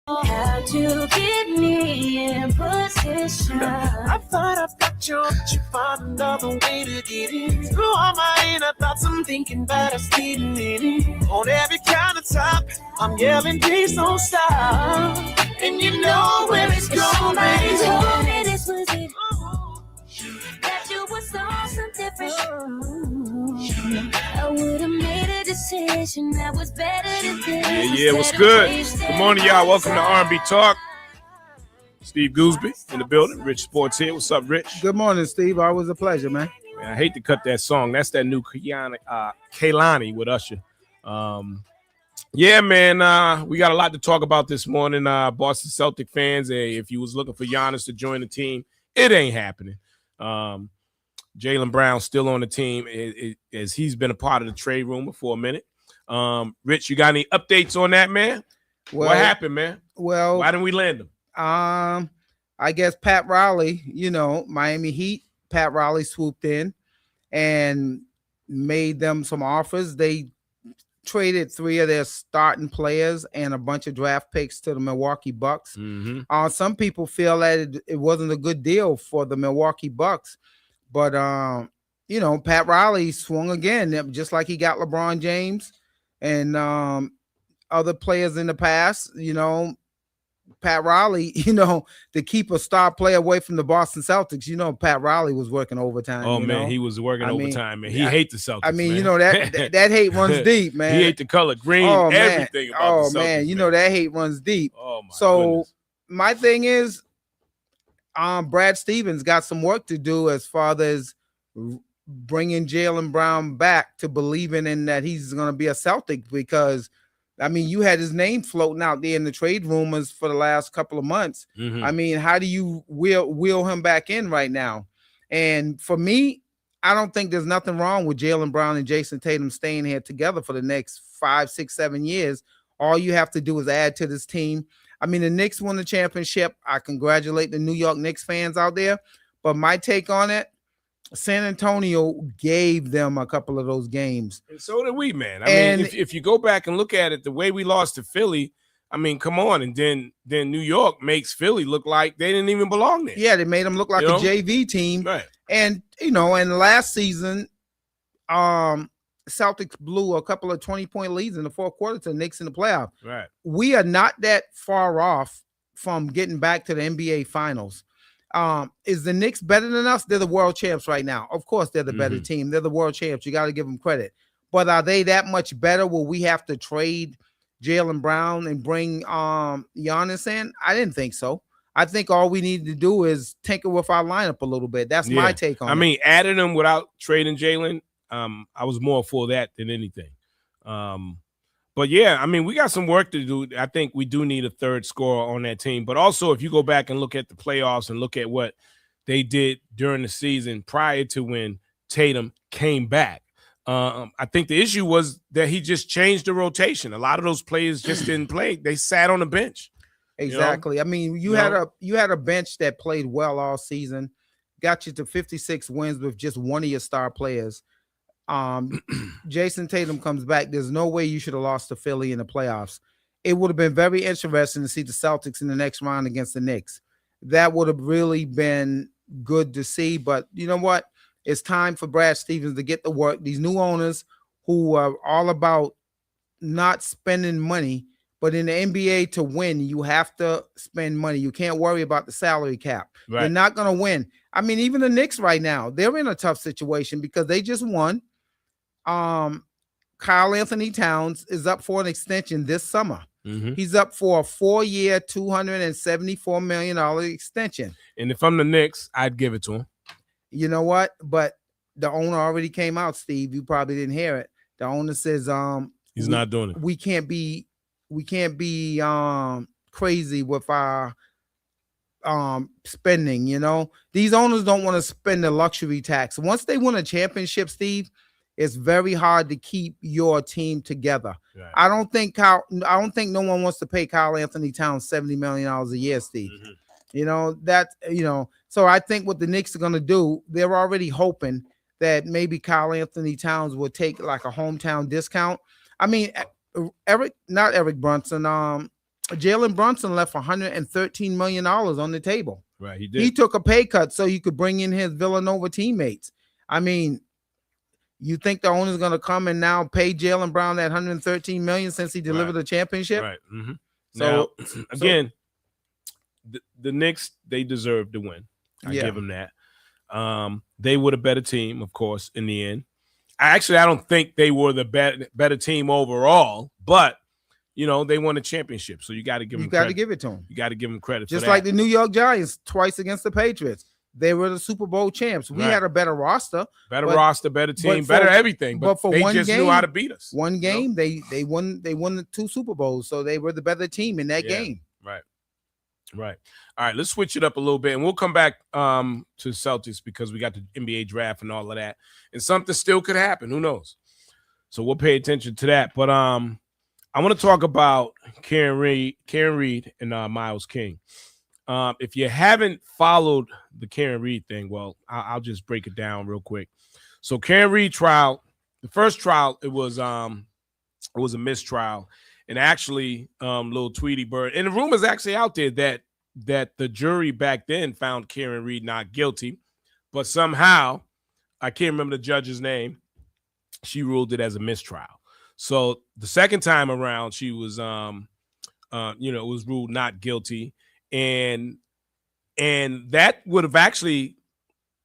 How to get me in position. I thought I got you, but you found another way to get in. Through all my inner thoughts, I'm thinking about us getting in. On every countertop, I'm yelling, please don't stop. And you know where it's going. Somebody told me this was it. That you was on some different shit. I would have made a decision that was better than this. Yeah, what's good? Good morning, y'all. Welcome to R&B Talk. Steve Gooseby in the building. Rich Sports here. What's up, Rich? Good morning, Steve. Always a pleasure, man. I hate to cut that song. That's that new Kaylani with Usher. Yeah, man, we got a lot to talk about this morning. Boston Celtic fans, if you was looking for Giannis to join the team, it ain't happening. Jaylen Brown still on the team as he's been a part of the trade rumor for a minute. Rich, you got any updates on that, man? Well, what happened, man? Well, why didn't we land him? I guess Pat Riley, Miami Heat, Pat Riley swooped in and made them some offers. They traded 3 of their starting players and a bunch of draft picks to the Milwaukee Bucks. Mm-hmm. Some people feel that it wasn't a good deal for the Milwaukee Bucks, but Pat Riley swung again, just like he got LeBron James and other players in the past. Pat Riley, to keep a star player away from the Boston Celtics, Pat Riley was working overtime. Oh, man, he was working overtime, man. He hates the Celtics. That hate runs deep, man. He hate the color green, everything about the Celtics. That hate runs deep. Oh, my goodness. My thing is, Brad Stevens got some work to do as far as bringing Jaylen Brown back to believing in that he's going to be a Celtic, because you had his name floating out there in the trade rumors for the last couple of months. Mm-hmm. How do you wheel him back in right now? And for me, I don't think there's nothing wrong with Jaylen Brown and Jason Tatum staying here together for the next 5, 6, 7 years. All you have to do is add to this team. The Knicks won the championship. I congratulate the New York Knicks fans out there. But my take on it, San Antonio gave them a couple of those games. And so did we, man. If you go back and look at it, the way we lost to Philly, come on. And then New York makes Philly look like they didn't even belong there. Yeah, they made them look like a JV team. Right. And, in last season, Celtics blew a couple of 20-point leads in the fourth quarter to the Knicks in the playoff. Right. We are not that far off from getting back to the NBA Finals. Is the Knicks better than us? They're the world champs right now. Of course, they're the better team. They're the world champs. You got to give them credit. But are they that much better? Will we have to trade Jaylen Brown and bring Giannis in? I didn't think so. I think all we need to do is tinker with our lineup a little bit. That's my take on it. Adding them without trading Jaylen, I was more for that than anything. But yeah, we got some work to do. I think we do need a third scorer on that team. But also, if you go back and look at the playoffs and look at what they did during the season prior to when Tatum came back, I think the issue was that he just changed the rotation. A lot of those players just didn't play. They sat on the bench. Exactly. You had a bench that played well all season, got you to 56 wins with just one of your star players. Jason Tatum comes back. There's no way you should have lost to Philly in the playoffs. It would have been very interesting to see the Celtics in the next round against the Knicks. That would have really been good to see. But you know what? It's time for Brad Stevens to get to work. These new owners who are all about not spending money, but in the NBA to win, you have to spend money. You can't worry about the salary cap. Right. You're not going to win. Even the Knicks right now, they're in a tough situation because they just won. Kyle Anthony Towns is up for an extension this summer. Mm-hmm. He's up for a 4-year, $274 million extension. And if I'm the Knicks, I'd give it to him. You know what? But the owner already came out, Steve. You probably didn't hear it. The owner says he's not doing it. We can't be crazy with our spending. These owners don't want to spend the luxury tax. Once they win a championship, Steve, it's very hard to keep your team together. Right. I don't think no one wants to pay Kyle Anthony Towns $70 million a year, Steve. Mm-hmm. So I think what the Knicks are going to do, they're already hoping that maybe Kyle Anthony Towns will take like a hometown discount. Eric Brunson, Jalen Brunson left $113 million on the table. Right, he did. He took a pay cut so he could bring in his Villanova teammates. I mean, you think the owner's going to come and now pay Jaylen Brown that $113 million since he delivered the championship? Right. Mm-hmm. So now, again, the Knicks, they deserve to win. I give them that. They were the better team, of course, in the end. I don't think they were the better team overall, but they won a championship, so you got to give them. You got to give it to them. You got to give them credit. Just for that. like the New York Giants twice against the Patriots, they were the Super Bowl champs. We had a better roster, better team, better everything. But for they one just game, knew how to beat us. One game, they won the 2 Super Bowls, so they were the better team in that game. Right. All right, let's switch it up a little bit, and we'll come back to Celtics because we got the NBA draft and all of that, and something still could happen. Who knows? So we'll pay attention to that. But I want to talk about Karen Reed and Myles King. If you haven't followed the Karen Reed thing, well, I'll just break it down real quick. So Karen Reed trial, the first trial, it was a mistrial. And actually, little Tweety Bird, and the rumor's actually out there that the jury back then found Karen Reed not guilty, but somehow, I can't remember the judge's name, she ruled it as a mistrial. So the second time around, she was, was ruled not guilty, and that would have actually,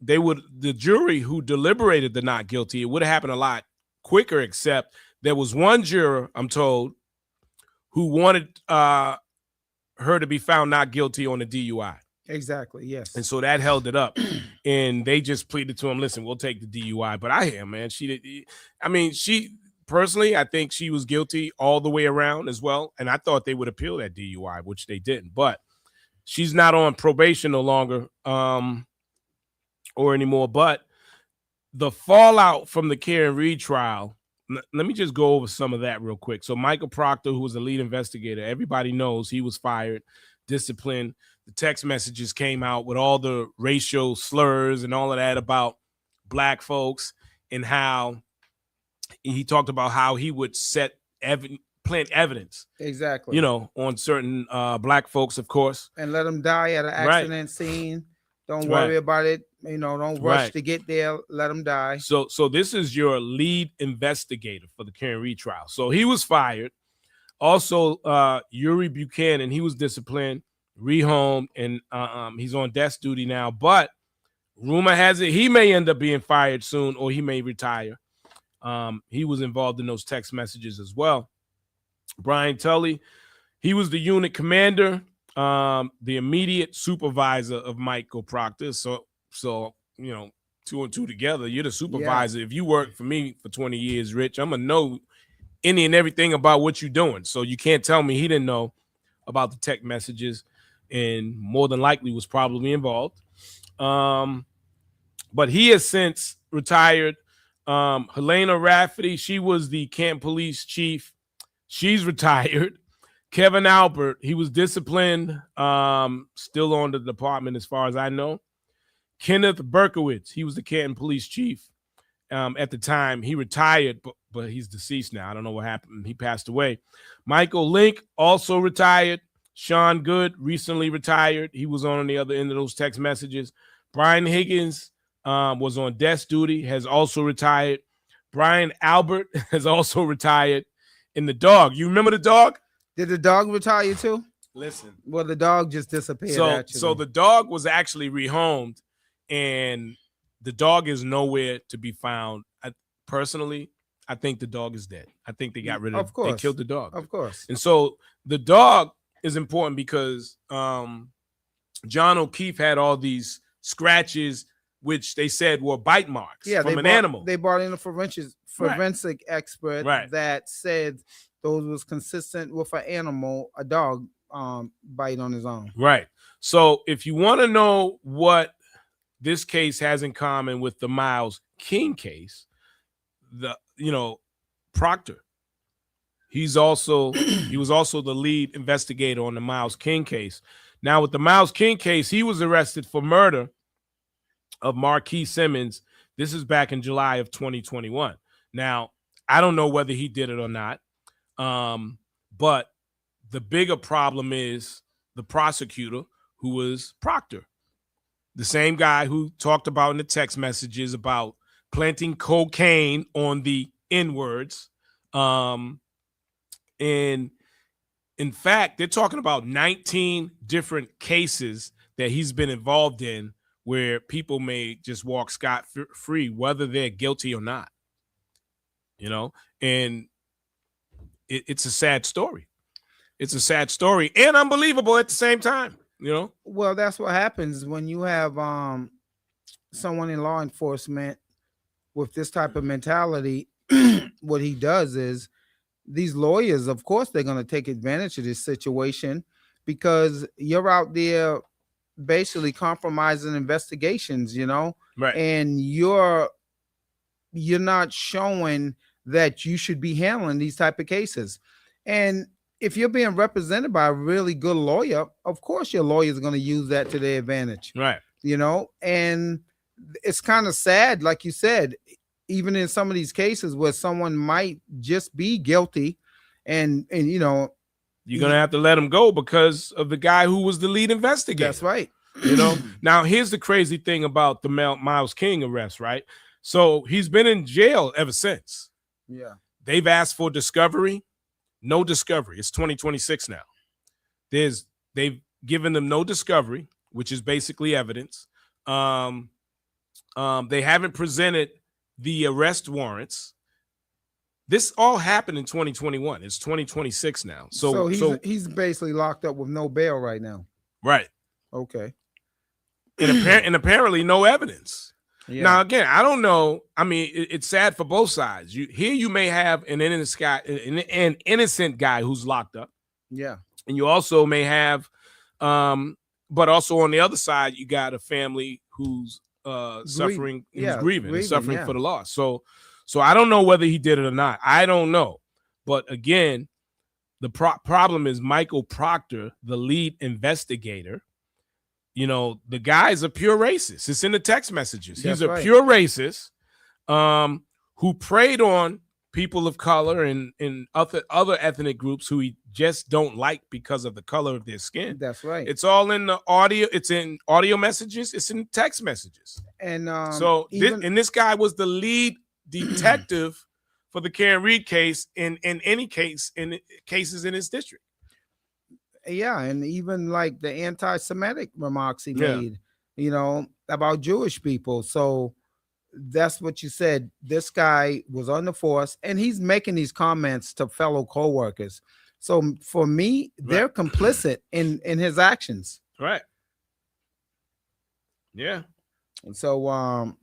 the jury who deliberated the not guilty, it would have happened a lot quicker, except there was one juror, I'm told, who wanted her to be found not guilty on the DUI. Exactly, yes. And so that held it up. And they just pleaded to him, listen, we'll take the DUI. But she personally, I think she was guilty all the way around as well. And I thought they would appeal that DUI, which they didn't. But she's not on probation no longer or anymore. But the fallout from the Karen Reed trial, let me just go over some of that real quick. So Michael Proctor, who was the lead investigator, everybody knows he was fired, disciplined. The text messages came out with all the racial slurs and all of that about black folks, and how he talked about how he would plant evidence. Exactly. On certain black folks, of course. And let them die at an accident scene. Don't worry about it. Don't rush to get there. Let them die. So this is your lead investigator for the Karen Reed trial. So he was fired. Also, Yuri Buchanan, he was disciplined, rehomed, and he's on desk duty now. But rumor has it he may end up being fired soon, or he may retire. He was involved in those text messages as well. Brian Tully, he was the unit commander, the immediate supervisor of Michael Proctor. So 2 and 2 together, you're the supervisor. Yeah. If you work for me for 20 years, Rich, I'm gonna know any and everything about what you're doing. So you can't tell me he didn't know about the text messages, and more than likely was probably involved. But he has since retired. Helena Rafferty, she was the Canton Police Chief. She's retired. Kevin Albert, he was disciplined, still on the department as far as I know. Kenneth Berkowitz, he was the Canton Police Chief at the time. He retired, but he's deceased now. I don't know what happened. He passed away. Michael Link also retired. Sean Good recently retired. He was on the other end of those text messages. Brian Higgins was on desk duty, has also retired. Brian Albert has also retired. And the dog, you remember the dog? Did the dog retire too? Listen. Well, the dog just disappeared. So the dog was actually rehomed, and the dog is nowhere to be found. Personally, I think the dog is dead. I think they got rid of it. Of course. They killed the dog. Of course. And so the dog is important because John O'Keefe had all these scratches, which they said were bite marks from an animal. They brought in a forensic expert that said those was consistent with an animal, a dog bite on his arm. Right. So if you want to know what this case has in common with the Myles King case, Proctor, he was also the lead investigator on the Myles King case. Now with the Myles King case, he was arrested for murder of Marquis Simmons. This is back in July of 2021. Now, I don't know whether he did it or not. But The bigger problem is the prosecutor, who was Proctor, the same guy who talked about in the text messages about planting cocaine on the N-words. And in fact, they're talking about 19 different cases that he's been involved in where people may just walk scot-free, whether they're guilty or not. And it's a sad story. It's a sad story and unbelievable at the same time, Well, that's what happens when you have someone in law enforcement with this type of mentality. What he does is these lawyers, of course, they're going to take advantage of this situation because you're out there basically compromising investigations, right? And you're not showing that you should be handling these type of cases. And if you're being represented by a really good lawyer, of course your lawyer is going to use that to their advantage, right? And it's kind of sad, like you said, even in some of these cases where someone might just be guilty, and you're gonna have to let him go because of the guy who was the lead investigator. That's right. Now here's the crazy thing about the Myles King arrest, right? So he's been in jail ever since. Yeah, they've asked for discovery. No discovery. It's 2026 now. They've given them no discovery, which is basically evidence. They haven't presented the arrest warrants. This all happened in 2021. It's 2026 now. So he's basically locked up with no bail right now. Right. Okay. And apparently no evidence. Yeah. Now, again, I don't know. I mean, it's sad for both sides. You may have an innocent guy who's locked up. Yeah. And you also may have, but also on the other side, you got a family who's suffering, who's grieving and suffering for the loss. So I don't know whether he did it or not. I don't know. But again, the problem is Michael Proctor, the lead investigator. The guy's a pure racist. It's in the text messages. He's a pure racist who preyed on people of color and other ethnic groups who he just don't like because of the color of their skin. That's right. It's all in the audio. It's in audio messages. It's in text messages. And this guy was the lead detective for the Karen Reed case in cases in his district. Yeah, and even like the anti-Semitic remarks he made, about Jewish people. So that's what you said. This guy was on the force, and he's making these comments to fellow co-workers. So for me, they're complicit in his actions. Right. Yeah. And so,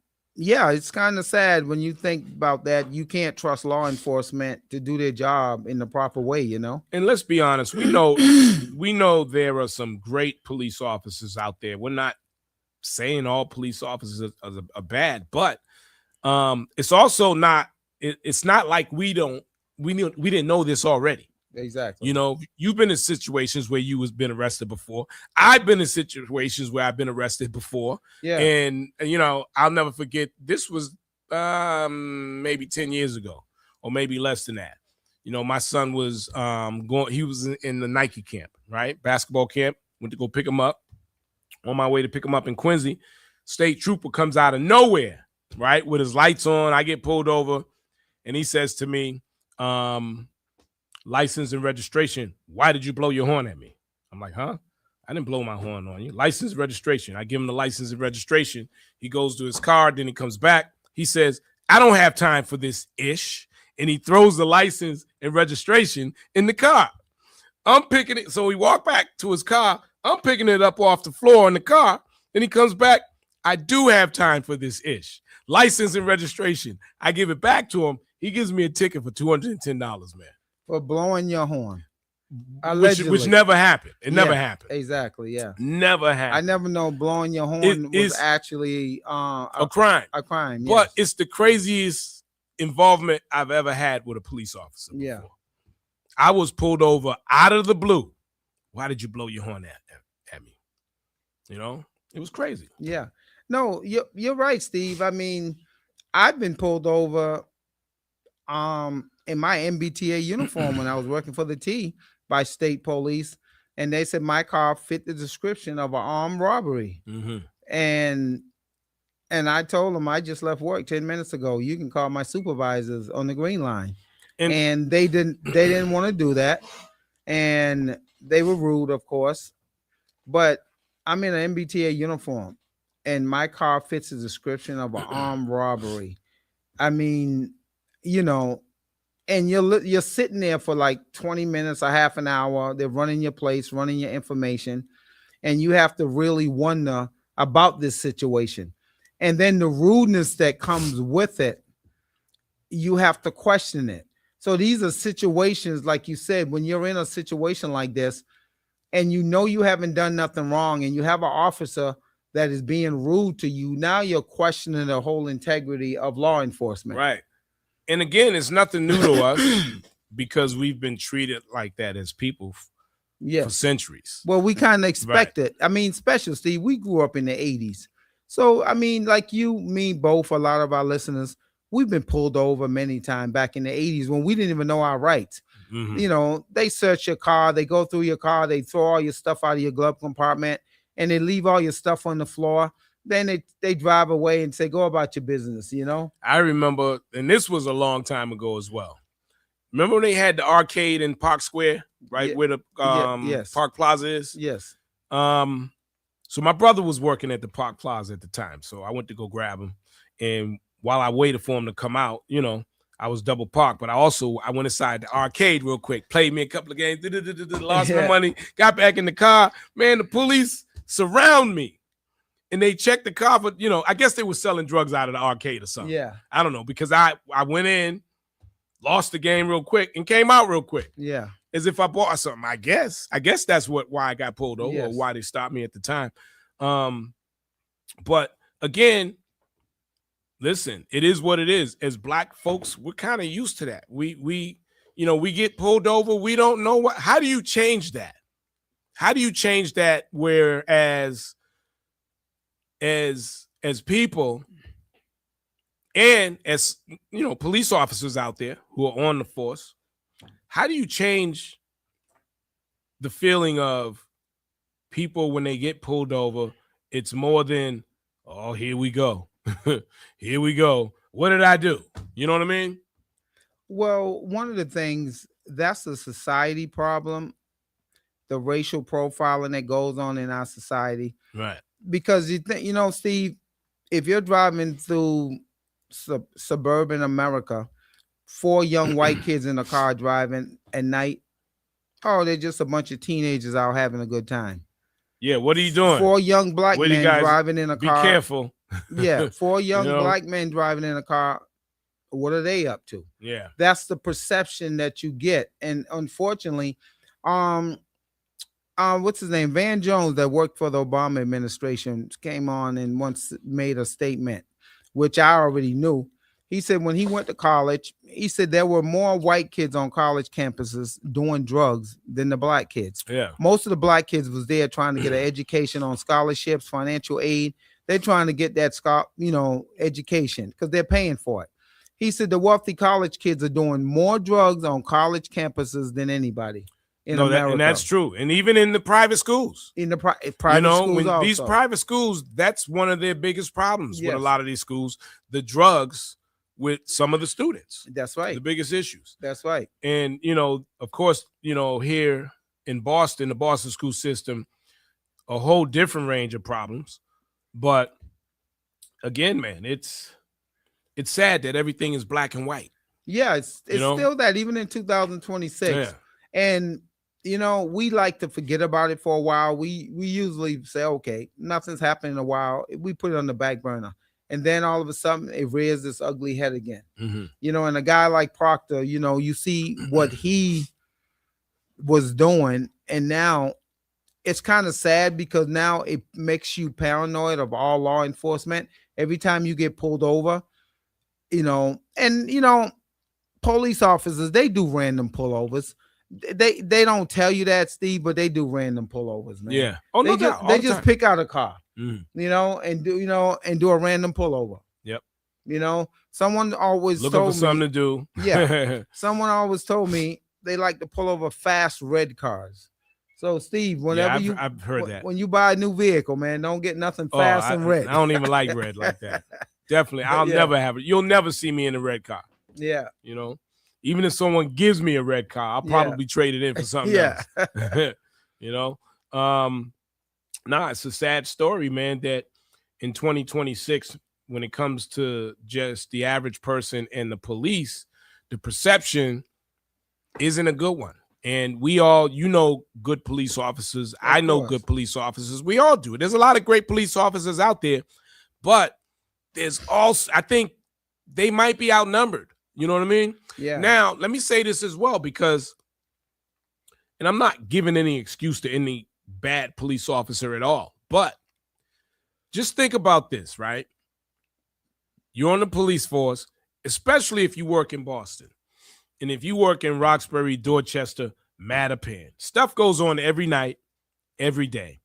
it's kind of sad when you think about that. You can't trust law enforcement to do their job in the proper way, And let's be honest, we know there are some great police officers out there. We're not saying all police officers are bad, but it's also not. It's not like we didn't know this already. Exactly. You've been in situations where you was been arrested before. I've been in situations where I've been arrested before. Yeah. And I'll never forget. This was maybe 10 years ago, or maybe less than that. My son was he was in the Nike camp, right? Basketball camp. Went to go pick him up. On my way to pick him up in Quincy, state trooper comes out of nowhere, right? With his lights on. I get pulled over, and he says to me, license and registration. Why did you blow your horn at me? I'm like, huh? I didn't blow my horn on you. License and registration. I give him the license and registration. He goes to his car. Then he comes back. He says, I don't have time for this ish. And he throws the license and registration in the car. I'm picking it. So he walked back to his car. I'm picking it up off the floor in the car. Then he comes back. I do have time for this ish. License and registration. I give it back to him. He gives me a ticket for $210, man. For blowing your horn. Which never happened. It never happened. Exactly, yeah. Never happened. I never know blowing your horn was actually a crime. A crime, yes. But it's the craziest involvement I've ever had with a police officer before. Yeah. I was pulled over out of the blue. Why did you blow your horn at me? It was crazy. Yeah. No, you're right, Steve. I mean, I've been pulled over in my MBTA uniform when I was working for the T, by state police, and they said my car fit the description of an armed robbery. And I told them I just left work 10 minutes ago. You can call my supervisors on the Green Line. And they didn't want to do that. And they were rude, of course. But I'm in an MBTA uniform, and my car fits the description of an armed robbery. I mean, you know, and you're sitting there for like 20 minutes or half an hour. They're running your place, running your information, and you have to really wonder about this situation. And then the rudeness that comes with it, you have to question it. So these are situations, like you said, when you're in a situation like this, and you know you haven't done nothing wrong, and you have an officer that is being rude to you, now you're questioning the whole integrity of law enforcement. Right. And again, it's nothing new to us because we've been treated like that as people for centuries. Well, we kind of expect it. I mean, especially Steve, we grew up in the 80s. So, I mean, like you, me, both, a lot of our listeners, we've been pulled over many times back in the 80s when we didn't even know our rights. You know, they search your car, they go through your car, they throw all your stuff out of your glove compartment, and they leave all your stuff on the floor. Then they drive away and say, go about your business, you know? I remember, and this was a long time ago as well. Remember when they had the arcade in Park Square, right? Where the Park Plaza is? Yes. So my brother was working at the Park Plaza at the time. So I went to go grab him. And while I waited for him to come out, you know, I was double parked, but I went inside the arcade real quick, played me a couple of games, lost my money, got back in the car. Man, the police surround me, and they checked the car for, you know, I guess they were selling drugs out of the arcade or something. Yeah. I don't know, because I went in, lost the game real quick, and came out real quick. Yeah. As if I bought something, I guess that's why I got pulled over or why they stopped me at the time. But again, listen, it is what it is. As Black folks, we're kind of used to that. We get pulled over. We don't know how do you change that? How do you change that? Whereas as people and as, you know, police officers out there who are on the force, how do you change the feeling of people when they get pulled over? It's more than, oh, here we go. Here we go. What did I do? You know what I mean? Well, one of the things, that's a society problem, the racial profiling that goes on in our society. Right. Because you know, Steve, if you're driving through suburban America, 4 young white kids in a car driving at night, oh, they're just a bunch of teenagers out having a good time. Yeah, what are you doing? 4 young black men driving in a car. Be careful. Yeah, 4 young black men driving in a car. What are they up to? Yeah, that's the perception that you get, and unfortunately, what's his name? Van Jones, that worked for the Obama administration, came on and once made a statement, which I already knew. He said when he went to college, he said there were more white kids on college campuses doing drugs than the black kids. Yeah, most of the black kids was there trying to get an education on scholarships, financial aid. They're trying to get that, education because they're paying for it. He said the wealthy college kids are doing more drugs on college campuses than anybody in America. And that's true. And even in the private schools. In the private schools also. These private schools, that's one of their biggest problems with a lot of these schools, the drugs with some of the students. That's right. The biggest issues. That's right. And, of course, here in Boston, the Boston school system, a whole different range of problems. But again, man, it's sad that everything is black and white. Yeah, it's still that even in 2026. Yeah. And we like to forget about it for a while. We usually say, okay, nothing's happened in a while. We put it on the back burner. And then all of a sudden it rears this ugly head again. Mm-hmm. And a guy like Proctor, you see what he was doing, and now it's kind of sad because now it makes you paranoid of all law enforcement. Every time you get pulled over, police officers, they do random pullovers. They don't tell you that, Steve, but they do random pullovers, man. Yeah. Oh, no doubt. They just pick out a car, and do a random pullover. Yep. Someone always looking told for something me, to do. Yeah. Someone always told me, they like to pull over fast red cars. So Steve, whenever I've heard that. When you buy a new vehicle, man, don't get nothing fast and red. I don't even like red like that. Definitely, I'll never have it. You'll never see me in a red car. Yeah. You know, even if someone gives me a red car, I'll probably trade it in for something else. You know, it's a sad story, man, that in 2026, when it comes to just the average person and the police, the perception isn't a good one. And we all, good police officers. I know good police officers. We all do. There's a lot of great police officers out there, but there's also, I think they might be outnumbered. You know what I mean? Yeah. Now, let me say this as well, because, and I'm not giving any excuse to any bad police officer at all, but just think about this, right? You're on the police force, especially if you work in Boston. And if you work in Roxbury, Dorchester, Mattapan, stuff goes on every night, every day.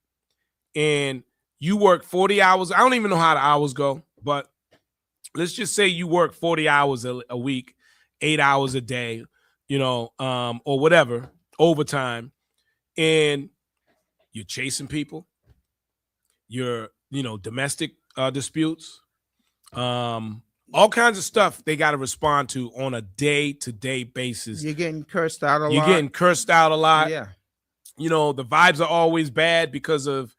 And you work 40 hours. I don't even know how the hours go, but let's just say you work 40 hours a week, 8 hours a day, or whatever, overtime. And you're chasing people. You're, domestic disputes. All kinds of stuff they got to respond to on a day-to-day basis. You're getting cursed out a lot. Yeah. The vibes are always bad because of,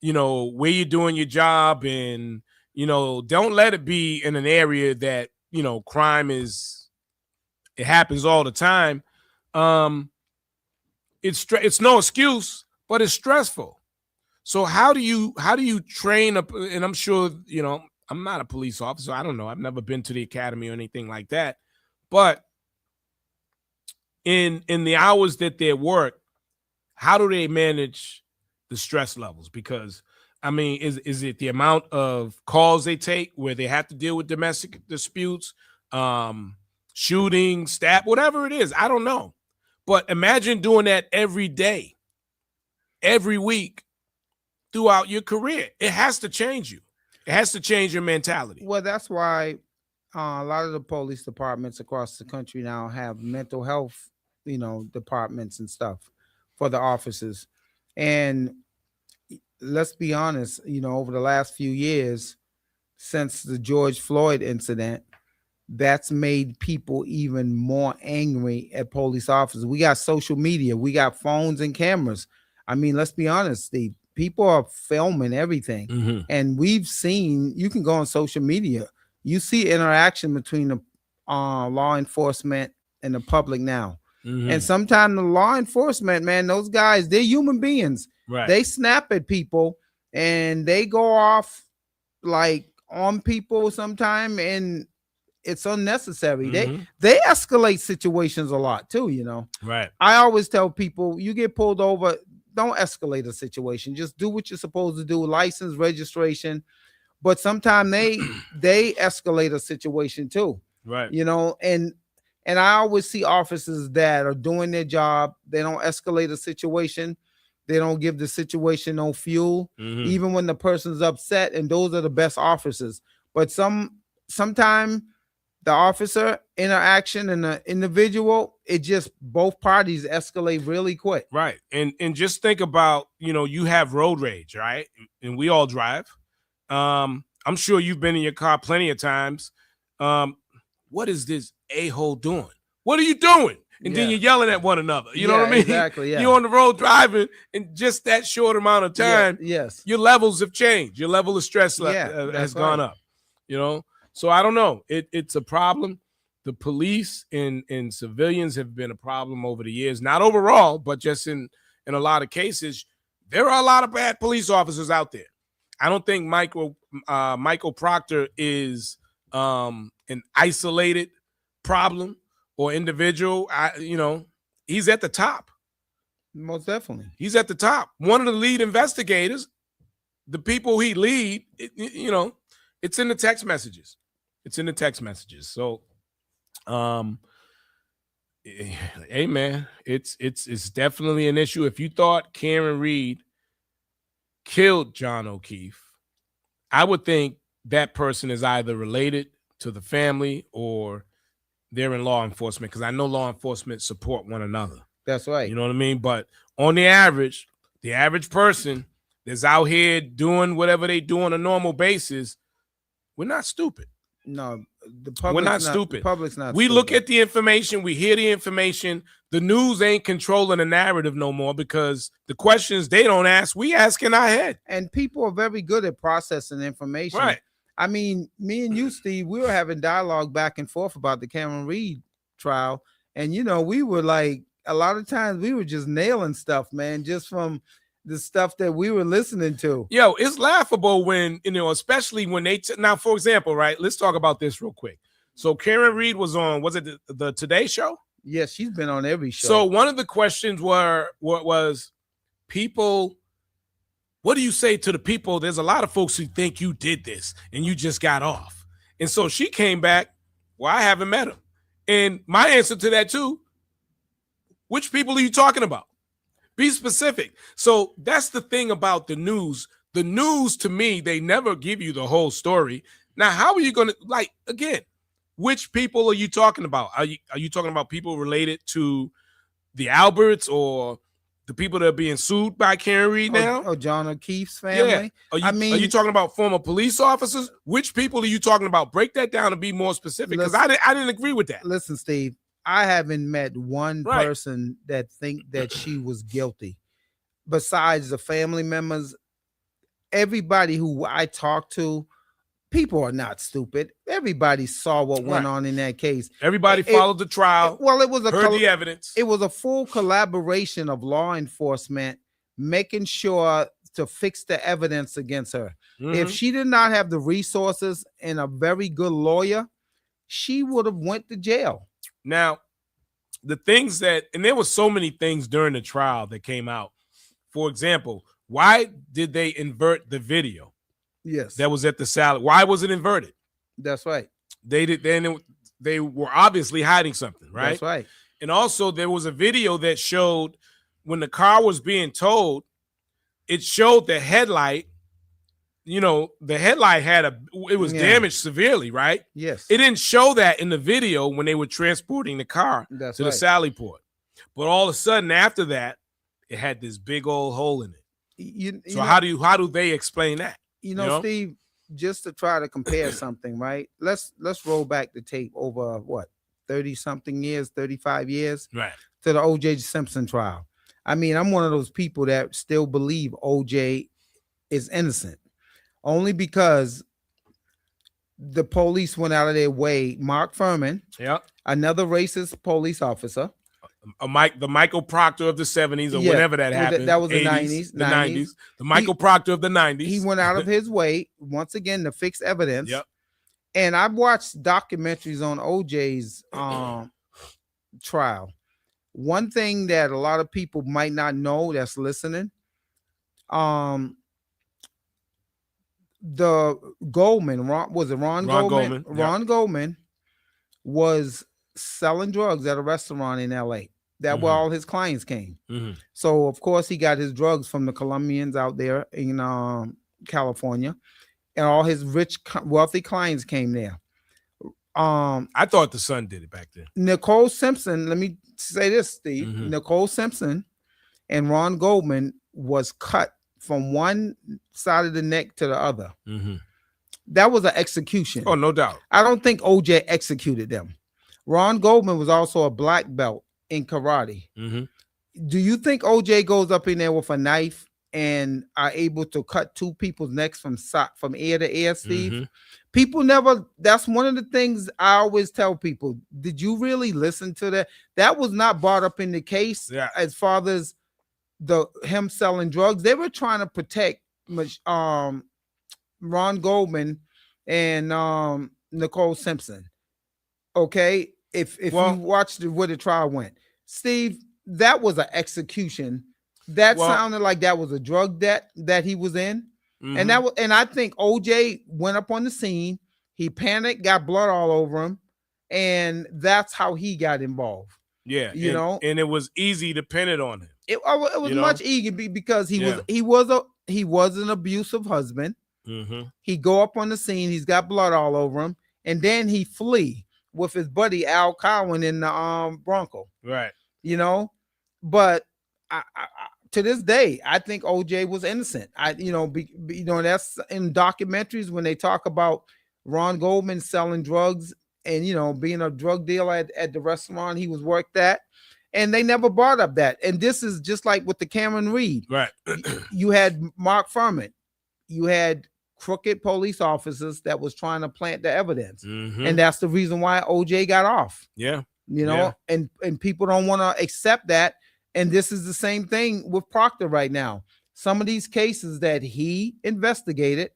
where you're doing your job. And, don't let it be in an area that, crime it happens all the time. It's no excuse, but it's stressful. So how do you train up? And I'm sure, I'm not a police officer. I don't know. I've never been to the academy or anything like that. But in the hours that they work, how do they manage the stress levels? Because, I mean, is it the amount of calls they take where they have to deal with domestic disputes, shooting, stab, whatever it is? I don't know. But imagine doing that every day, every week throughout your career. It has to change you. It has to change your mentality. Well, that's why a lot of the police departments across the country now have mental health, departments and stuff for the officers. And let's be honest, over the last few years, since the George Floyd incident, that's made people even more angry at police officers. We got social media, we got phones and cameras. I mean, let's be honest, Steve. People are filming everything. Mm-hmm. And we've seen, you can go on social media, you see interaction between the law enforcement and the public now. Mm-hmm. And sometimes the law enforcement, man, those guys, they're human beings. Right. They snap at people and they go off like on people sometime, and it's unnecessary. Mm-hmm. They escalate situations a lot too, Right. I always tell people, you get pulled over, don't escalate a situation. Just do what you're supposed to do. License, registration. But sometimes they escalate a situation too. Right. And I always see officers that are doing their job. They don't escalate a situation. They don't give the situation no fuel, even when the person's upset. And those are the best officers. But sometimes the officer interaction and the individual, it just both parties escalate really quick. Right. And just think about, you have road rage, right? And we all drive. I'm sure you've been in your car plenty of times. What is this a-hole doing? What are you doing? And then you're yelling at one another. You know what I mean? Exactly. Yeah. You're on the road driving, and just that short amount of time, yes, your levels have changed. Your level of stress has gone up. So I don't know. It's a problem. The police and civilians have been a problem over the years. Not overall, but just in a lot of cases. There are a lot of bad police officers out there. I don't think Michael Proctor is an isolated problem or individual. He's at the top. Most definitely. He's at the top. One of the lead investigators, the people he lead, it's in the text messages. So, hey man, it's definitely an issue. If you thought Karen Reed killed John O'Keefe, I would think that person is either related to the family or they're in law enforcement, because I know law enforcement support one another. That's right. You know what I mean? But on the average person that's out here doing whatever they do on a normal basis, we're not stupid. No, we're not stupid. The public's not. We stupid. look at the information, we hear the information. The news ain't controlling the narrative no more, because the questions they don't ask, we ask in our head. And people are very good at processing information. Right. I mean, me and you, Steve, we were having dialogue back and forth about the Cameron Reed trial. And, you know, we were like, a lot of times we were just nailing stuff, man, just from the stuff that we were listening to. Yo, it's laughable when, you know, especially when they, now, for example, right, let's talk about this real quick. So Cameron Reed was on, was it the Today Show? Yes, she's been on every show. So one of the questions was people, what do you say to the people? There's a lot of folks who think you did this and you just got off. And so she came back, well, I haven't met him. And my answer to that too, which people are you talking about? Be specific. So that's the thing about the news. The news, to me, they never give you the whole story. Now, how are you going to, like, again, which people are you talking about? Are you talking about people related to the Alberts or the people that are being sued by Karen Reed now? Or John O'Keefe's family? Yeah. Are you talking about former police officers? Which people are you talking about? Break that down and be more specific, because I didn't agree with that. Listen, Steve, I haven't met one person that think that she was guilty. Besides the family members, everybody who I talked to, people are not stupid. Everybody saw what went on in that case. Everybody followed the trial. Well, it was heard the evidence. It was a full collaboration of law enforcement making sure to fix the evidence against her. Mm-hmm. If she did not have the resources and a very good lawyer, she would have went to jail. Now, the things that, and there were so many things during the trial that came out. For example, why did they invert the video? Yes, that was at the salad. Why was it inverted? That's right. They were obviously hiding something, right? That's right. And also there was a video that showed when the car was being towed, it showed the headlight. You know, the headlight it was damaged severely, right? Yes. It didn't show that in the video when they were transporting the car to the Sally Port. But all of a sudden after that, it had this big old hole in it. So how do they explain that? You know, Steve, just to try to compare something, right? Let's roll back the tape over 30-something years, 35 years, right, to the O.J. Simpson trial. I mean, I'm one of those people that still believe O.J. is innocent, only because the police went out of their way. Mark Furman, another racist police officer, the Michael Proctor of the 70s or whenever that happened. That was the 90s. The 90s. The Michael Proctor of the 90s. He went out of his way, once again, to fix evidence. Yep. And I've watched documentaries on OJ's trial. One thing that a lot of people might not know that's listening, the Goldman, Ron Goldman? Ron Goldman was selling drugs at a restaurant in LA. That where all his clients came. Mm-hmm. So of course he got his drugs from the Colombians out there in California, and all his rich, wealthy clients came there. I thought the son did it back then. Nicole Simpson, let me say this, Steve. Mm-hmm. Nicole Simpson and Ron Goldman was cut from one side of the neck to the other. Mm-hmm. That was an execution. Oh, no doubt. I don't think OJ executed them. Ron Goldman was also a black belt in karate. Mm-hmm. Do you think OJ goes up in there with a knife and are able to cut two people's necks from ear to ear, Steve? Mm-hmm. People never, that's one of the things I always tell people. Did you really listen to that? That was not brought up in the case as far as him selling drugs. They were trying to protect Ron Goldman and Nicole Simpson. Okay, if you watched where the trial went, Steve, that was an execution. That sounded like that was a drug debt that he was in, and I think OJ went up on the scene. He panicked, got blood all over him, and that's how he got involved. Yeah, and it was easy to pin it on him. It was much easier because he was an abusive husband. Mm-hmm. He go up on the scene, he's got blood all over him, and then he flee. with his buddy Al Cowan in the Bronco. Right. You know, but I, to this day, I think OJ was innocent. That's in documentaries when they talk about Ron Goldman selling drugs and being a drug dealer at the restaurant he was worked at, and they never brought up that. And this is just like with the Cameron Reed. Right. You had Mark Furman, you had crooked police officers that was trying to plant the evidence, and that's the reason why OJ got off. Yeah. And people don't want to accept that. And this is the same thing with Proctor right now. Some of these cases that he investigated,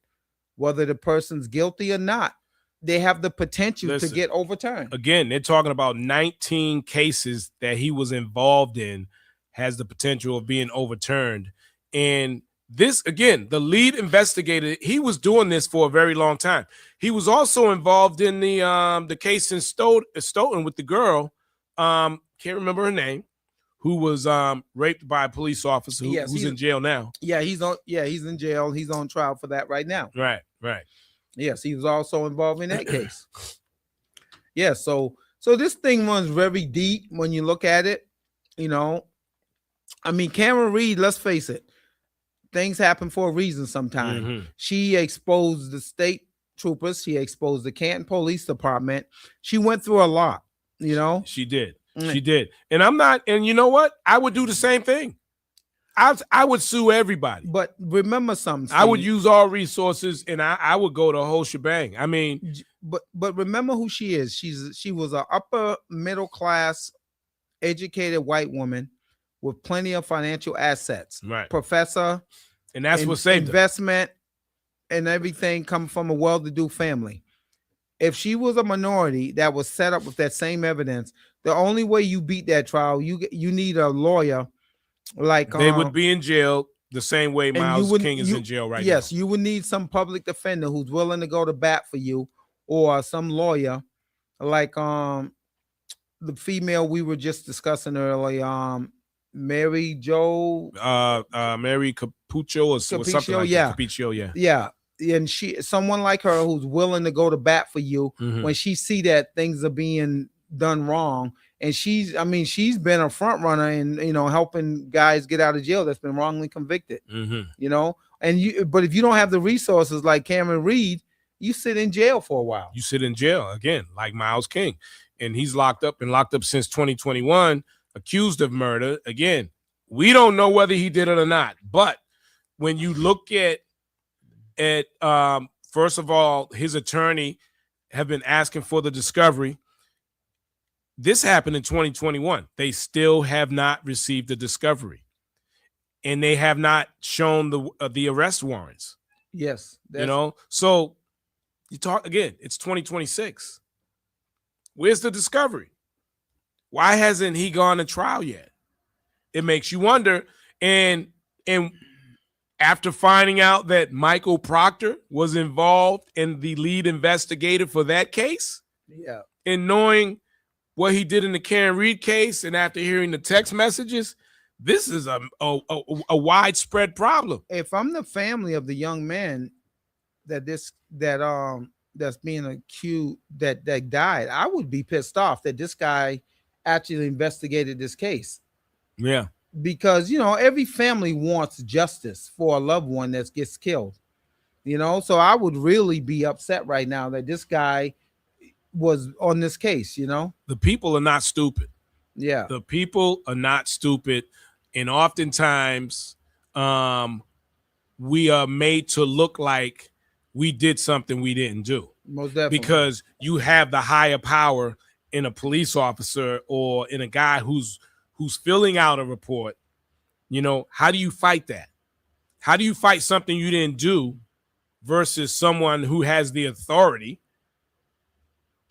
whether the person's guilty or not, they have the potential to get overturned. Again, they're talking about 19 cases that he was involved in has the potential of being overturned. And this, again, the lead investigator, he was doing this for a very long time. He was also involved in the case in Stoughton with the girl, can't remember her name, who was raped by a police officer who's in jail now. Yeah, he's in jail. He's on trial for that right now. Right. Yes, he was also involved in that case. Yeah, so this thing runs very deep when you look at it. I mean, Cameron Reed, let's face it, things happen for a reason sometimes. She exposed the state troopers. She exposed the Canton Police Department. She went through a lot, She did. She did. And you know what? I would do the same thing. I would sue everybody. But remember something, Steve. I would use all resources, and I would go the whole shebang. I mean, but remember who she is. She was an upper middle class, educated white woman with plenty of financial assets. Right. Professor. And that's what saved investment and everything come from a well-to-do family. If she was a minority that was set up with that same evidence, the only way you beat that trial, you need a lawyer. Like they would be in jail the same way Myles King is in jail right now. Yes, you would need some public defender who's willing to go to bat for you, or some lawyer like the female we were just discussing earlier, Mary Jo, Mary Capuccio or something like that. Capuccio, yeah. And someone like her who's willing to go to bat for you when she see that things are being done wrong. And she's been a front runner in, helping guys get out of jail that's been wrongly convicted, but if you don't have the resources like Cameron Reed, you sit in jail for a while. You sit in jail again, like Myles King, and he's locked up since 2021, accused of murder. Again, we don't know whether he did it or not, but when you look at first of all, his attorney have been asking for the discovery. This happened in 2021. They still have not received the discovery, and they have not shown the arrest warrants. Yes, So you talk again. It's 2026. Where's the discovery? Why hasn't he gone to trial yet? It makes you wonder. And after finding out that Michael Proctor was involved in the lead investigator for that case, and knowing what he did in the Cameron Reed case, and after hearing the text messages, this is a widespread problem. If I'm the family of the young man that's being accused that died, I would be pissed off that this guy actually investigated this case. Yeah. Because every family wants justice for a loved one that gets killed. So I would really be upset right now that this guy was on this case. The people are not stupid. Yeah, the people are not stupid, and oftentimes we are made to look like we did something we didn't do. Most definitely. Because you have the higher power in a police officer or in a guy who's filling out a report. How do you fight that? How do you fight something you didn't do versus someone who has the authority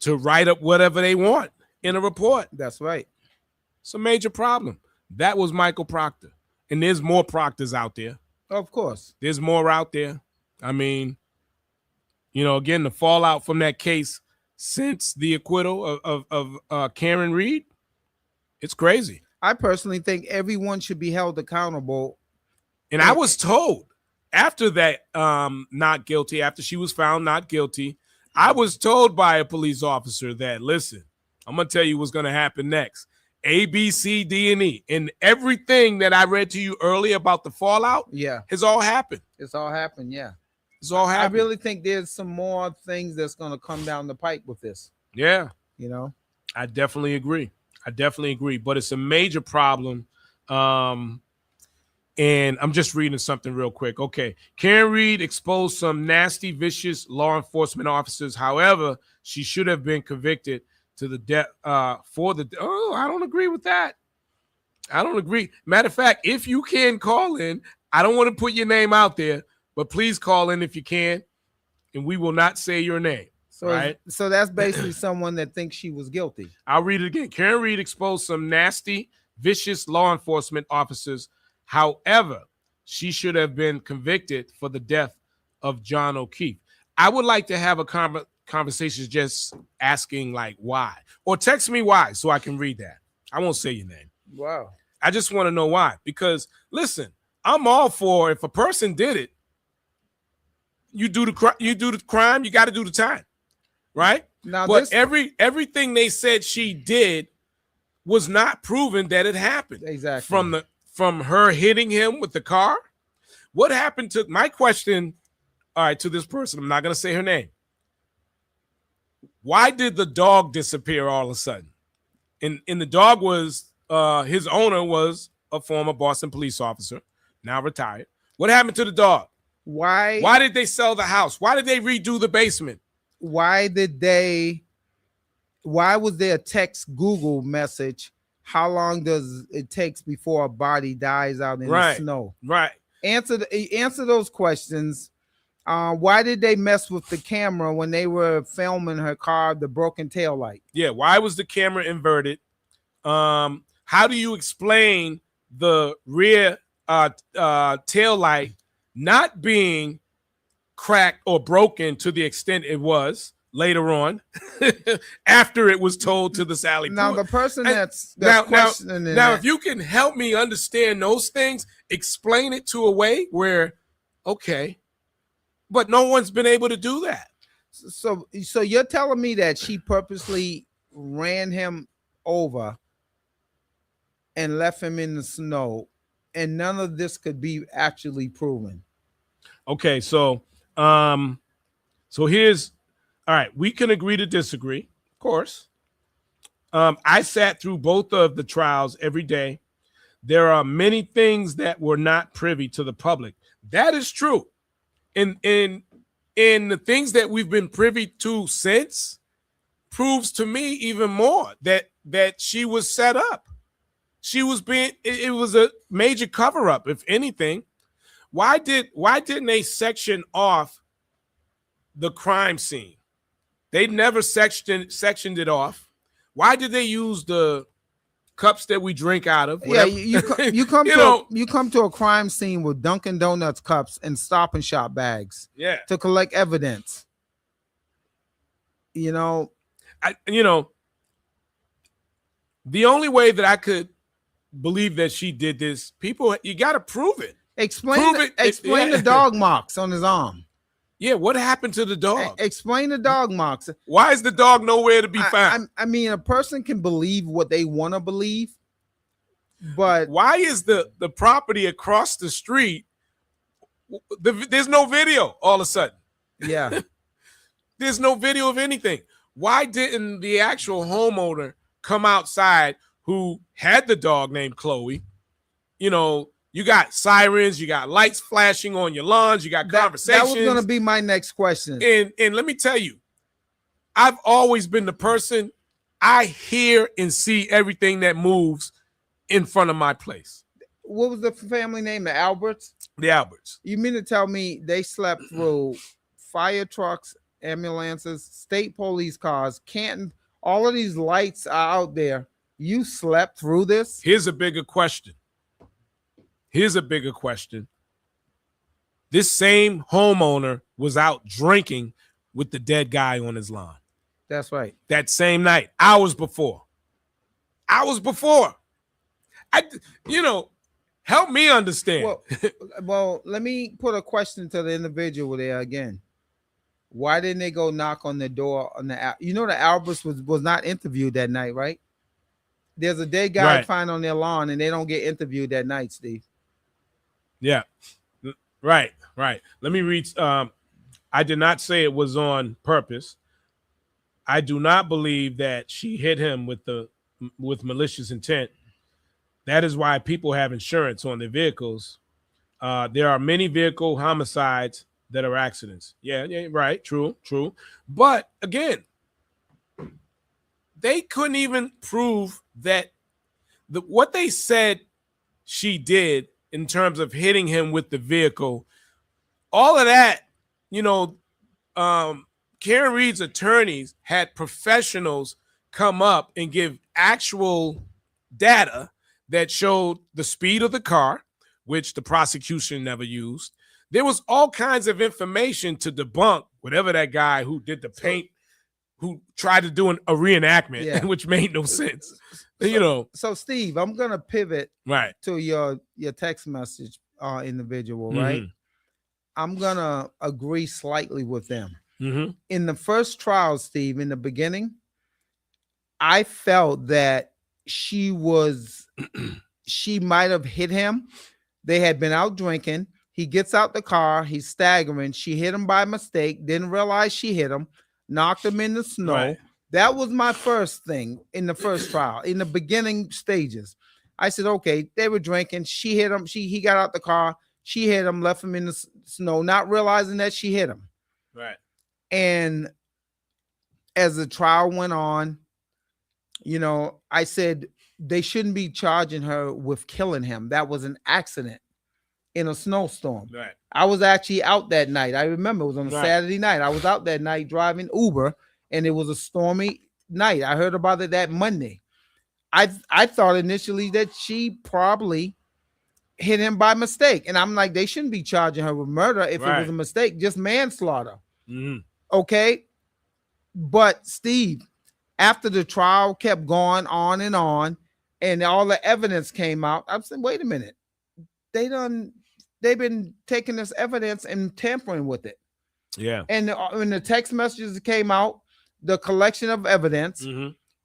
to write up whatever they want in a report? That's right. It's a major problem. That was Michael Proctor. And there's more Proctors out there. Of course. There's more out there. I mean, again, the fallout from that case since the acquittal of Cameron Reed, it's crazy. I personally think everyone should be held accountable. And I was told after that, not guilty, after she was found not guilty, I was told by a police officer that, listen, I'm going to tell you what's going to happen next. A, B, C, D, and E. And everything that I read to you earlier about the fallout has all happened. It's all happened, yeah. It's all happened. I really think there's some more things that's going to come down the pipe with this. Yeah. You know? I definitely agree. But it's a major problem. And I'm just reading something real quick. Okay. Karen Reed exposed some nasty, vicious law enforcement officers. However, she should have been convicted to the death for the. Oh, I don't agree with that. I don't agree. Matter of fact, if you can call in, I don't want to put your name out there, but please call in if you can, and we will not say your name. So, right? So that's basically someone that thinks she was guilty. I'll read it again. Karen Reed exposed some nasty, vicious law enforcement officers. However, she should have been convicted for the death of John O'Keefe. I would like to have a conversation just asking like why, or text me why so I can read that. I won't say your name. Wow. I just want to know why, because listen, I'm all for if a person did it, you do the crime, you got to do the time, right? Now, but everything they said she did was not proven that it happened. Exactly. From her hitting him with the car. What happened to my question? All right, to this person, I'm not going to say her name. Why did the dog disappear all of a sudden? And the dog was his owner was a former Boston police officer, now retired. What happened to the dog? Why did they sell the house? Why did they redo the basement? Why was there a text Google message? How long does it take before a body dies out in the snow? Right. Answer those questions. Why did they mess with the camera when they were filming her car, the broken taillight? Yeah, why was the camera inverted? How do you explain the rear taillight not being cracked or broken to the extent it was later on after it was told to the Sally Port? Now, the person that's questioning now, if you can help me understand those things, explain it to a way where, okay, but no one's been able to do that. So you're telling me that she purposely ran him over and left him in the snow, and none of this could be actually proven? Okay, so here's all right. We can agree to disagree, of course. I sat through both of the trials every day. There are many things that were not privy to the public. That is true. In the things that we've been privy to since proves to me even more that she was set up. She was it was a major cover-up, if anything. Why didn't they section off the crime scene? They never sectioned it off. Why did they use the cups that we drink out of? Whatever. Yeah, you come you come to a crime scene with Dunkin' Donuts cups and Stop and Shop bags. Yeah, to collect evidence. The only way that I could believe that she did this, you got to prove it. Explain the dog marks on his arm. Yeah, what happened to the dog? Explain the dog marks. Why is the dog nowhere to be found? I mean, a person can believe what they want to believe, but why is the property across the street? There's no video all of a sudden. Yeah. There's no video of anything. Why didn't the actual homeowner come outside who had the dog named Chloe? You got sirens, you got lights flashing on your lawns, you got conversations. That was going to be my next question. And let me tell you, I've always been the person, I hear and see everything that moves in front of my place. What was the family name? The Alberts? The Alberts. You mean to tell me they slept through fire trucks, ambulances, state police cars, Canton, all of these lights are out there. You slept through this? Here's a bigger question. This same homeowner was out drinking with the dead guy on his lawn. That's right. That same night, hours before. Help me understand. Well, let me put a question to the individual there again. Why didn't they go knock on the door on the? You know, the Alberts was not interviewed that night, right? There's a dead guy Right. found on their lawn, and they don't get interviewed that night, Steve. Yeah. Right. Let me read. I did not say it was on purpose. I do not believe that she hit him with malicious intent. That is why people have insurance on their vehicles. There are many vehicle homicides that are accidents. Yeah, right. True. But again, they couldn't even prove that what they said she did in terms of hitting him with the vehicle, all of that, Karen Reed's attorneys had professionals come up and give actual data that showed the speed of the car, which the prosecution never used. There was all kinds of information to debunk whatever that guy who did the paint, who tried to do a reenactment, which made no sense. So Steve, I'm gonna pivot right to your text message individual, right? I'm gonna agree slightly with them. In the first trial, Steve, in the beginning, I felt that she might have hit him. They had been out drinking. He gets out the car. He's staggering. She hit him by mistake. Didn't realize she hit him. Knocked him in the snow. Right. That was my first thing in the first trial. In the beginning stages, I said, okay, they were drinking. She hit him. He got out the car. She hit him, left him in the snow, not realizing that she hit him. Right. And as the trial went on, I said they shouldn't be charging her with killing him. That was an accident in a snowstorm. Right. I was actually out that night. I remember it was on a Saturday night. I was out that night driving Uber, and it was a stormy night. I heard about it that Monday. I thought initially that she probably hit him by mistake. And I'm like, they shouldn't be charging her with murder if it was a mistake, just manslaughter. Okay. But Steve, after the trial kept going on and all the evidence came out, I'm saying, wait a minute. They've been taking this evidence and tampering with it. Yeah. And when the text messages came out, the collection of evidence,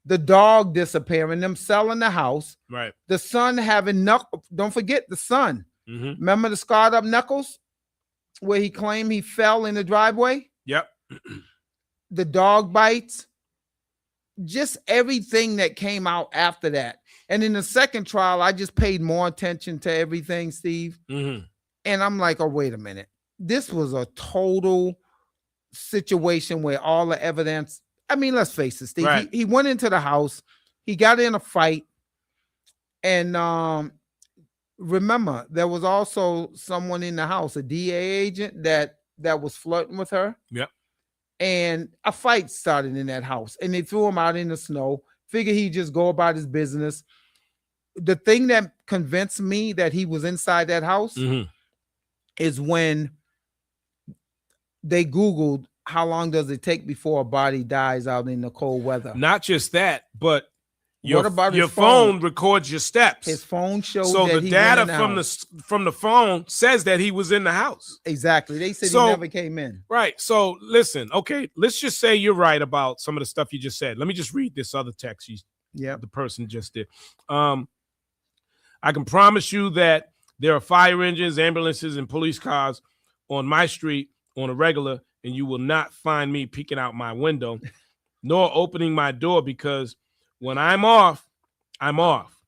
the dog disappearing, them selling the house, right? The son having don't forget the son. Remember the scarred up knuckles where he claimed he fell in the driveway? Yep. The dog bites, just everything that came out after that. And in the second trial, I just paid more attention to everything, Steve. And I'm like, oh, wait a minute. This was a total situation where all the evidence, I mean, let's face it, Steve. Right. He went into the house. He got in a fight. And remember, there was also someone in the house, a DA agent that was flirting with her. Yep. And a fight started in that house. And they threw him out in the snow. Figure he'd just go about his business. The thing that convinced me that he was inside that house is when they Googled how long does it take before a body dies out in the cold weather. Not just that, but your phone records your steps. His phone shows so that the data from the phone says that he was in the house. Exactly. They said he never came in. Right. So listen, okay, let's just say you're right about some of the stuff you just said. Let me just read this other text the person just did. I can promise you that there are fire engines, ambulances, and police cars on my street on a regular, and you will not find me peeking out my window nor opening my door, because when I'm off, I'm off.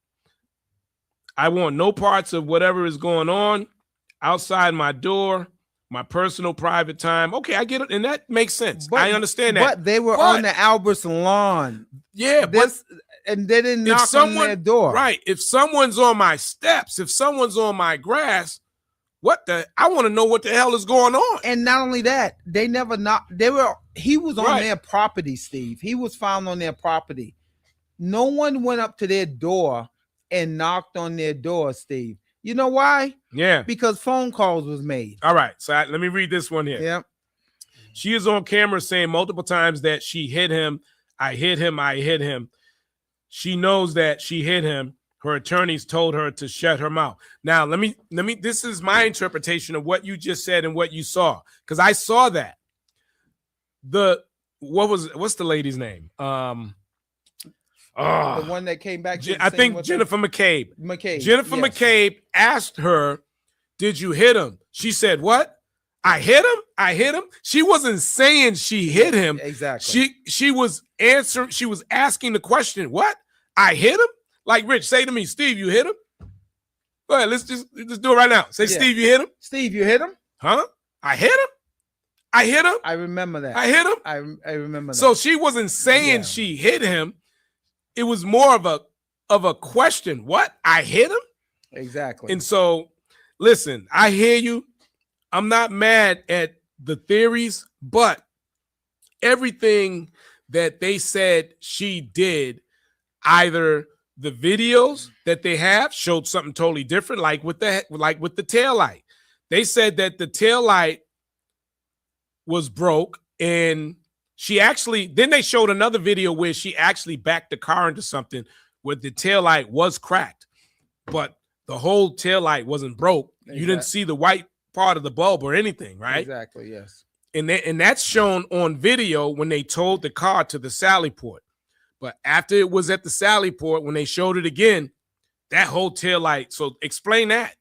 I want no parts of whatever is going on outside my door, my personal private time. Okay, I get it, and that makes sense. I understand that. But they were on the Alberts lawn. Yeah, and they didn't knock on their door. Right. If someone's on my steps, if someone's on my grass, I want to know what the hell is going on. And not only that, they never knocked. He was on their property, Steve. He was found on their property. No one went up to their door and knocked on their door, Steve. You know why? Yeah. Because phone calls was made. All right. So let me read this one here. Yeah. She is on camera saying multiple times that she hit him. I hit him. I hit him. She knows that she hit him. Her attorneys told her to shut her mouth. Now, let me, this is my interpretation of what you just said and what you saw, because I saw that. what's the lady's name? The one that came back. I think Jennifer McCabe. Jennifer yes. McCabe asked her, "Did you hit him?" She said, "What? I hit him. I hit him." She wasn't saying she hit him. Exactly. She was answering. She was asking the question, "What? I hit him?" Like Rich, say to me, "Steve, you hit him." Go ahead. Let's do it right now. Say, "Steve, you hit him." Steve, you hit him? Huh? I hit him. I hit him. I remember that. I hit him. I remember that. So she wasn't saying she hit him. It was more of a question. What? I hit him? Exactly. And so, listen, I hear you. I'm not mad at the theories, but everything that they said she did, either the videos that they have showed something totally different, like with the taillight. They said that the taillight was broke, and then they showed another video where she actually backed the car into something where the taillight was cracked, but the whole taillight wasn't broke. Exactly. You didn't see the white part of the bulb or anything, right? Exactly, yes. And that's shown on video when they towed the car to the Sally Port. But after it was at the Sally Port, when they showed it again, that whole taillight. So explain that.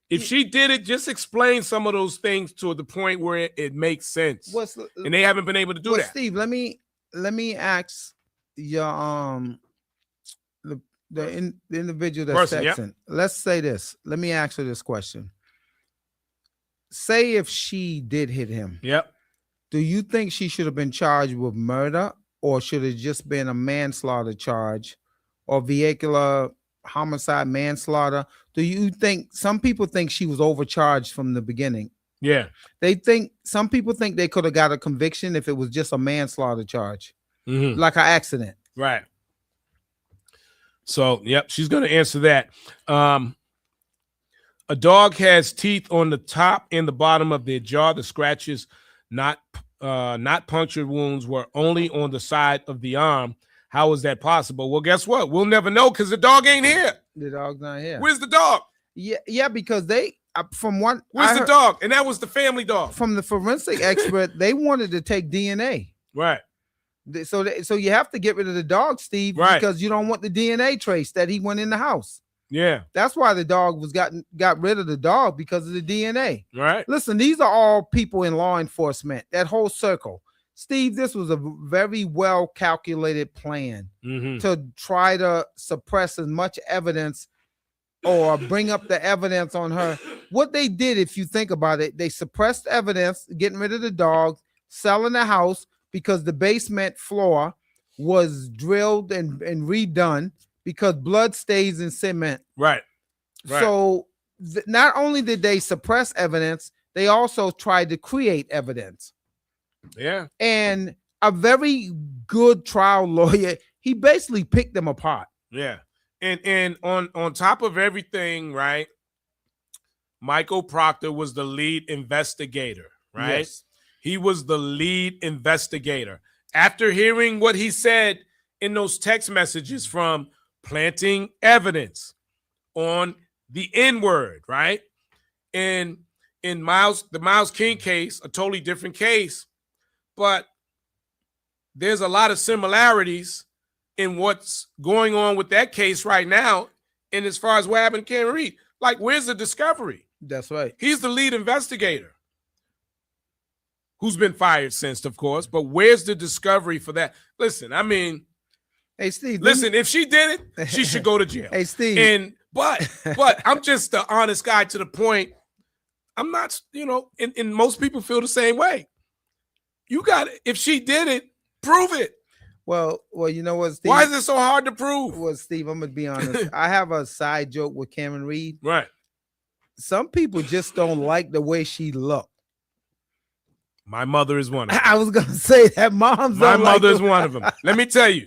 If she did it, just explain some of those things to the point where it makes sense. And they haven't been able to do that. Steve, let me ask your the individual that's texting. Yep. Let's say this. Let me ask her this question. Say if she did hit him. Yep. Do you think she should have been charged with murder, or should it just been a manslaughter charge, or vehicular homicide, manslaughter? Do you think some people think she was overcharged from the beginning? Yeah. Some people think they could have got a conviction if it was just a manslaughter charge, mm-hmm. like an accident. Right. So, yep, she's going to answer that. A dog has teeth on the top and the bottom of their jaw. The scratches, not punctured wounds, were only on the side of the arm. How is that possible? Well, guess what? We'll never know because the dog ain't here. The dog's not here. Where's the dog? Yeah, because where's the dog? And that was the family dog. From the forensic expert, they wanted to take DNA. Right. So you have to get rid of the dog, Steve, right, because you don't want the DNA trace that he went in the house. Yeah. That's why the dog got rid of the dog, because of the DNA. Right. Listen, these are all people in law enforcement, that whole circle. Steve, this was a very well calculated plan to try to suppress as much evidence or bring up the evidence on her. What they did, if you think about it, they suppressed evidence, getting rid of the dog, selling the house because the basement floor was drilled and redone because blood stays in cement. Right. So not only did they suppress evidence, they also tried to create evidence. Yeah. And a very good trial lawyer, he basically picked them apart. Yeah. And on top of everything, right, Michael Proctor was the lead investigator, right? Yes. He was the lead investigator. After hearing what he said in those text messages from planting evidence on the N-word, right? And in the Myles King case, a totally different case, but there's a lot of similarities in what's going on with that case right now. And as far as what happened to Cameron Reed, like, where's the discovery? That's right. He's the lead investigator, who's been fired since, of course, but where's the discovery for that? Listen, I mean, hey, Steve, listen, if she did it, she should go to jail. Hey, Steve. But I'm just the honest guy to the point. I'm not, and most people feel the same way. You got it. If she did it, prove it. Well, you know what, Steve? Why is it so hard to prove? Well, Steve, I'm going to be honest. I have a side joke with Cameron Reed. Right. Some people just don't like the way she looked. My mother is one of them. I was going to say that. My mother is one of them. Let me tell you.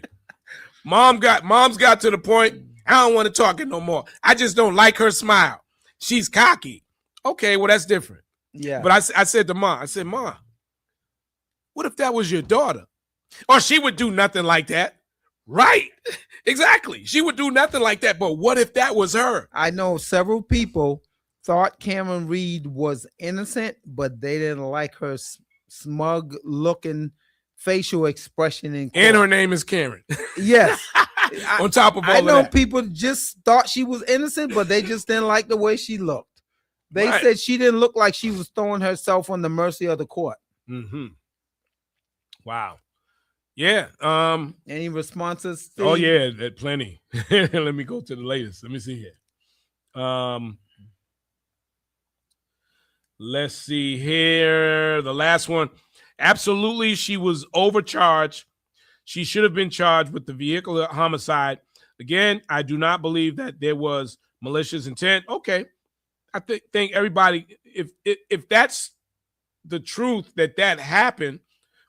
Mom's got to the point, I don't want to talk it no more. I just don't like her smile. She's cocky. Okay, well, that's different. Yeah. But I said to Mom, Mom, what if that was your daughter? Or she would do nothing like that. Right. Exactly. She would do nothing like that. But what if that was her? I know several people thought Cameron Reed was innocent, but they didn't like her smug looking facial expression in court. And her name is Karen. Yes. On top of all I know of that. people just thought she was innocent, but they just didn't like the way she looked. They Right. said she didn't look like she was throwing herself on the mercy of the court. Mm-hmm. Wow. Yeah. Any responses, Steve? Oh yeah, plenty. Let me go to the latest. Let me see here. Let's see here. The last one. Absolutely, she was overcharged. She should have been charged with the vehicular homicide. Again, I do not believe that there was malicious intent. Okay. I think everybody, if that's the truth that happened,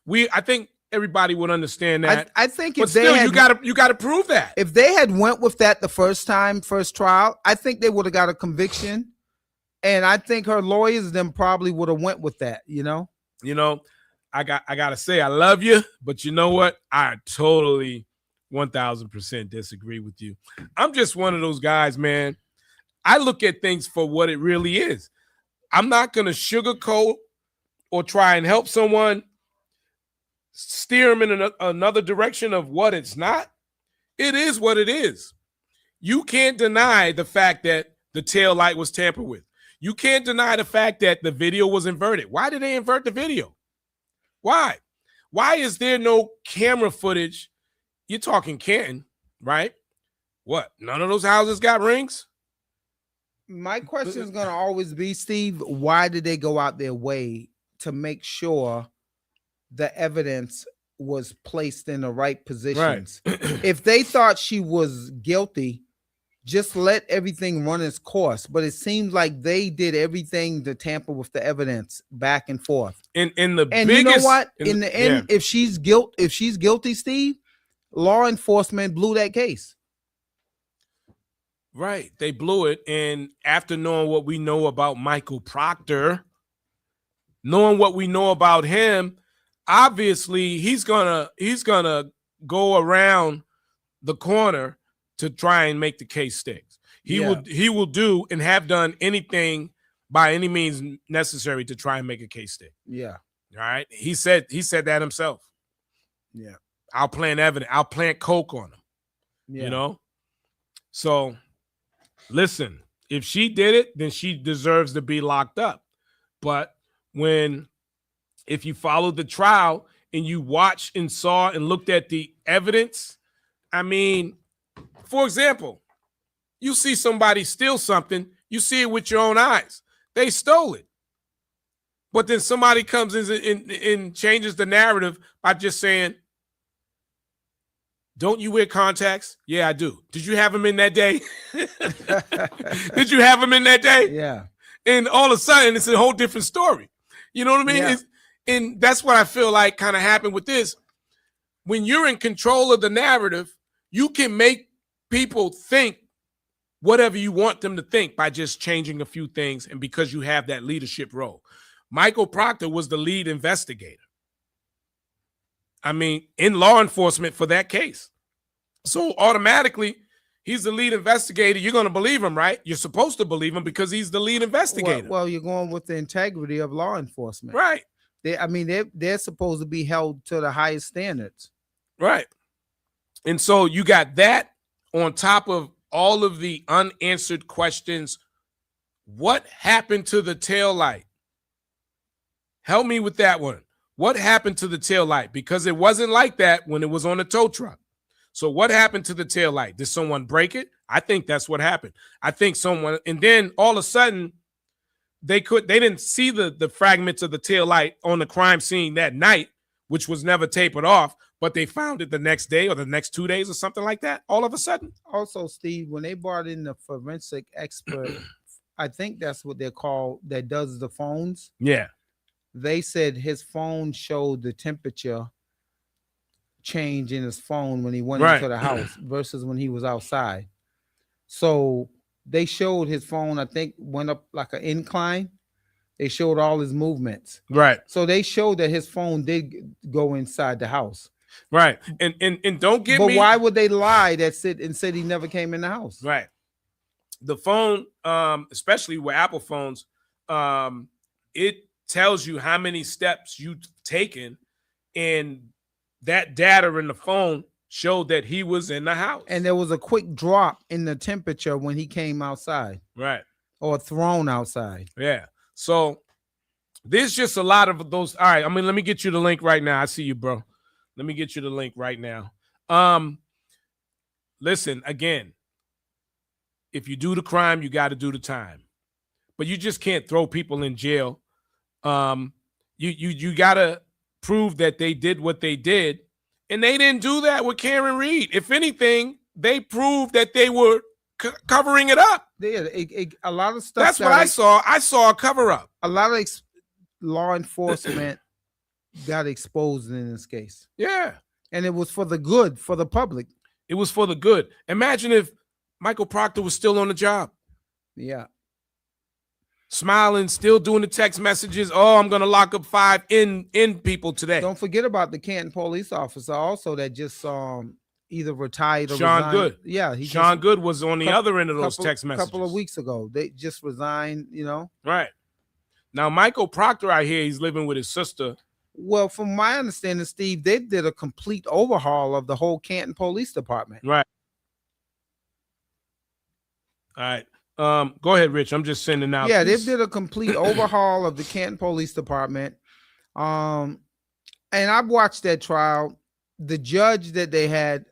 I think everybody would understand that. I think but if still, they had, you gotta prove that. If they had went with that the first trial, I think they would have got a conviction. And I think her lawyers then probably would have went with that, you know? I gotta say I love you, but you know what? I totally 1000% disagree with you. I'm just one of those guys, man. I look at things for what it really is. I'm not gonna sugarcoat or try and help someone steer them in another direction of what it's not. It is what it is. You can't deny the fact that the tail light was tampered with. You can't deny the fact that the video was inverted. Why did they invert the video? Why? Why is there no camera footage? You're talking Canton, right? What? None of those houses got rings? My question is going to always be, Steve, why did they go out their way to make sure the evidence was placed in the right positions? Right. If they thought she was guilty, just let everything run its course. But it seems like they did everything to tamper with the evidence back and forth. And you know what? In the end, yeah. if she's guilty, Steve, law enforcement blew that case. Right. They blew it. And after knowing what we know about Michael Proctor, knowing what we know about him, obviously he's gonna go around the corner to try and make the case stick. He will do and have done anything by any means necessary to try and make a case stick. Yeah. All right. He said that himself. Yeah. I'll plant evidence. I'll plant coke on him. Yeah. You know? So listen, if she did it, then she deserves to be locked up. But if you followed the trial and you watched and saw and looked at the evidence, I mean, for example, you see somebody steal something, you see it with your own eyes. They stole it. But then somebody comes in and changes the narrative by just saying, don't you wear contacts? Yeah, I do. Did you have them in that day? Did you have them in that day? Yeah. And all of a sudden, it's a whole different story. You know what I mean? Yeah. And that's what I feel like kind of happened with this. When you're in control of the narrative, you can make people think whatever you want them to think by just changing a few things, and because you have that leadership role. Michael Proctor was the lead investigator. I mean, in law enforcement for that case. So automatically, he's the lead investigator. You're going to believe him, right? You're supposed to believe him because he's the lead investigator. Well, you're going with the integrity of law enforcement. Right. They're supposed to be held to the highest standards. Right. And so you got that on top of all of the unanswered questions. What happened to the taillight? Help me with that one. What happened to the taillight? Because it wasn't like that when it was on the tow truck. So what happened to the taillight? Did someone break it? I think that's what happened. I think someone, and then all of a sudden, they didn't see the fragments of the taillight on the crime scene that night, which was never tapered off, but they found it the next day or the next 2 days or something like that, all of a sudden. Also, Steve, when they brought in the forensic expert, I think that's what they're called, that does the phones. Yeah. They said his phone showed the temperature change in his phone when he went into the house versus when he was outside. So they showed his phone, I think, went up like an incline. They showed all his movements. Right. So they showed that his phone did go inside the house. Right. And don't get me. But why would they lie and said he never came in the house? Right. The phone, especially with Apple phones, it tells you how many steps you've taken, and that data in the phone showed that he was in the house. And there was a quick drop in the temperature when he came outside. Right. Or thrown outside. Yeah. So there's just a lot of those. All right. I mean, let me get you the link right now. I see you, bro. Let me get you the link right now. Listen, again, if you do the crime, you got to do the time. But you just can't throw people in jail. You got to prove that they did what they did. And they didn't do that with Karen Reed. If anything, they proved that they were covering it up. Yeah, a lot of stuff. That's what I saw. I saw a cover up. A lot of law enforcement got exposed in this case. Yeah. And it was for the good, for the public. It was for the good. Imagine if Michael Proctor was still on the job. Yeah. Smiling, still doing the text messages. Oh, I'm going to lock up 5 in people today. Don't forget about the Canton police officer also that just either retired or Sean resigned. Good. Yeah. Sean Good was on the other end of those text messages. A couple of weeks ago. They just resigned, Right. Now, Michael Proctor, I hear he's living with his sister. Well, from my understanding, Steve, they did a complete overhaul of the whole Canton Police Department. Right. All right. Go ahead, Rich. I'm just sending out. Yeah, they did a complete overhaul of the Canton Police Department. And I've watched that trial. The judge that they had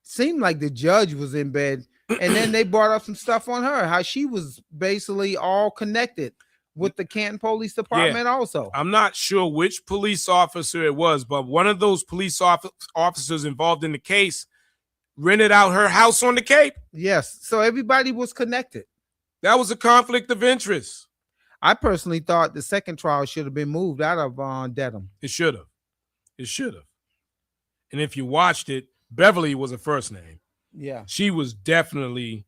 seemed like the judge was in bed. And then they brought up some stuff on her, how she was basically all connected with the Canton Police Department also. I'm not sure which police officer it was, but one of those police officers involved in the case rented out her house on the Cape. Yes. So everybody was connected. That was a conflict of interest. I personally thought the second trial should have been moved out of Dedham. It should have. It should have. And if you watched it, Beverly was her first name. Yeah. She was definitely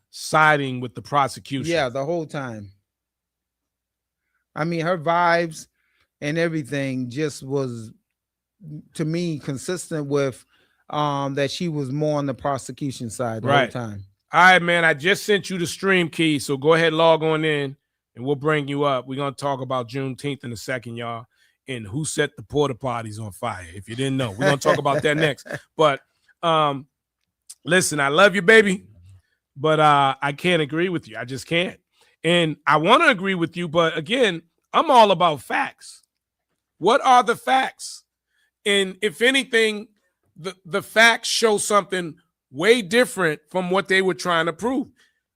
siding with the prosecution. Yeah, the whole time. I mean, her vibes and everything just was, to me, consistent with that she was more on the prosecution side the whole time. All right, man. I just sent you the stream key, so go ahead, log on in, and we'll bring you up. We're going to talk about Juneteenth in a second, y'all, and who set the Porta-Potties on fire, if you didn't know. We're going to talk about that next. But listen, I love you, baby, but I can't agree with you. I just can't. And I want to agree with you, but again, I'm all about facts. What are the facts? And if anything, the facts show something way different from what they were trying to prove.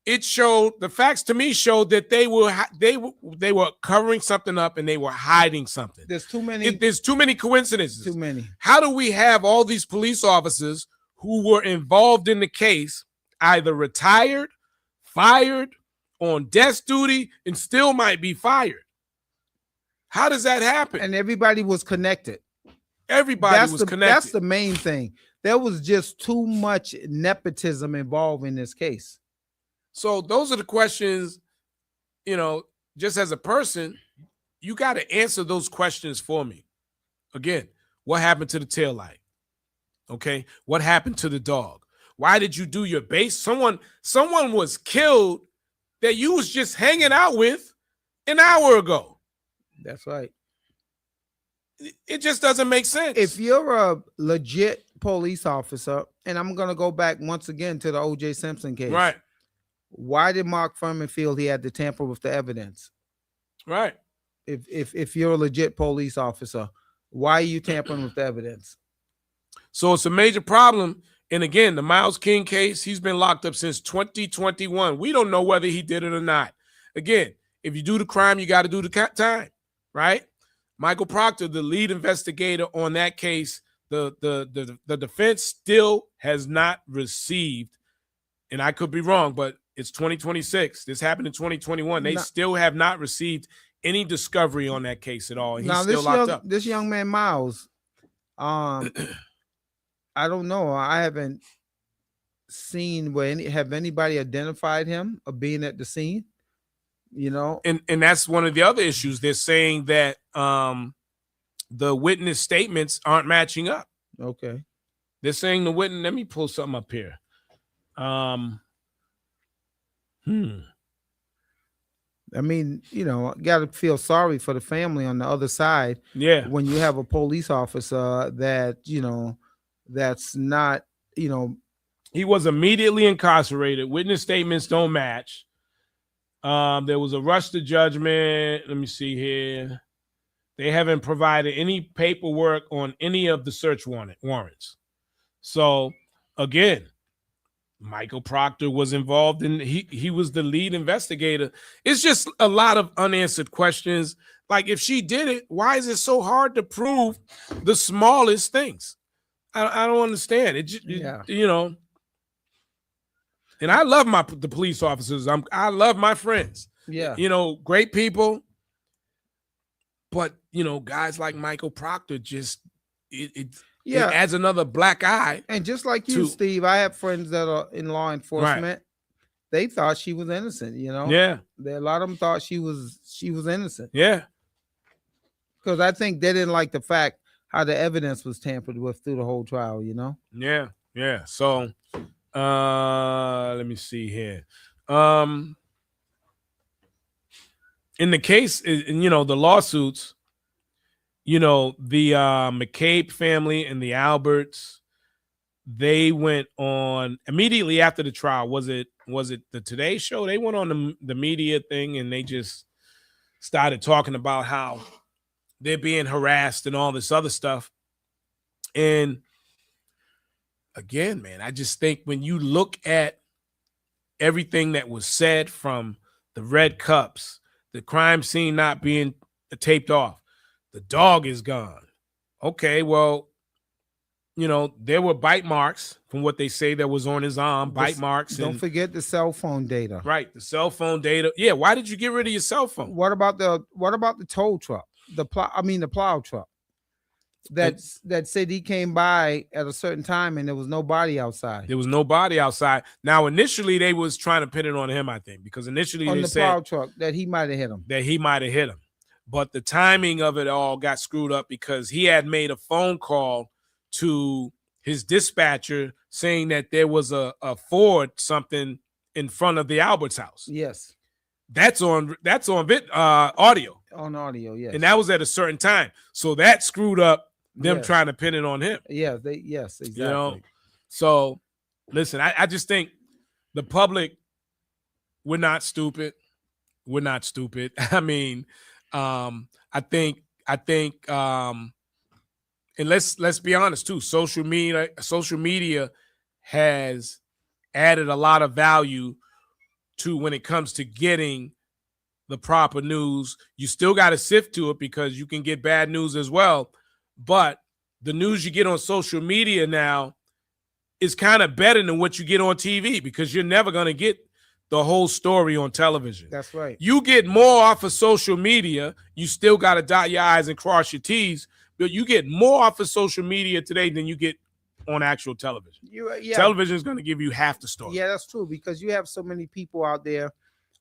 It showed, the facts to me showed that they were covering something up and they were hiding something. There's too many. There's too many coincidences. Too many. How do we have all these police officers who were involved in the case either retired, fired, on desk duty, and still might be fired? How does that happen? And everybody was connected. Everybody was connected. That's the main thing. There was just too much nepotism involved in this case. So those are the questions, just as a person, you got to answer those questions for me. Again, what happened to the taillight? Okay. What happened to the dog? Why did you do your base? Someone was killed that you was just hanging out with an hour ago. That's right. It just doesn't make sense. If you're a legit police officer, and I'm going to go back once again to the O.J. Simpson case. Right. Why did Mark Furman feel he had to tamper with the evidence? Right. If you're a legit police officer, why are you tampering with the evidence? So it's a major problem. And again, the Myles King case, he's been locked up since 2021. We don't know whether he did it or not. Again, if you do the crime, you got to do the time, right? Michael Proctor, the lead investigator on that case, the defense still has not received, and I could be wrong, but it's 2026. This happened in 2021. They still have not received any discovery on that case at all. He's still locked up. This young man, Myles, I don't know. I haven't seen have anybody identified him of being at the scene, And that's one of the other issues. They're saying that the witness statements aren't matching up. Okay. They're saying the witness, let me pull something up here. I mean, got to feel sorry for the family on the other side. Yeah. When you have a police officer that, that's not, He was immediately incarcerated. Witness statements don't match. There was a rush to judgment. Let me see here. They haven't provided any paperwork on any of the search warrants. So, again, Michael Proctor was involved in, he was the lead investigator. It's just a lot of unanswered questions. Like, if she did it, why is it so hard to prove the smallest things? I don't understand. And I love the police officers. I love my friends. Yeah. Great people. But, guys like Michael Proctor just, it adds another black eye. And just like you, Steve, I have friends that are in law enforcement. Right. They thought she was innocent, Yeah. A lot of them thought she was innocent. Yeah. Because I think they didn't like the fact how the evidence was tampered with through the whole trial, Yeah. Yeah. So, let me see here. In the case, the lawsuits, the McCabe family and the Alberts, they went on immediately after the trial. Was it the Today Show? They went on the media thing and they just started talking about how they're being harassed and all this other stuff. And again, man, I just think when you look at everything that was said, from the red cups, the crime scene not being taped off, the dog is gone. Okay, well, there were bite marks from what they say that was on his arm, bite marks. Don't forget the cell phone data. Right, the cell phone data. Yeah, why did you get rid of your cell phone? What about the tow truck? The plow truck that said he came by at a certain time and there was nobody outside. There was nobody outside. Now, initially, they was trying to pin it on him, I think, because initially on they the said plow truck that he might have hit him. But the timing of it all got screwed up because he had made a phone call to his dispatcher saying that there was a Ford something in front of the Alberts house. Yes. That's on audio. On audio, yes. And that was at a certain time. So that screwed up them trying to pin it on him. Yeah, exactly. So listen, I just think the public, we're not stupid. We're not stupid. I mean, I think, and let's be honest too. Social media has added a lot of value to when it comes to getting the proper news. You still got to sift to it because you can get bad news as well. But the news you get on social media now is kind of better than what you get on TV because you're never going to get the whole story on television. That's right. You get more off of social media. You still got to dot your I's and cross your T's, but you get more off of social media today than you get on actual television. Television is going to give you half the story. Yeah, that's true because you have so many people out there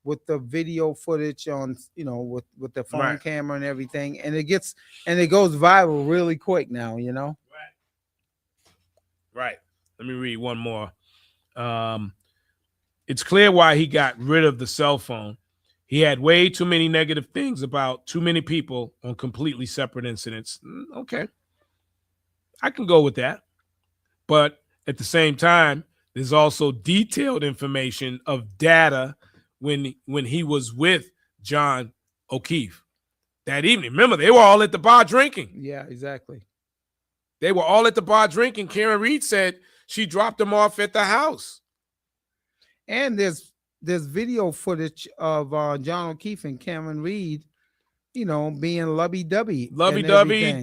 with the video footage on, with the phone camera and everything, and it goes viral really quick now, Right. Let me read one more. It's clear why he got rid of the cell phone. He had way too many negative things about too many people on completely separate incidents. Okay. I can go with that. But at the same time, there's also detailed information of data when he was with John O'Keefe that evening. Remember, they were all at the bar drinking. Yeah, exactly. They were all at the bar drinking. Karen Reed said she dropped them off at the house. And there's video footage of John O'Keefe and Cameron Reed, being lovey-dovey,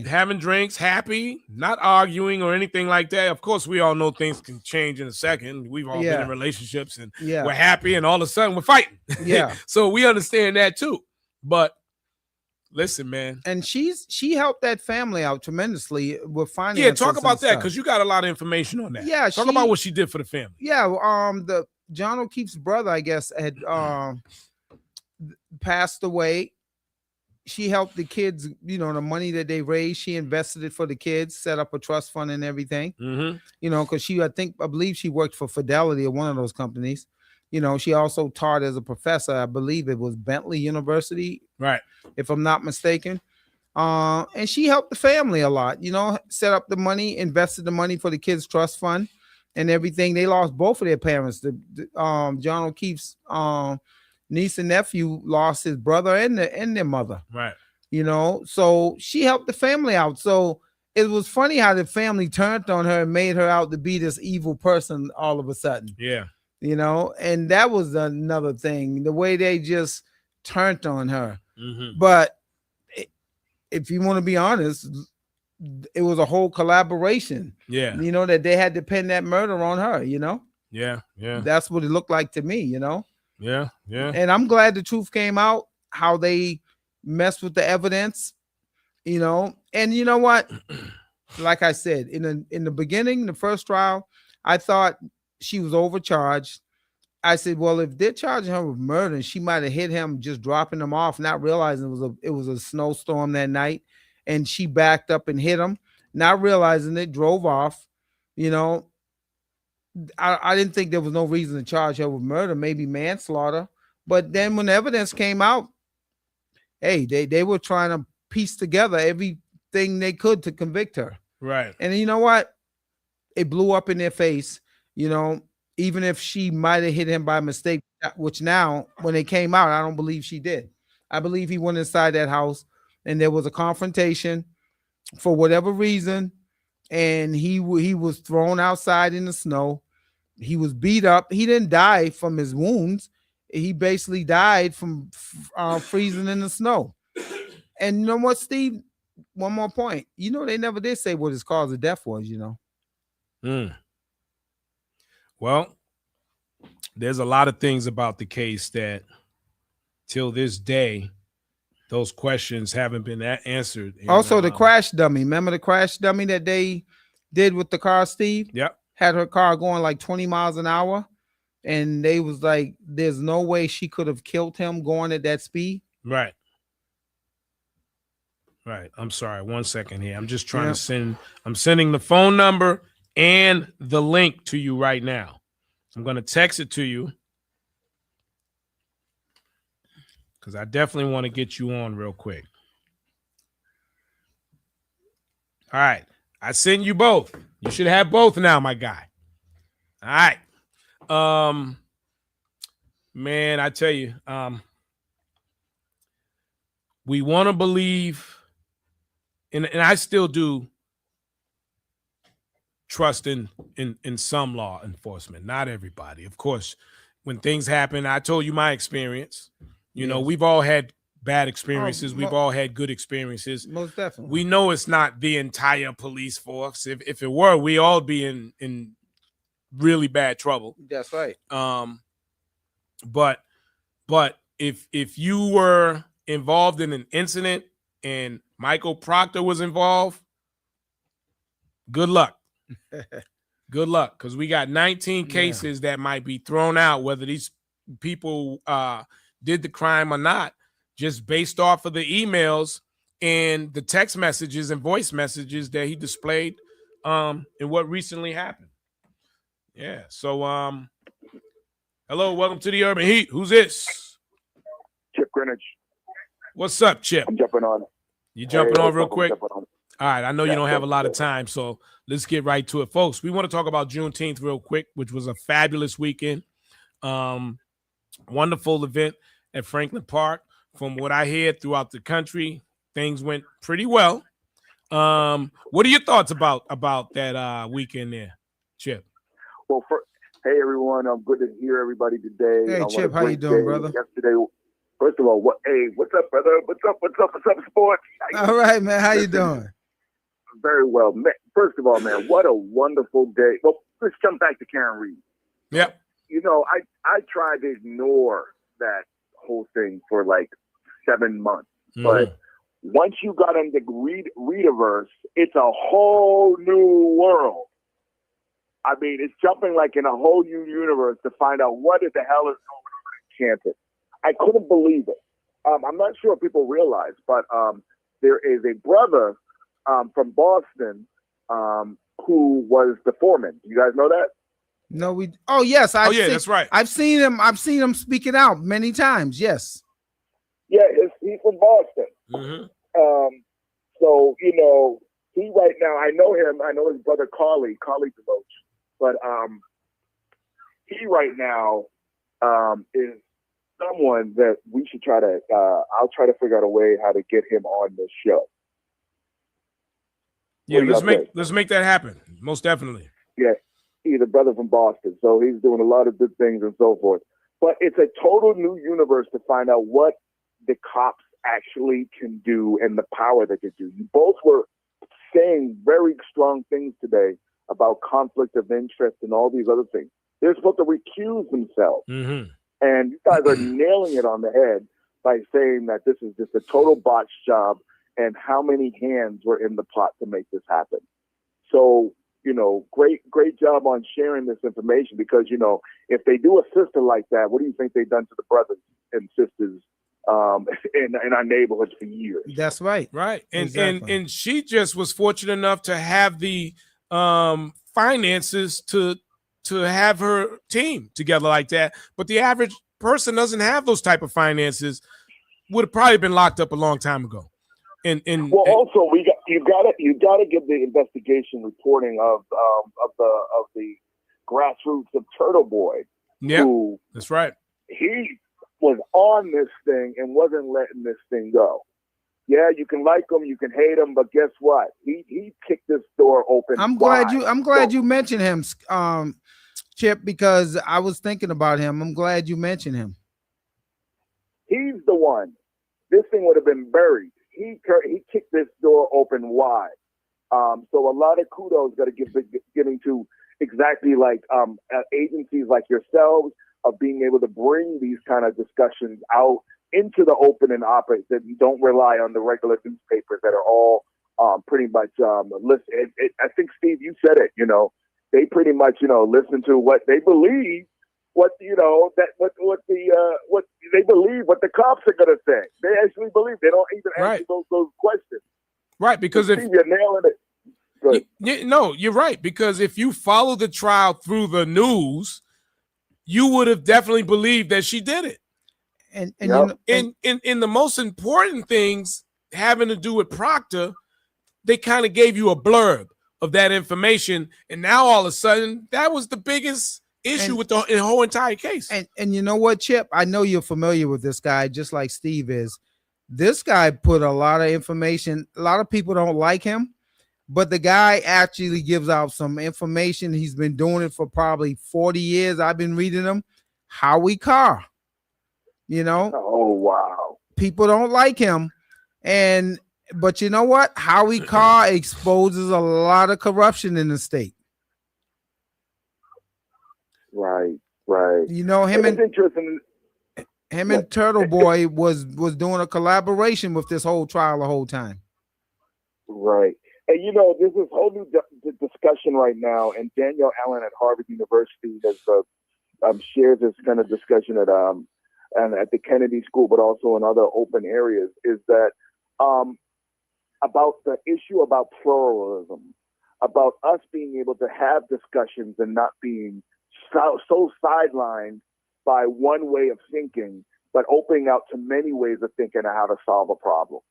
having drinks, happy, not arguing or anything like that. Of course, we all know things can change in a second. We've all been in relationships and we're happy and all of a sudden we're fighting. Yeah. So we understand that too. But listen, man. And she helped that family out tremendously with finances. Yeah, talk about that because you got a lot of information on that. Yeah. Talk about what she did for the family. Yeah. The John O'Keefe's brother, I guess, had passed away. She helped the kids, the money that they raised, she invested it for the kids, set up a trust fund and everything, mm-hmm. Because I believe she worked for Fidelity or one of those companies. She also taught as a professor. I believe it was Bentley University, Right. if I'm not mistaken. And she helped the family a lot, set up the money, invested the money for the kids' trust fund and everything. They lost both of their parents. John O'Keefe's niece and nephew lost his brother and their mother. Right. So she helped the family out. So it was funny how the family turned on her and made her out to be this evil person all of a sudden. Yeah. And that was another thing, the way they just turned on her. Mm-hmm. But if you want to be honest, it was a whole collaboration. Yeah. That they had to pin that murder on her, Yeah. Yeah. That's what it looked like to me, Yeah. Yeah. And I'm glad the truth came out, how they messed with the evidence, and you know what? Like I said, in the beginning, the first trial, I thought she was overcharged. I said, well, if they're charging her with murder, she might have hit him just dropping him off, not realizing it was a snowstorm that night, and she backed up and hit him, not realizing it, drove off. I didn't think there was no reason to charge her with murder, maybe manslaughter. But then when the evidence came out, hey, they were trying to piece together everything they could to convict her. Right. And you know what? It blew up in their face, even if she might have hit him by mistake, which now, when it came out, I don't believe she did. I believe he went inside that house and there was a confrontation for whatever reason. And he was thrown outside in the snow. He was beat up. He didn't die from his wounds. He basically died from freezing in the snow. And you know what, Steve? One more point. They never did say what his cause of death was, Well, there's a lot of things about the case that till this day, those questions haven't been answered. Also, the crash dummy. Remember the crash dummy that they did with the car, Steve? Yep. Had her car going like 20 miles an hour. And they was like, there's no way she could have killed him going at that speed. Right. Right. I'm sorry. 1 second here. I'm just trying to I'm sending the phone number and the link to you right now. I'm going to text it to you because I definitely want to get you on real quick. All right. I send you both. You should have both now, my guy. All right. Man, I tell you, we want to believe, and I still do trust in some law enforcement. Not everybody, of course. When things happen, I told you my experience. You know, we've all had bad experiences. We've all had good experiences. Most definitely. We know it's not the entire police force. If it were, we all be in really bad trouble. That's right. But if you were involved in an incident and Michael Proctor was involved, good luck. Good luck, because we got 19 cases that might be thrown out, whether these people did the crime or not, just based off of the emails and the text messages and voice messages that he displayed in what recently happened. Yeah. So hello, welcome to the Urban Heat. Who's this? Chip Greenwich. What's up, Chip? I'm jumping on. You jumping on real quick? On. All right, I know you don't have a lot of time, so let's get right to it. Folks, we want to talk about Juneteenth real quick, which was a fabulous weekend. Wonderful event at Franklin Park. From what I hear throughout the country, things went pretty well. What are your thoughts about that weekend there, Chip? Well, hey everyone, I'm good to hear everybody today. Hey Chip, how you doing, brother? Yesterday, first of all, what's up, brother? What's up, sports? All right, man, how you doing? Very well. First of all, man, what a wonderful day. Well, let's jump back to Karen Reed. Yep. You know, I tried to ignore that whole thing for like 7 months. Mm-hmm. But once you got into Readiverse, it's a whole new world. I mean, it's jumping like in a whole new universe to find out what the hell is going on in Canton. I couldn't believe it. I'm not sure if people realize, but there is a brother from Boston who was the foreman. You guys know that? No, we. Oh yes, that's right. I've seen him. I've seen him speaking out many times. Yes. Yeah, he's from Boston. Mm-hmm. So he right now. I know him. I know his brother Carly DeLoach, but he right now is someone that we should try to. I'll try to figure out a way how to get him on this show. Yeah, let's make that happen. Most definitely. Yeah, he's a brother from Boston, so he's doing a lot of good things and so forth. But it's a total new universe to find out what the cops actually can do and the power that they do. You both were saying very strong things today about conflict of interest and all these other things. They're supposed to recuse themselves. Mm-hmm. And you guys are nailing it on the head by saying that this is just a total botch job and how many hands were in the pot to make this happen. So, great job on sharing this information because, if they do a sister like that, what do you think they've done to the brothers and sisters in our neighborhoods for years? That's right. Right. And exactly. and she just was fortunate enough to have the finances to have her team together like that. But the average person doesn't have those type of finances, would have probably been locked up a long time ago. Also you gotta give the investigation reporting of the grassroots of Turtle Boy. Yeah, who that's right. He was on this thing and wasn't letting this thing go. Yeah, you can like him, you can hate him, but guess what? He kicked this door open. I'm glad you mentioned him, Chip, because I was thinking about him. I'm glad you mentioned him. He's the one. This thing would have been buried. He kicked this door open wide. So a lot of kudos got to giving to exactly like agencies like yourselves of being able to bring these kind of discussions out into the open and operate, that you don't rely on the regular newspapers that are all pretty much listen. I think, Steve, you said it. They pretty much listen to what they believe. What they believe what the cops are gonna say. They actually believe. They don't even answer those questions. Right, because if you're nailing it. No, you're right. Because if you follow the trial through the news, you would have definitely believed that she did it. And in the most important things having to do with Proctor, they kind of gave you a blurb of that information, and now all of a sudden that was the biggest issue with the whole entire case. And you know what, Chip? I know you're familiar with this guy, just like Steve is. This guy put a lot of information. A lot of people don't like him, but the guy actually gives out some information. He's been doing it for probably 40 years. I've been reading him. Howie Carr, Oh, wow. People don't like him. But you know what? Howie Carr exposes a lot of corruption in the state. Right. Him and Turtle Boy was doing a collaboration with this whole trial the whole time. Right. And there's this whole new discussion right now, and Daniel Allen at Harvard University has shares this kind of discussion at the Kennedy School, but also in other open areas, is that about the issue about pluralism, about us being able to have discussions and not being so sidelined by one way of thinking, but opening out to many ways of thinking on how to solve a problem.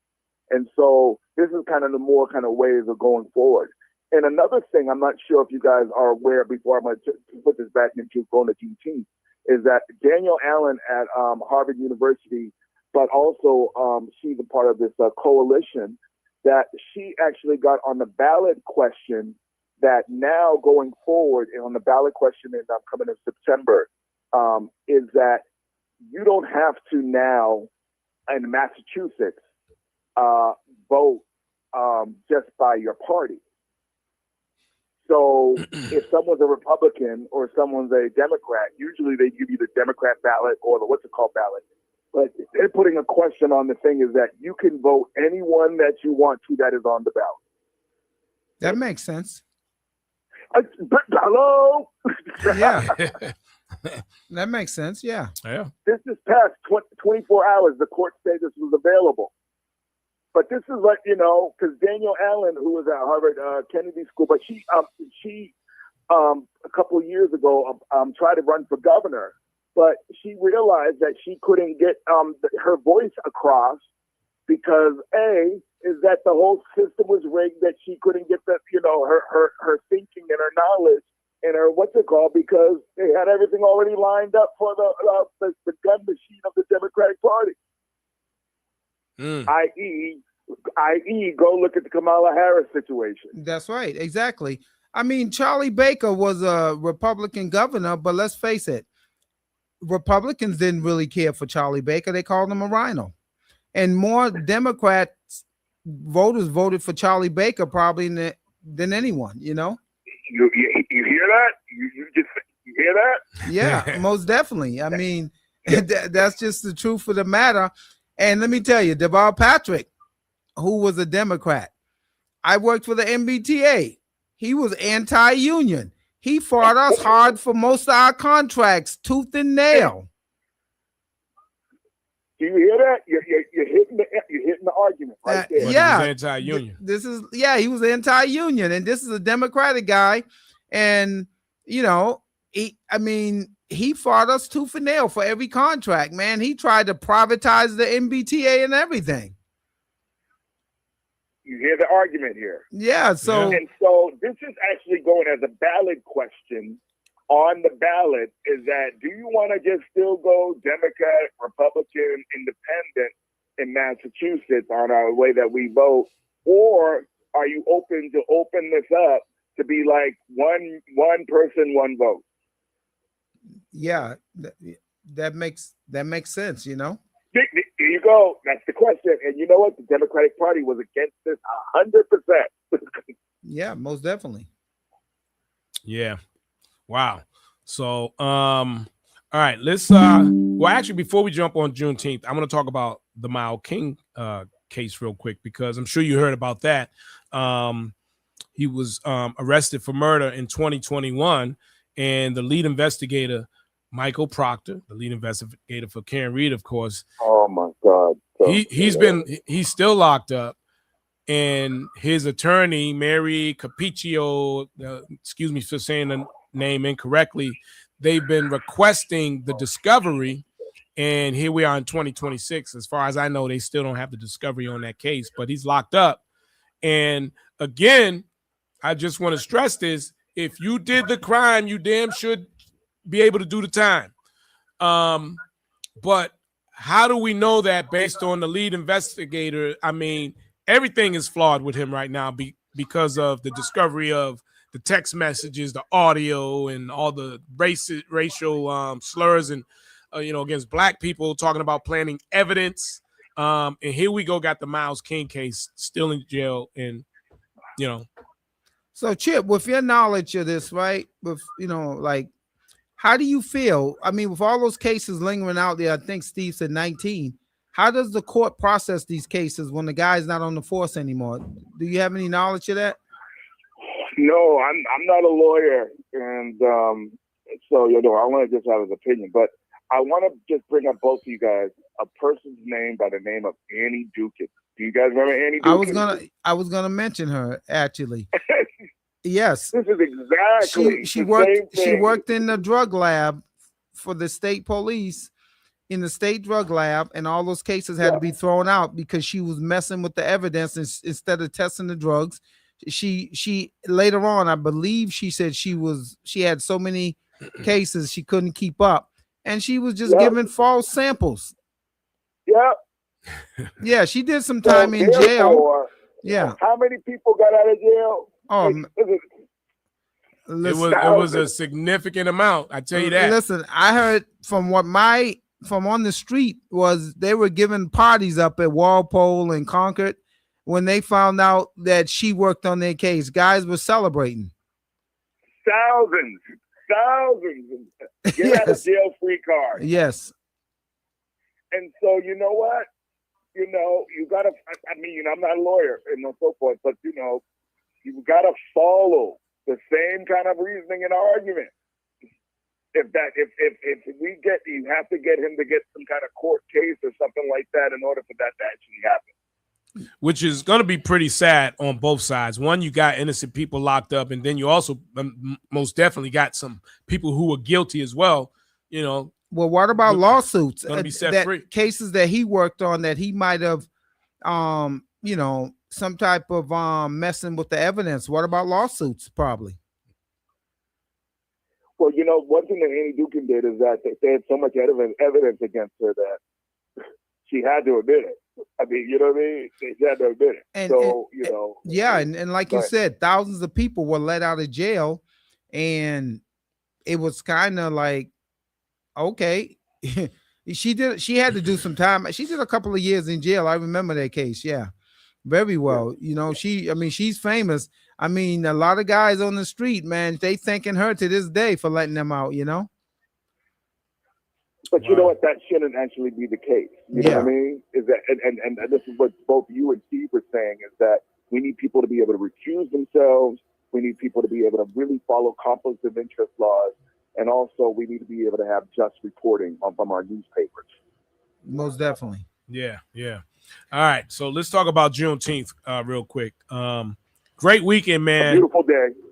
And so this is kind of the more kind of ways of going forward. And another thing, I'm not sure if you guys are aware, before I'm going to put this back into going to Juneteenth, is that Daniel Allen at Harvard University, but also she's a part of this coalition, that she actually got on the ballot question that now going forward on the ballot question and coming in September, is that you don't have to now in Massachusetts vote just by your party. So if someone's a Republican or someone's a Democrat, usually they give you the Democrat ballot or the ballot. But they're putting a question on the thing is that you can vote anyone that you want to that is on the ballot. That makes sense. Hello? Yeah. That makes sense. Yeah. This past 24 hours, the court said this was available. But this is what, because Daniel Allen, who was at Harvard Kennedy School, but she a couple of years ago tried to run for governor, but she realized that she couldn't get her voice across because is that the whole system was rigged, that she couldn't get the her thinking and her knowledge and her because they had everything already lined up for the gun machine of the Democratic Party. I.e., go look at the Kamala Harris situation. That's right, exactly. I mean, Charlie Baker was a Republican governor, but let's face it, Republicans didn't really care for Charlie Baker. They called him a rhino. And more Democrats voters voted for Charlie Baker probably than anyone, you know? You hear that? You hear that? Yeah, most definitely. I mean, that's just the truth of the matter. And let me tell you, DeVal Patrick, who was a Democrat, I worked for the MBTA. He was anti-union. He fought us hard for most of our contracts, tooth and nail. Do you hear that? You're hitting the argument right there. Yeah, he was anti-union. He was anti-union, and this is a Democratic guy, and he fought us tooth and nail for every contract. Man, he tried to privatize the MBTA and everything. You hear the argument here. Yeah. So this is actually going as a ballot question on the ballot. Is that, do you want to just still go Democrat, Republican, Independent in Massachusetts on our way that we vote, or are you open to open this up to be like one person, one vote? Yeah, that makes sense. You know. There you go. That's the question. And you know what? The Democratic Party was against this 100%. Yeah, most definitely. Yeah. Wow. So, all right, let's, well, actually, before we jump on Juneteenth, I'm going to talk about the Myles King case real quick, because I'm sure you heard about that. He was arrested for murder in 2021, and the lead investigator, Michael Proctor, the lead investigator for Karen Reed, of course. Oh my God! He's still locked up, and his attorney, Mary Capiccio, excuse me for saying the name incorrectly, they've been requesting the discovery, and here we are in 2026. As far as I know, they still don't have the discovery on that case, but he's locked up. And again, I just want to stress this: if you did the crime, you damn should be able to do the time. But how do we know that based on the lead investigator? I mean, everything is flawed with him right now because of the discovery of the text messages, the audio, and all the racial slurs and against black people, talking about planting evidence. And here we go, got the Myles King case still in jail, and So Chip, with your knowledge of this, right? With how do you feel? I mean, with all those cases lingering out there, I think Steve said 19. How does the court process these cases when the guy's not on the force anymore? Do you have any knowledge of that? No, I'm not a lawyer, and so I want to just have his opinion. But I want to just bring up both of you guys a person's name by the name of Annie Dukin. Do you guys remember Annie Dukin? I was gonna mention her actually. Yes, this is exactly she worked in the drug lab for the state police, in the state drug lab, and all those cases had to be thrown out because she was messing with the evidence instead of testing the drugs. She later on, I believe she said she had so many cases she couldn't keep up, and she was just giving false samples. Yep. Yeah, she did some time in jail. Yeah. How many people got out of jail? Oh, it was a significant amount. I tell you that. Listen, I heard from on the street was they were giving parties up at Walpole and Concord when they found out that she worked on their case. Guys were celebrating. Thousands. Get out of jail free card. Yes. And so you know what? You gotta. I mean, I'm not a lawyer and so forth, but you gotta follow the same kind of reasoning and argument. If we you have to get him to get some kind of court case or something like that in order for that to actually happen. which is going to be pretty sad on both sides. One, you got innocent people locked up, and then you also most definitely got some people who were guilty as well. You know. Well, what about lawsuits? Going to be set free. Cases that he worked on that he might have, you know, some type of messing with the evidence. What about lawsuits? Probably. Well, you know, one thing that Annie Dukin did is that they had so much evidence against her that she had to admit it. I mean, you know what I mean? She had to admit it. And, you know. Yeah, and like you said, thousands of people were let out of jail, and it was kind of like, okay, she had to do some time. She did a couple of years in jail. I remember that case. Yeah, very well. You know, she's famous. I mean, a lot of guys on the street, man, they thanking her to this day for letting them out, you know? But you know what? That shouldn't actually be the case. You know what I mean? Is that and this is what both you and Steve were saying, is that we need people to be able to recuse themselves. We need people to be able to really follow conflicts of interest laws. And also we need to be able to have just reporting from our newspapers. Most definitely. Yeah. All right. So let's talk about Juneteenth real quick. Great weekend, man.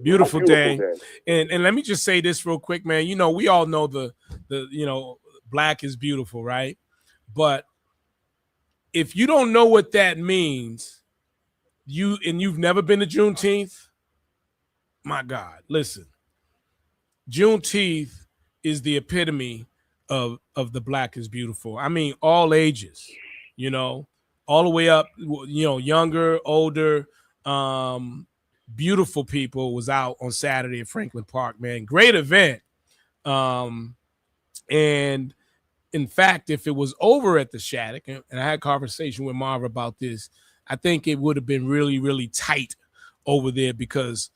Beautiful day. And let me just say this real quick, man. You know, we all know the you know, black is beautiful, right? But if you don't know what that means, you've never been to Juneteenth, my God, listen. Juneteenth is the epitome of the black is beautiful. I mean, all ages, you know, all the way up, you know, younger, older, beautiful people was out on Saturday at Franklin Park, man. Great event. And in fact, if it was over at the Shattuck, and I had a conversation with Marv about this, I think it would have been really, really tight over there, because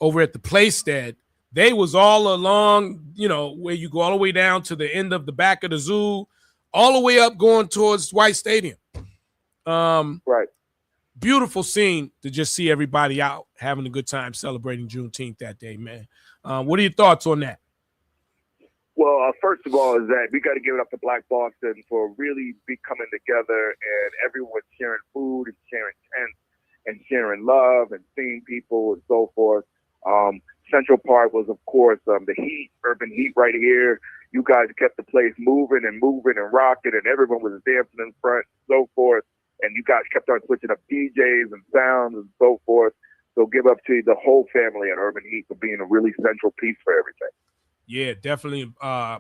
over at the Playstead, they was all along, you know, where you go all the way down to the end of the back of the zoo, all the way up going towards White Stadium. Right. Beautiful scene to just see everybody out having a good time celebrating Juneteenth that day, man. What are your thoughts on that? Well, first of all, is that we got to give it up to Black Boston for really coming together, and everyone sharing food and sharing tents and sharing love and seeing people and so forth. Central Park was, of course, the heat, urban heat right here. You guys kept the place moving and rocking, and everyone was dancing in front and so forth. And you guys kept on switching up DJs and sounds and so forth. So give up to the whole family at Urban Heat for being a really central piece for everything. Yeah, definitely.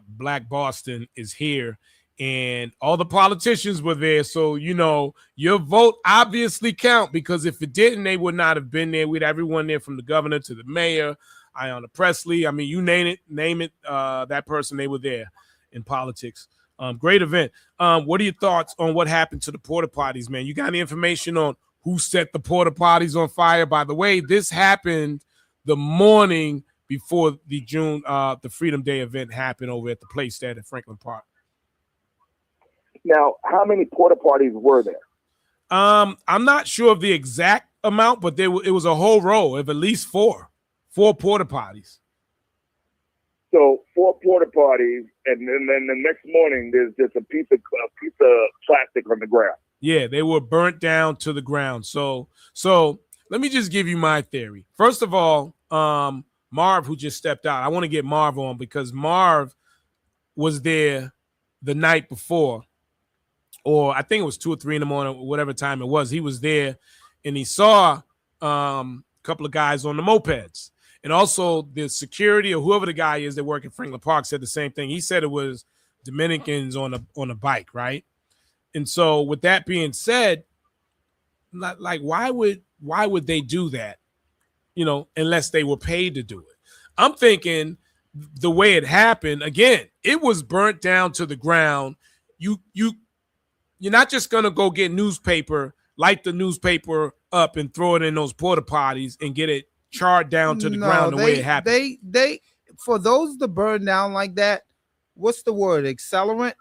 Black Boston is here, and all the politicians were there. So, you know, your vote obviously count, because if it didn't, they would not have been there. We'd have everyone there, from the governor to the mayor, Ayanna Pressley. I mean, you name it, that person, they were there in politics. Great event. What are your thoughts on what happened to the Porta-Potties, man? You got any information on who set the Porta-Potties on fire? By the way, this happened the morning before the Freedom Day event happened over at the Playstead at Franklin Park. Now, how many Porta-Potties were there? I'm not sure of the exact amount, but it was a whole row of at least four Porta-Potties. So 4 Porta-Potties, and then the next morning there's just a piece of plastic on the ground. Yeah, they were burnt down to the ground. So let me just give you my theory. First of all, Marv, who just stepped out, I want to get Marv on, because Marv was there the night before, or I think it was 2 or 3 in the morning, whatever time it was. He was there, and he saw a couple of guys on the mopeds. And also the security, or whoever the guy is that work at Franklin Park, said the same thing. He said it was Dominicans on a bike, right? And so with that being said, like why would they do that? You know, unless they were paid to do it. I'm thinking the way it happened, again, it was burnt down to the ground. You're not just gonna go get newspaper, light the newspaper up and throw it in those Porta-Potties and get it charred down to the ground the way it happened. They for those to burn down like that, what's the word? Accelerant?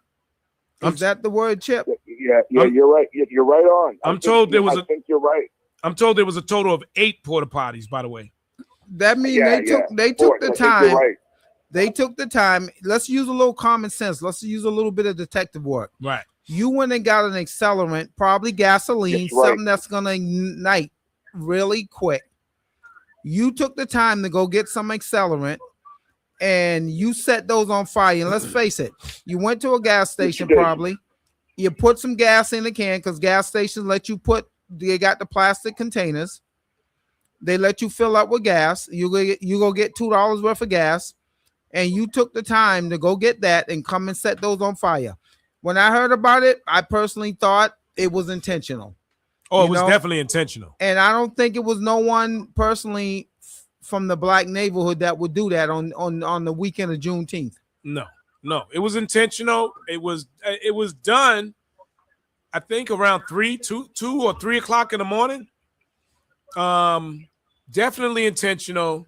Is that the word, Chip? Yeah, you're right. You're right on. I think you're right. I'm told there was a total of 8 Porta-Potties, by the way. That means they took the time. They took the time. Let's use a little common sense. Let's use a little bit of detective work. Right. You went and got an accelerant, probably gasoline, That's right. something that's going to ignite really quick. You took the time to go get some accelerant and you set those on fire. And let's face it, you went to a gas station probably. You put some gas in the can because gas stations let you they got the plastic containers. They let you fill up with gas. You go get $2 worth of gas. And you took the time to go get that and come and set those on fire. When I heard about it, I personally thought it was intentional. Oh, it was definitely intentional. And I don't think it was no one personally from the black neighborhood that would do that on the weekend of Juneteenth. No, it was intentional. It was done, I think, around 2 or 3 o'clock in the morning. Definitely intentional,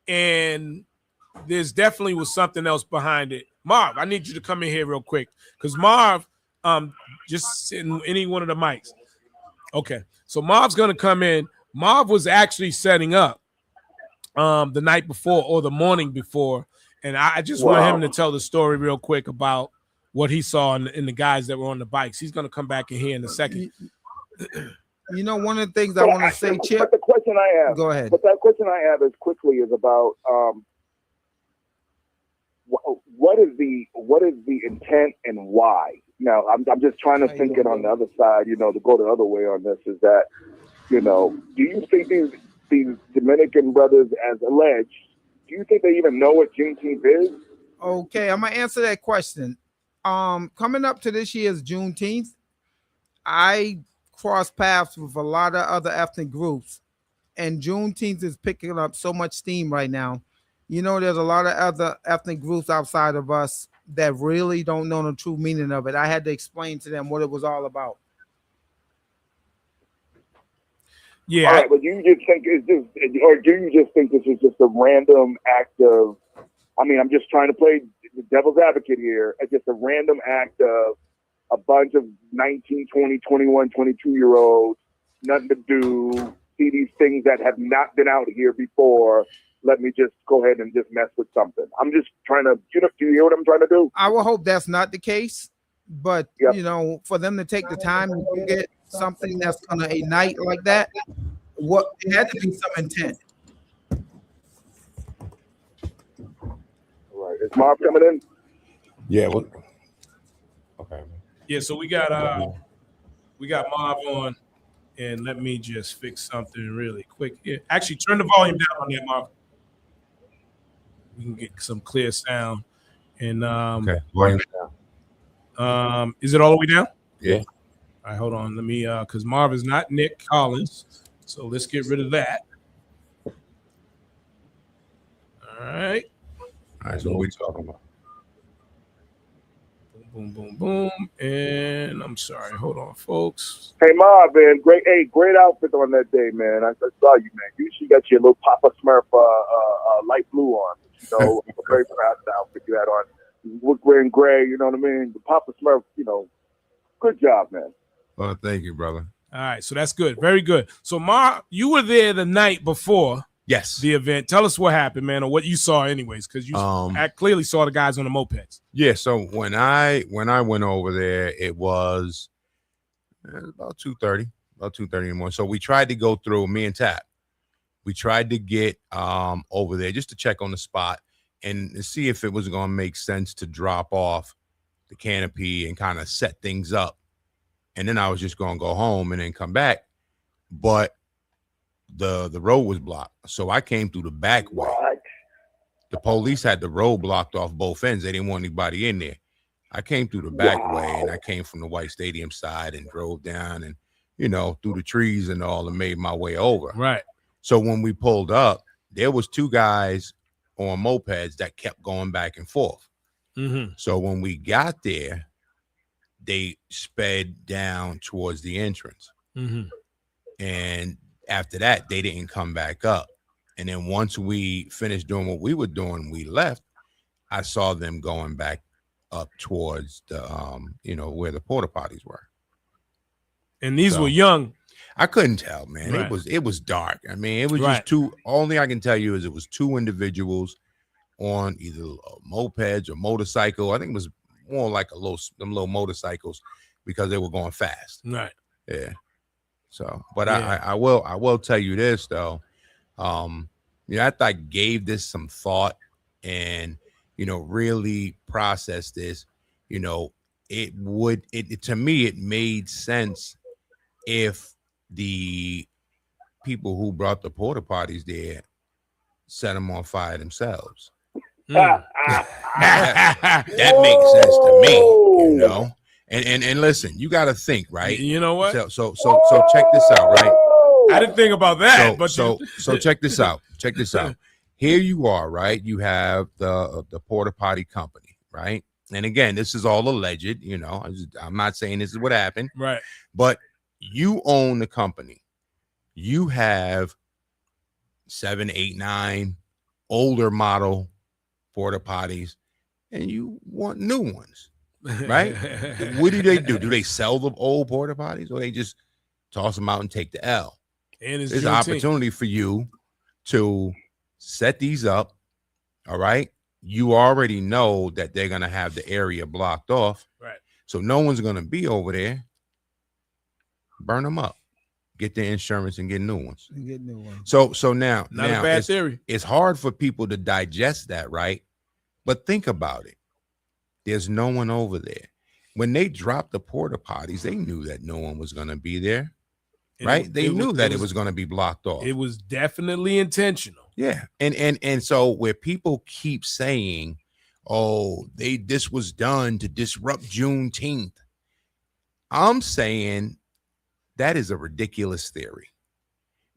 and there's definitely was something else behind it. Marv, I need you to come in here real quick because Marv, just sitting any one of the mics. Okay, so Marv's gonna come in. Marv was actually setting up the night before or the morning before, and I just want him to tell the story real quick about what he saw in the guys that were on the bikes. He's gonna come back in here in a second. You know, one of the things I want to say, Chip. But the question I have, go ahead. But that question I have is about what is the intent and why? Now, I'm just trying to think it on the other side. To go the other way on this is that, do you think these Dominican brothers, as alleged, do you think they even know what Juneteenth is? Okay, I'm gonna answer that question. Coming up to this year's Juneteenth, I cross paths with a lot of other ethnic groups, and Juneteenth is picking up so much steam right now. There's a lot of other ethnic groups outside of us that really don't know the true meaning of it. I had to explain to them what it was all about. Yeah. All right, but you just think it's just, or do you just think this is just a random act of? I mean, I'm just trying to play the devil's advocate here. It's just a random act of a bunch of 19, 20, 21, 22-year-olds, nothing to do, see these things that have not been out here before. Let me just go ahead and just mess with something. I'm just trying to, do you hear what I'm trying to do? I will hope that's not the case, but for them to take the time to get something that's going to ignite like that, it had to be some intent. All right, is Marv coming in? Yeah. Okay. Yeah, so we got Marv on, and let me just fix something really quick here. Actually, turn the volume down on there, Marv. We can get some clear sound. And Okay, volume down. Is it all the way down? Yeah. All right, hold on. Let me because Marv is not Nick Collins, so let's get rid of that. All right. All right. So what are we talking about? Boom, boom, boom. And I'm sorry. Hold on, folks. Hey, Marv, man. Great outfit on that day, man. I saw you, man. You got your little Papa Smurf light blue on. I'm very proud of the outfit you had on. Look wearing gray, you know what I mean? The Papa Smurf, good job, man. Well, thank you, brother. All right, so that's good. Very good. So, Marv, you were there the night before the event. Tell us what happened, man, or what you saw anyways, because you clearly saw the guys on the mopeds. Yeah, so when I went over there, it was about 2:30 in the morning. So we tried to go through, me and Tap. We tried to get over there just to check on the spot and to see if it was going to make sense to drop off the canopy and kind of set things up. And then I was just going to go home and then come back. But the road was blocked. So I came through the back way. The police had the road blocked off both ends. They didn't want anybody in there. I came through the back way, and I came from the White Stadium side and drove down and, through the trees and all and made my way over. Right. So when we pulled up, there was 2 guys on mopeds that kept going back and forth. Mm-hmm. So when we got there, they sped down towards the entrance. Mm-hmm. And after that, they didn't come back up. And then once we finished doing what we were doing, we left. I saw them going back up towards the, where the Porta-Potties were. And these were young. I couldn't tell, man. Right. It was dark. I mean, it was just 2. Only I can tell you is it was 2 individuals on either mopeds or motorcycle. I think it was more like them little motorcycles because they were going fast. Right. Yeah. So, but Yeah. I will tell you this though. After I gave this some thought and really processed this, it to me it made sense if the people who brought the porta potties there set them on fire themselves. Mm. that makes sense to me, And listen, you got to think, right? You know what? So check this out, right? I didn't think about that, So check this out. Check this out. Here you are, right? You have the porta potty company, right? And again, this is all alleged. I'm not saying this is what happened, right? But you own the company. You have 7, 8, 9 older model porta potties, and you want new ones, right? What do? Do they sell the old porta potties, or they just toss them out and take the L? And there's an opportunity for you to set these up. All right. You already know that they're going to have the area blocked off. Right. So no one's going to be over there. Burn them up. Get the insurance and get new ones. So now, not a bad theory. It's hard for people to digest that, right? But think about it. There's no one over there. When they dropped the porta potties, they knew that no one was going to be there. Right? They knew that it was going to be blocked off. It was definitely intentional. Yeah. And so where people keep saying, oh, this was done to disrupt Juneteenth, I'm saying that is a ridiculous theory.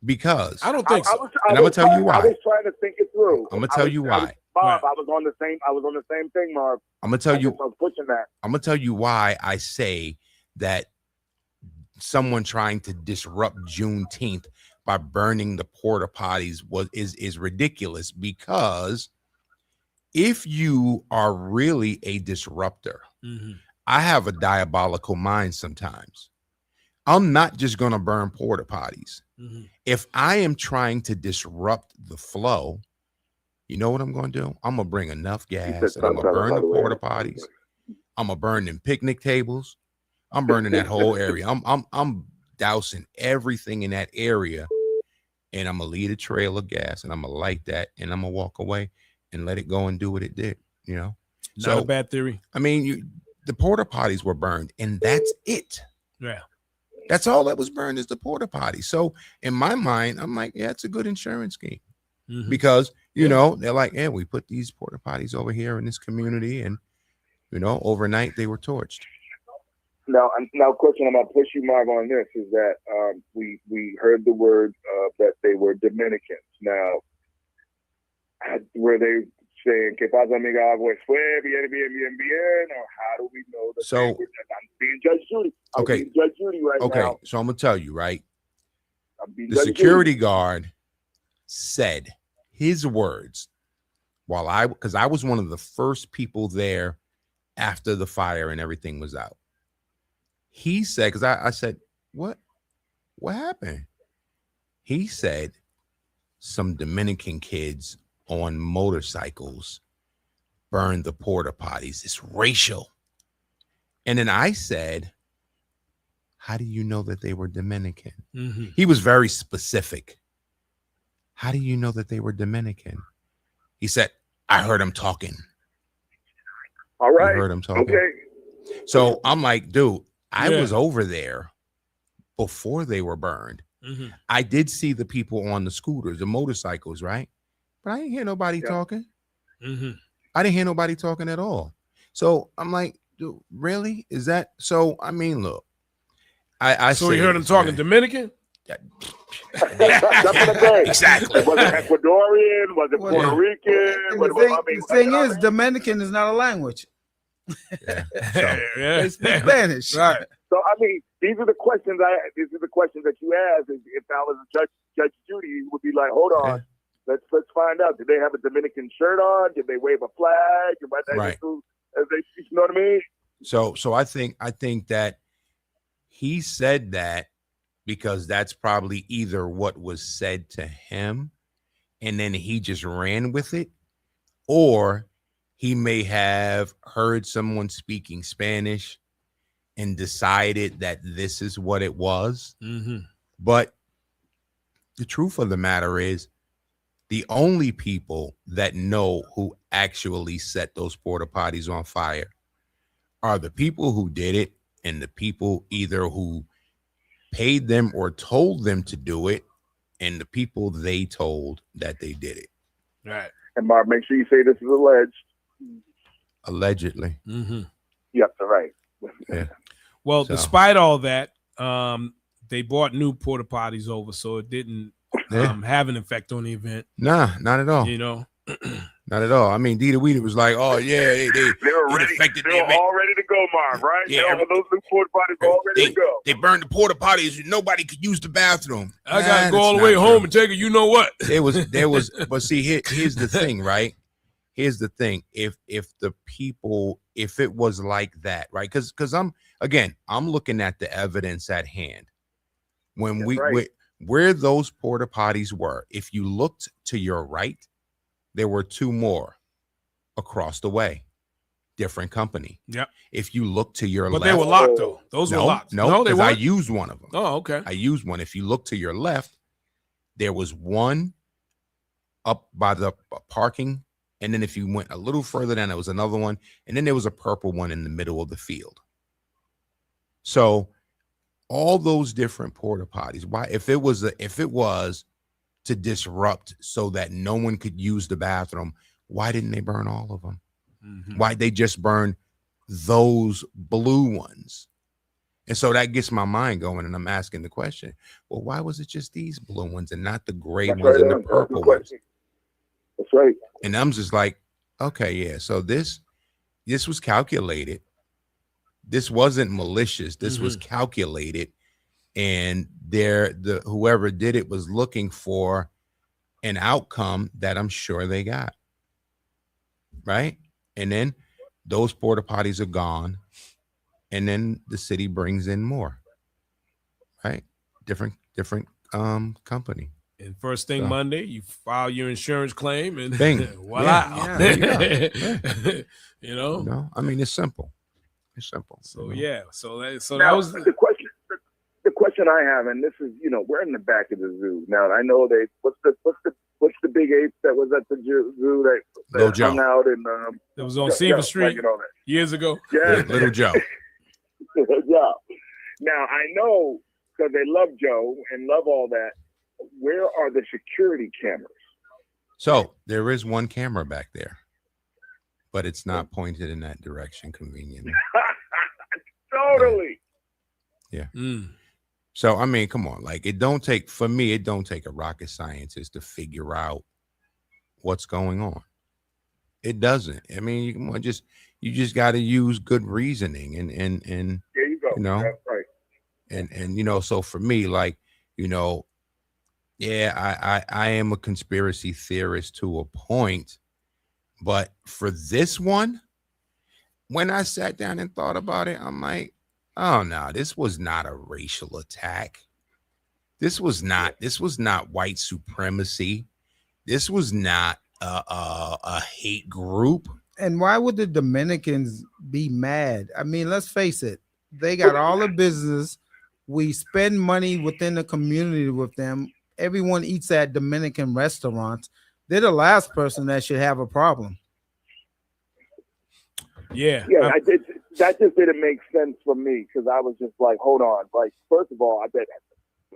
Because I don't think so. I'm gonna tell you why. I was trying to think it through. I'm gonna tell you why. Bob, I was on the same thing, Marv. I'm gonna tell you. I was pushing that. I'm gonna tell you why I say that someone trying to disrupt Juneteenth by burning the porta potties is ridiculous, because if you are really a disruptor, I have a diabolical mind sometimes. I'm not just going to burn porta potties. If I am trying to disrupt the flow, you know what I'm going to do? I'm going to bring enough gas and I'm going to burn the porta potties. I'm going to burn them picnic tables. I'm burning that whole area. I'm dousing everything in that area, and I'm gonna leave a trail of gas, and I'm gonna light that, and I'm gonna walk away and let it go and do what it did. Not a bad theory. I mean, the porta potties were burned, and that's it. Yeah, that's all that was burned is the porta potty. So in my mind, I'm like, yeah, it's a good insurance scheme, because they're like, yeah, we put these porta potties over here in this community, and overnight they were torched. Now, question I'm gonna push you, Marv, on this is that we heard the word that they were Dominicans. Now, were they saying "Que pasa, amiga? Pues fue bien, or how do we know that? So I'm being Judge Judy. I'm being Judge Judy right now. Okay, so I'm gonna tell you, right? The security guard said his words because I was one of the first people there after the fire and everything was out. He said, because I said, what happened? He said some Dominican kids on motorcycles burned the porta potties. It's racial. And then I said, how do you know that they were Dominican? He was very specific. How do you know that they were Dominican? He said, I heard him talking. All right. I heard him talking. Okay. So I'm like, dude, I was over there before they were burned. I did see the people on the scooters, the motorcycles, right? But I didn't hear nobody talking. I didn't hear nobody talking at all. So I'm like, dude, really? Is that so? I mean, look, so you heard him talking Dominican? Exactly. Was it Ecuadorian? Was it Puerto Rican? The thing is, Dominican is not a language. They speak Spanish. Right. So I mean, these are the questions that you ask. If I was a Judge Judy, you would be like, hold on, let's find out. Did they have a Dominican shirt on? Did they wave a flag? Right. You know what I mean? So I think that he said that because that's probably either what was said to him and then he just ran with it, or he may have heard someone speaking Spanish and decided that this is what it was. Mm-hmm. But the truth of the matter is, the only people that know who actually set those porta potties on fire are the people who did it, and the people either who paid them or told them to do it, and the people they told that they did it. Right. And Mark, make sure you say this is alleged. Allegedly. Mm-hmm. Yep, right. Yeah. Well, So. despite all that, they bought new porta potties over, so it didn't have an effect on the event. Nah, not at all. You know, not at all. I mean, Dita Weeda was like, "Oh yeah, they were ready. They were all ready to go, Mark. Right? Yeah, those new porta potties all ready to go. They burned the porta potties. Nobody could use the bathroom. I gotta go all the way home and take it. You know what? There was. But see, here's the thing, right? Here's the thing. If it was like that, right? Because I'm looking at the evidence at hand. When where those porta potties were, if you looked to your right, there were two more across the way, different company. Yep. If you look to your left, but they were locked though. Those were locked. No, they weren't. I weren't. used one of them. Oh, okay. I used one. If you look to your left, there was one up by the parking, and then if you went a little further down, there was another one, and then there was a purple one in the middle of the field. So all those different porta potties. Why, if it was to disrupt so that no one could use the bathroom, why didn't they burn all of them? Mm-hmm. Why they just burn those blue ones? And so that gets my mind going, and I'm asking the question: well, why was it just these blue ones and not the gray ones and the purple ones? That's right. And I'm just like, okay, yeah. So this was calculated. This wasn't malicious. This was calculated, and whoever did it was looking for an outcome that I'm sure they got. Right? And then those porta potties are gone, and then the city brings in more. Right? Different company. And first thing Monday, you file your insurance claim, and voila. Yeah. You know? No, I mean, it's simple. It's simple. So you know? yeah, so now, that was the question. The question I have, and this is, we're in the back of the zoo now. I know what's the big ape that was at the zoo that hung out and it was on Seaver Street years ago. Yeah, Little Joe. Yeah. Now I know because they love Joe and love all that. Where are the security cameras? So there is one camera back there, but it's not pointed in that direction conveniently. Totally. Yeah. Mm. So, I mean, come on. Like, it don't take a rocket scientist to figure out what's going on. It doesn't. I mean, you just got to use good reasoning and there you go. That's right. And so for me, like, yeah, I am a conspiracy theorist to a point, but for this one, when I sat down and thought about it, I'm like, oh no, this was not a racial attack. This was not white supremacy. This was not a hate group. And why would the Dominicans be mad? I mean, let's face it. They got all the business. We spend money within the community with them. Everyone eats at Dominican restaurants. They're the last person that should have a problem. Yeah. That just didn't make sense for me because I was just like, hold on. Like, first of all, I bet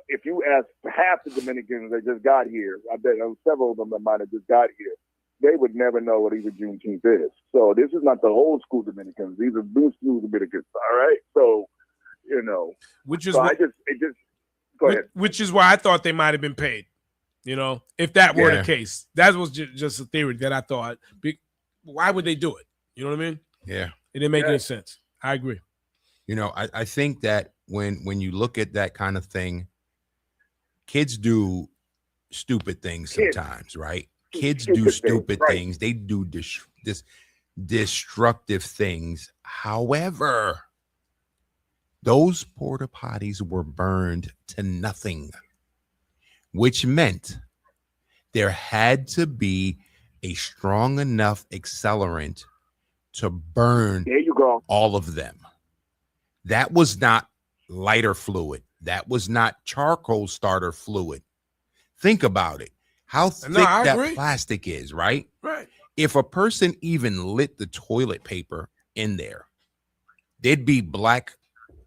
if you ask half the Dominicans that just got here, I bet several of them that might have just got here, they would never know what even Juneteenth is. So this is not the old school Dominicans. These are new school Dominicans. All right. So, which is so go ahead. Which is why I thought they might have been paid. If that were the case, that was just a theory that I thought. Why would they do it? You know what I mean? Yeah. It didn't make any sense. I agree. I think that when you look at that kind of thing, kids do stupid things sometimes, right? Kids do stupid things. They do destructive things. However, those porta potties were burned to nothing, which meant there had to be a strong enough accelerant to burn there you go. all of them. That was not lighter fluid. That was not charcoal starter fluid. Think about it. How thick that plastic is, right? Right. If a person even lit the toilet paper in there, there'd be black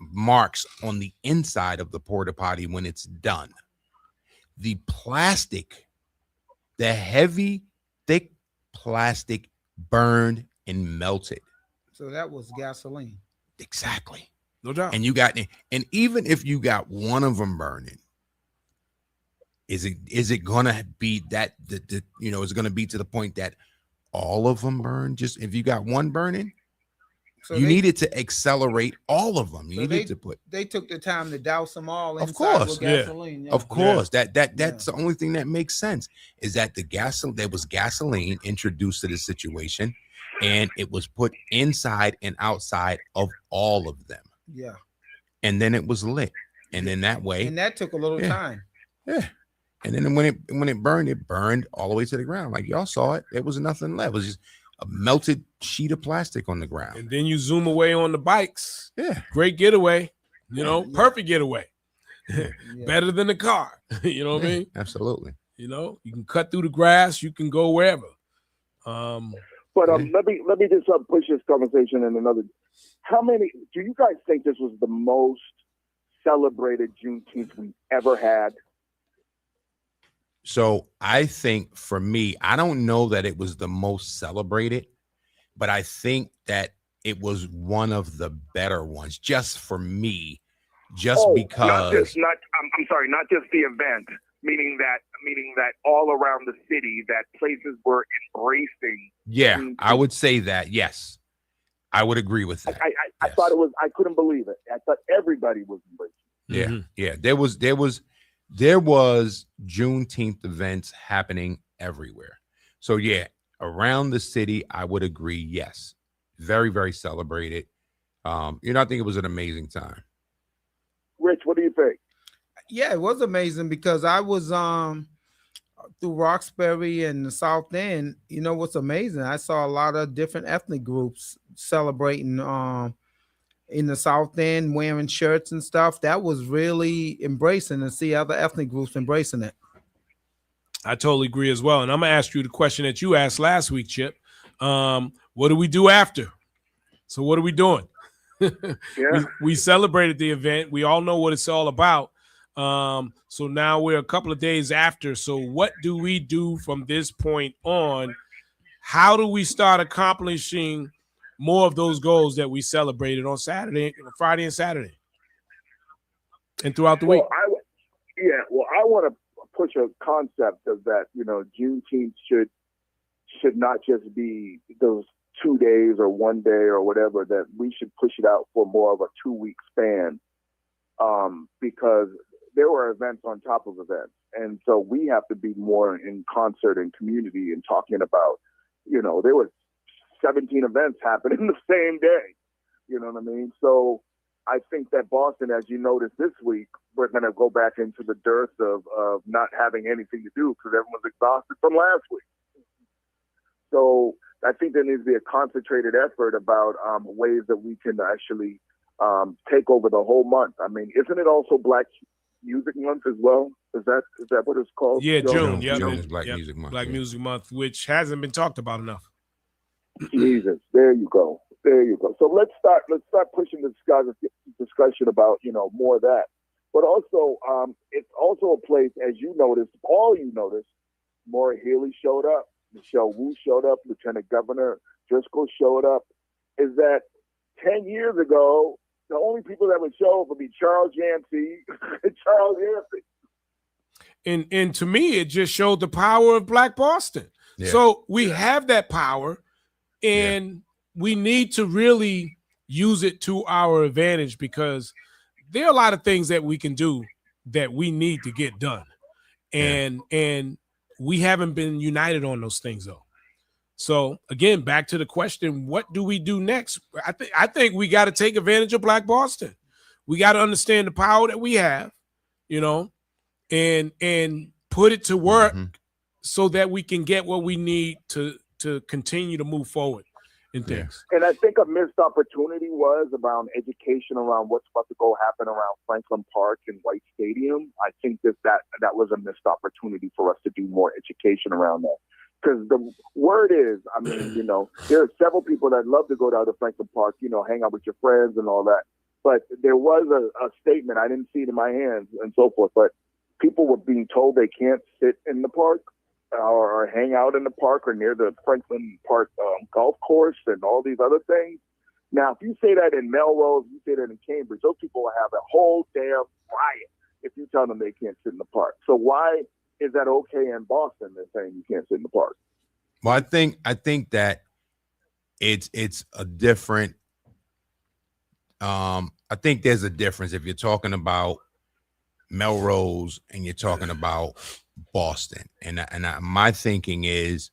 marks on the inside of the porta potty when it's done. The plastic, the heavy, thick plastic burned and melted. So that was gasoline. Exactly. No doubt. And and even if you got one of them burning, is it gonna be that is it gonna be to the point that all of them burn? Just if you got one burning, so you needed to accelerate all of them. You needed to put. They took the time to douse them all. Of course, with gasoline. Yeah. Of course, that's the only thing that makes sense is that there was gasoline introduced to the situation, and it was put inside and outside of all of them. Yeah, and then it was lit, and then that way, and that took a little time. Yeah. And then when it burned all the way to the ground. Like y'all saw it. There was nothing left. It was just a melted sheet of plastic on the ground. And then you zoom away on the bikes. Yeah. Great getaway. Perfect getaway. Better than the car. You know what I mean? Absolutely. You can cut through the grass. You can go wherever. But let me just push this conversation in another. How many do you guys think this was the most celebrated Juneteenth we ever had? So I think for me, I don't know that it was the most celebrated, but I think that it was one of the better ones just for me, because not just the event, meaning that all around the city that places were embracing. Yeah, I would say that. Yes, I would agree with that. I thought it was, I couldn't believe it. I thought everybody was embracing. Yeah. Mm-hmm. Yeah. There was Juneteenth events happening everywhere. So yeah, around the city, I would agree. Yes. Very, very celebrated. I think it was an amazing time. Rich, what do you think? Yeah, it was amazing because I was through Roxbury and the South End. You know what's amazing? I saw a lot of different ethnic groups celebrating in the South End, wearing shirts and stuff. That was really embracing, to see other ethnic groups embracing it. I totally agree as well. And I'm going to ask you the question that you asked last week, Chip. What do we do after? So what are we doing? Yeah. we celebrated the event. We all know what it's all about. So now we're a couple of days after. So what do we do from this point on? How do we start accomplishing more of those goals that we celebrated on Friday and Saturday, and throughout the week? I want to push a concept of that. Juneteenth should not just be those 2 days or 1 day or whatever. That we should push it out for more of a 2-week span, because there were events on top of events, and so we have to be more in concert and community and talking about. There was 17 events happening the same day. You know what I mean? So I think that Boston, as you noticed this week, we're going to go back into the dearth of not having anything to do because everyone's exhausted from last week. So I think there needs to be a concentrated effort about ways that we can actually take over the whole month. I mean, isn't it also Black Music Month as well? Is that what it's called? Yeah, June. Yeah, June is Black Music Month. Black Music Month, which hasn't been talked about enough. Jesus, there you go. So let's start pushing the discussion about more of that. But also, it's also a place, as you noticed, Maura Healey showed up, Michelle Wu showed up, Lieutenant Governor Driscoll showed up. Is that 10 years ago, the only people that would show up would be Charles Yancey and Charles Yancey. And to me, it just showed the power of Black Boston. Yeah. So we have that power. And we need to really use it to our advantage, because there are a lot of things that we can do that we need to get done. And we haven't been united on those things, though. So, again, back to the question, what do we do next? I think we got to take advantage of Black Boston. We got to understand the power that we have, and put it to work so that we can get what we need to continue to move forward. and things. And I think a missed opportunity was around education around what's about to go happen around Franklin Park and White Stadium. I think that was a missed opportunity for us to do more education around that. Because the word is, I mean, you know, there are several people that love to go down to Franklin Park, you know, hang out with your friends and all that. But there was a statement, I didn't see it in my hands and so forth, but people were being told they can't sit in the park or hang out in the park or near the Franklin Park golf course and all these other things. Now, if you say that in Melrose, you say that in Cambridge, those people will have a whole damn riot if you tell them they can't sit in the park. So why is that okay in Boston? They're saying you can't sit in the park. Well, I think that it's a different. I think there's a difference if you're talking about Melrose and you're talking about Boston. And my thinking is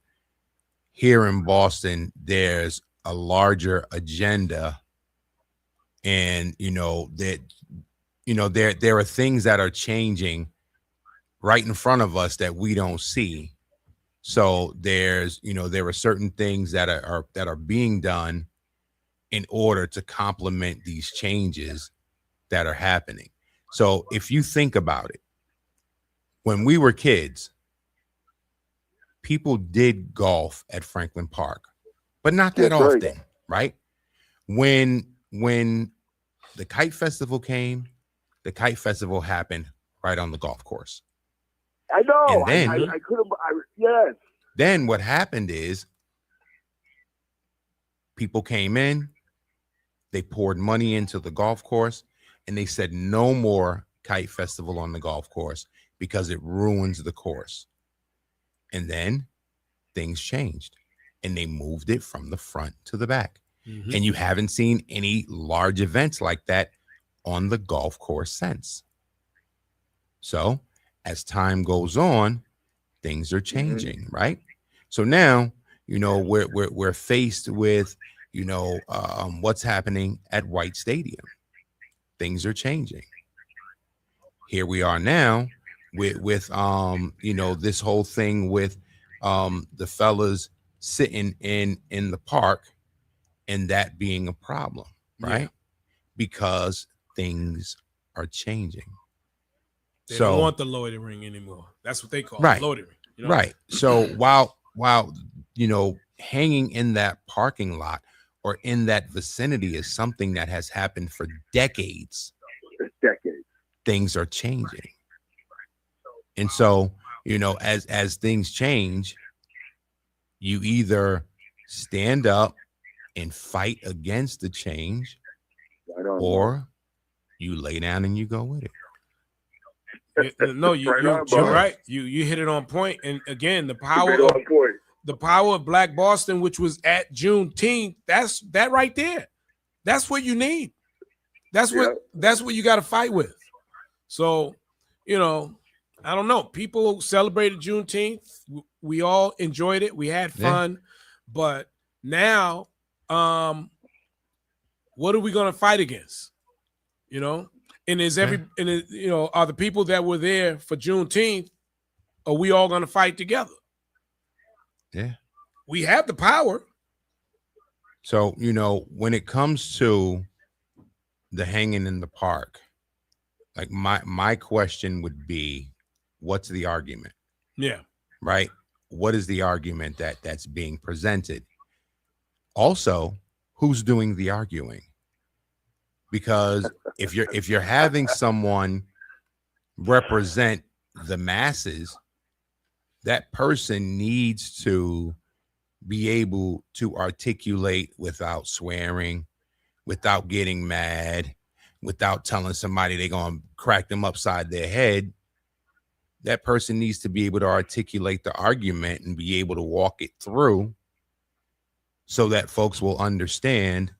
here in Boston, there's a larger agenda, and there are things that are changing right in front of us that we don't see. So there are certain things that are being done in order to complement these changes that are happening. So if you think about it, when we were kids, people did golf at Franklin Park, but not that often, right? When the Kite Festival came, the Kite Festival happened right on the golf course. I know. And then, I could have. Yes. Then what happened is people came in, they poured money into the golf course, and they said no more Kite Festival on the golf course because it ruins the course. And then things changed, and they moved it from the front to the back. Mm-hmm. And you haven't seen any large events like that on the golf course since. So as time goes on, things are changing, mm-hmm. right? So now, we're faced with, what's happening at White Stadium. Things are changing. Here we are now with this whole thing with the fellas sitting in the park, and that being a problem, right? Yeah. Because things are changing. They don't want the loitering anymore. That's what they call it, loitering. Right. So while hanging in that parking lot or in that vicinity is something that has happened for decades. Things are changing. And so, as things change, you either stand up and fight against the change, or you lay down and you go with it. No, you're right. You hit it on point. And again, the power of Black Boston, which was at Juneteenth, that right there. That's what you need. That's what you got to fight with. So, I don't know. People celebrated Juneteenth. We all enjoyed it. We had fun. But now, what are we going to fight against? And are the people that were there for Juneteenth, are we all going to fight together? Yeah. We have the power. So, when it comes to the hanging in the park, like my question would be, what's the argument? Yeah. Right. What is the argument that's being presented? Also, who's doing the arguing? Because if you're having someone represent the masses, that person needs to be able to articulate without swearing, without getting mad, without telling somebody they're going to crack them upside their head. That person needs to be able to articulate the argument and be able to walk it through so that folks will understand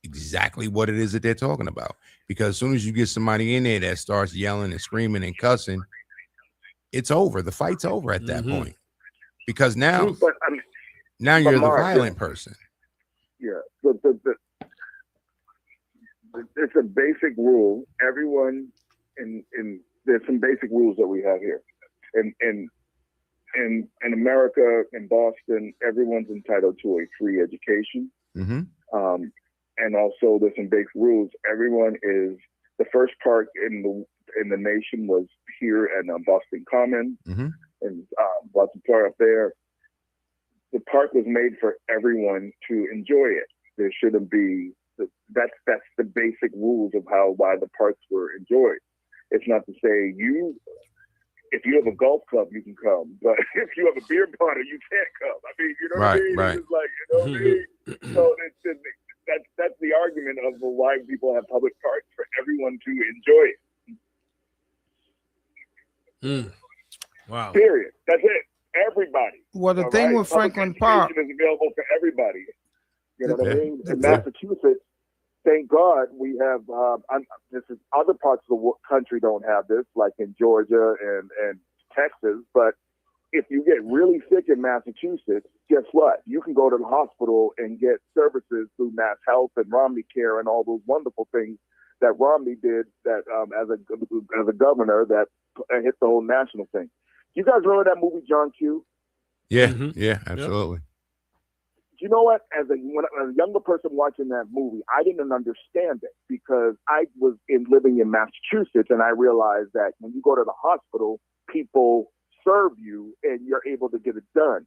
exactly what it is that they're talking about. Because as soon as you get somebody in there that starts yelling and screaming and cussing, it's over. The fight's over at that point. Because now you're the violent person. Yeah. It's a basic rule. Everyone in there's some basic rules that we have here. And in America, in Boston, everyone's entitled to a free education. And also there's some big rules. Everyone is, the first park in the nation was here in Boston Common, and Boston Park up there. The park was made for everyone to enjoy it. There shouldn't be, that's the basic rules of why the parks were enjoyed. It's not to say if you have a golf club, you can come, but if you have a beer party, you can't come. I mean, you know what I mean? Right. It's like, you know what I mean? So that's the argument of why people have public parks, for everyone to enjoy it. Wow. Period. That's it. Everybody. Well, the thing with Franklin Park is available for everybody. You know what I mean? In Massachusetts, thank God we have. This is other parts of the country don't have this, like in Georgia and Texas. But if you get really sick in Massachusetts, guess what? You can go to the hospital and get services through Mass Health and Romney Care and all those wonderful things that Romney did. That as a governor, that hit the whole national thing. You guys remember that movie John Q? Yeah, yeah, absolutely. You know what? As a younger person watching that movie, I didn't understand it because I was living in Massachusetts, and I realized that when you go to the hospital, people serve you and you're able to get it done.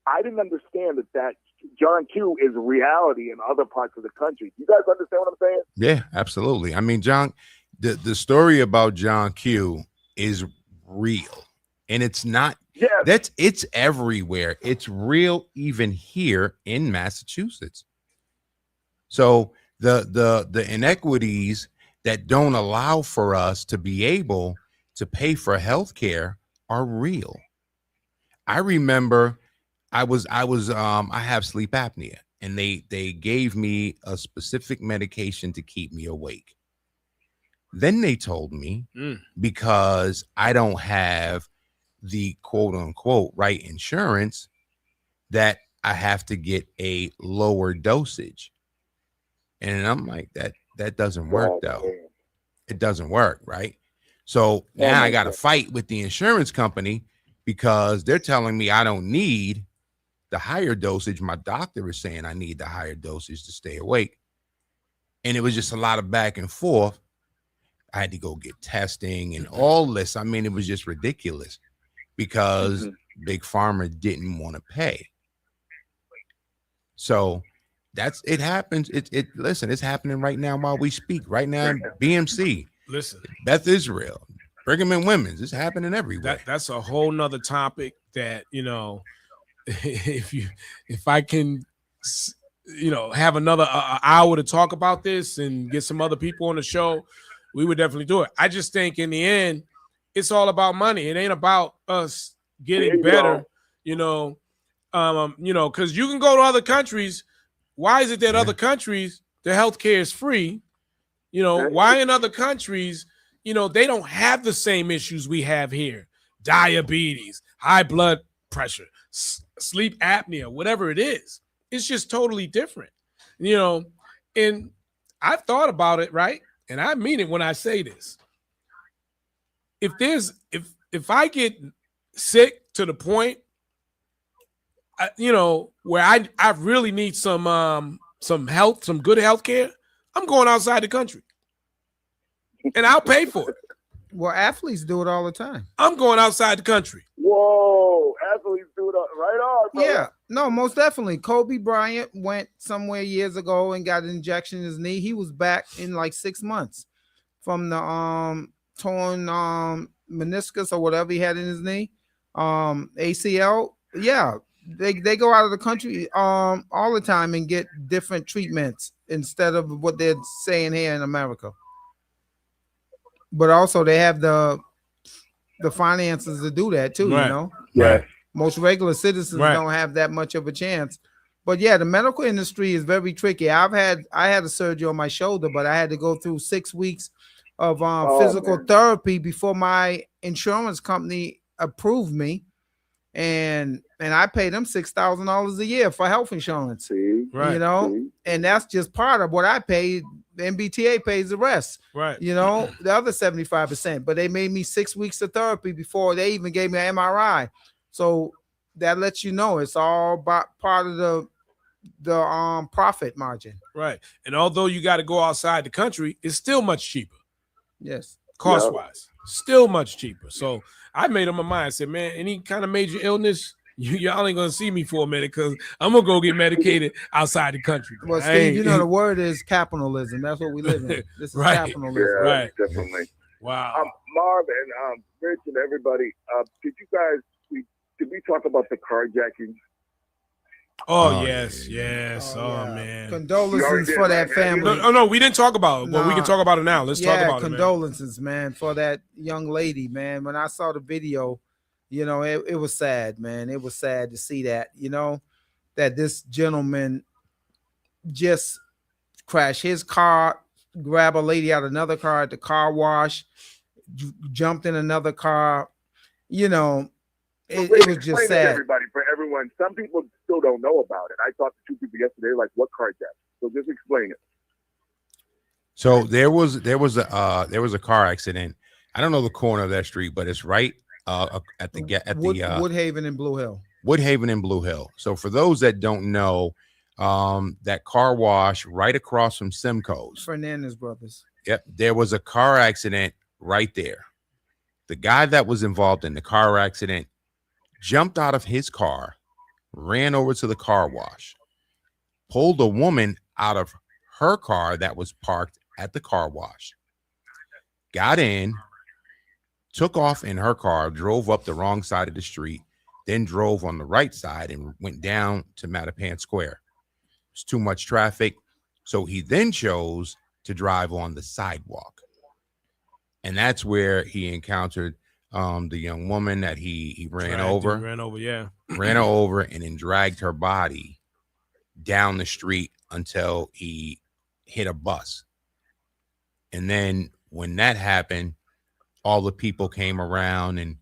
I didn't understand that John Q is reality in other parts of the country. You guys understand what I'm saying? Yeah, absolutely. I mean, John, the story about John Q is real, and it's not. Yeah, it's everywhere. It's real, even here in Massachusetts. So the inequities that don't allow for us to be able to pay for health care are real. I remember I have sleep apnea, and they gave me a specific medication to keep me awake. Then they told me because I don't have the quote unquote right insurance, that I have to get a lower dosage. And I'm like, that doesn't work though. It doesn't work, right? So now I got to fight with the insurance company because they're telling me I don't need the higher dosage. My doctor is saying I need the higher dosage to stay awake. And it was just a lot of back and forth. I had to go get testing and all this. I mean, it was just ridiculous because Big Pharma didn't want to pay. So it happens. Listen, it's happening right now while we speak. Right now, BMC. Listen, Beth Israel, Brigham and Women's. It's happening everywhere. That's a whole nother topic that, if I can, have another hour to talk about this and get some other people on the show, we would definitely do it. I just think in the end, it's all about money. It ain't about us getting better, because you can go to other countries. Why is it that other countries, the healthcare is free? Why in other countries, they don't have the same issues we have here. Diabetes, high blood pressure, sleep apnea, whatever it is. It's just totally different, and I've thought about it, right? And I mean it when I say this. If I get sick to the point, where I really need some good health care, I'm going outside the country, and I'll pay for it. Well, athletes do it all the time. I'm going outside the country. Whoa, athletes do it right on, bro. Yeah, no, most definitely. Kobe Bryant went somewhere years ago and got an injection in his knee. He was back in like 6 months from the torn meniscus or whatever he had in his knee, ACL. Yeah, they go out of the country all the time and get different treatments instead of what they're saying here in America. But also they have the finances to do that too, right. Yeah. Most regular citizens don't have that much of a chance. But yeah, the medical industry is very tricky. I had a surgery on my shoulder, but I had to go through 6 weeks of physical therapy before my insurance company approved me, and I paid them $6,000 a year for health insurance. And that's just part of what I paid. The MBTA pays the rest, right? The other 75%. But they made me 6 weeks of therapy before they even gave me an MRI. So that lets you know it's all about part of the profit margin. Right. And although you got to go outside the country, it's still much cheaper. Yes. Cost wise, still much cheaper. So I made up my mind. I said, man, any kind of major illness, y'all ain't gonna see me for a minute because I'm gonna go get medicated outside the country. Well, Steve, you know the word is capitalism. That's what we live in. This is Right. capitalism. Yeah, Right. definitely. Wow. Marv and Rich and everybody, did you guys, did we talk about the carjacking? Oh, yes. Oh, yeah. man. Condolences for that family. No, we didn't talk about it. Well, we can talk about it now. Let's talk about condolences, man, for that young lady, man. When I saw the video, you know, it was sad, man. It was sad to see that, you know, that this gentleman just crashed his car, grab a lady out of another car at the car wash, jumped in another car. You know, it was just sad. Everybody, for everyone, some people still don't know about it. I talked to 2 people yesterday, like, what carjacking? So just explain it. So there was a car accident. I don't know the corner of that street, but it's right at the Woodhaven and Blue Hill. Woodhaven and Blue Hill. So for those that don't know, that car wash right across from Simcoe's, Fernandez Brothers. Yep, there was a car accident right there. The guy that was involved in the car accident jumped out of his car, ran over to the car wash, pulled a woman out of her car that was parked at the car wash, got in, took off in her car, drove up the wrong side of the street, then drove on the right side and went down to Mattapan Square. It's too much traffic. So he then chose to drive on the sidewalk. And that's where he encountered the young woman that he ran over. Ran her over and then dragged her body down the street until he hit a bus. And then when that happened, all the people came around and,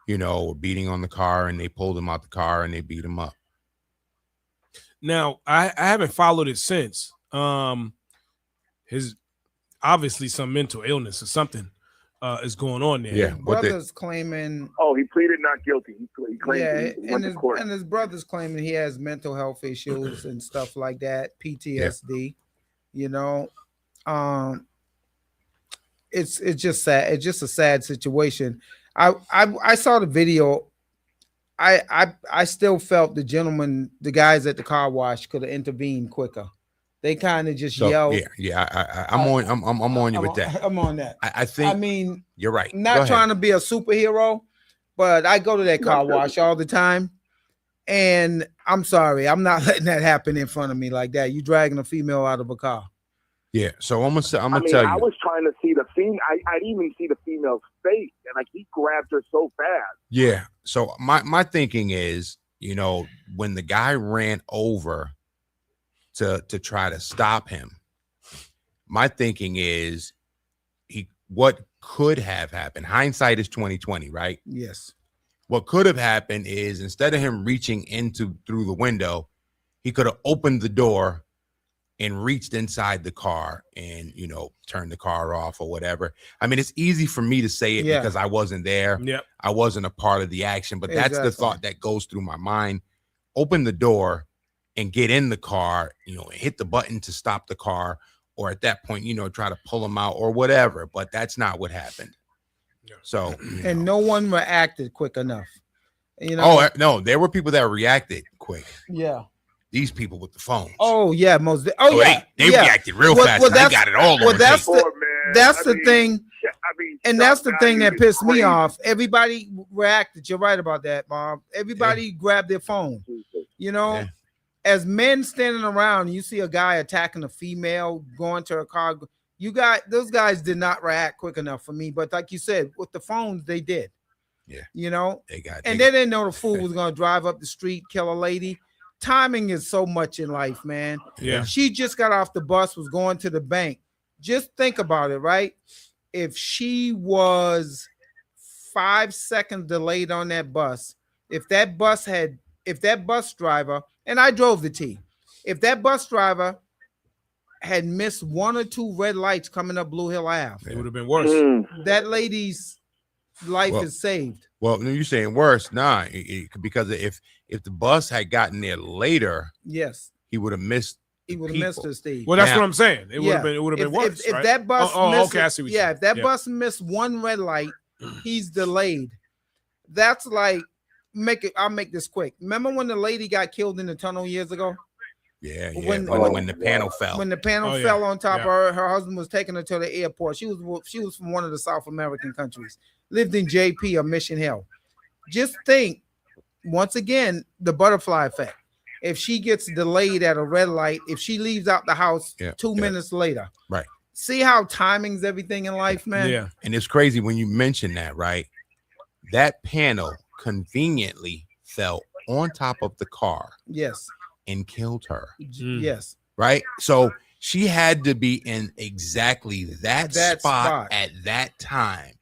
you know, were beating on the car, and they pulled him out the car and they beat him up. Now, I haven't followed it since. His obviously some mental illness or something is going on there. Yeah, brothers claiming. Oh, he pleaded not guilty. He claimed he went to court. And his brother's claiming he has mental health issues and stuff like that, PTSD. Yeah. You know, it's just sad. It's just a sad situation. I saw the video. I still felt the guys at the car wash could have intervened quicker. They kind of just yelled. I'm on you with that. I'm on that. I think. I mean, you're right. Not trying to be a superhero, but I go to that car wash all the time, and I'm sorry, I'm not letting that happen in front of me like that. You dragging a female out of a car. Yeah. So I'm gonna tell you. I was trying to see the female. I didn't even see the female's face, and like he grabbed her so fast. Yeah. So my thinking is, you know, when the guy ran over to try to stop him, my thinking is what could have happened. Hindsight is 20/20, right? Yes. What could have happened is instead of him reaching through the window, he could have opened the door and reached inside the car and, you know, turned the car off or whatever. I mean, it's easy for me to say it because I wasn't there. Yep. I wasn't a part of the action, but that's the thought that goes through my mind. Open the door and get in the car, you know, hit the button to stop the car, or at that point, you know, try to pull him out or whatever. But that's not what happened. So, and no one reacted quick enough. You know. Oh no, there were people that reacted quick. Yeah. These people with the phones. Oh yeah, they reacted real fast. They got it all. Well, that's the thing. And that's the thing that pissed me off. Everybody reacted. You're right about that, Mom. Everybody grabbed their phone. You know, as men standing around, you see a guy attacking a female, going to her car. Those guys did not react quick enough for me. But like you said, with the phones, they did. Yeah. You know, they didn't know the fool was going to drive up the street, kill a lady. Timing is so much in life, man. Yeah. She just got off the bus, was going to the bank. Just think about it, right? If she was 5 seconds delayed on that bus, if that bus driver, and I drove the T, if that bus driver had missed 1 or 2 red lights coming up Blue Hill Ave, it would have been worse. That lady's life is saved. Well, no, you're saying worse. Nah, because if the bus had gotten there later, yes, he would have missed. He would have missed her, Steve. Well, that's what I'm saying. It would have been worse. If right? that bus okay, I see what if that bus missed one red light, he's delayed. That's like I'll make this quick. Remember when the lady got killed in the tunnel years ago? Yeah. When the panel fell. When the panel fell on top of her, her husband was taking her to the airport. She was from one of the South American countries. Lived in JP or Mission Hill. Just think, once again, the butterfly effect. If she gets delayed at a red light, if she leaves out the house 2 minutes later, right? See how timing's everything in life, man. Yeah, and it's crazy when you mention that, right? That panel conveniently fell on top of the car, yes, and killed her, yes, right? So she had to be in exactly that spot at that time.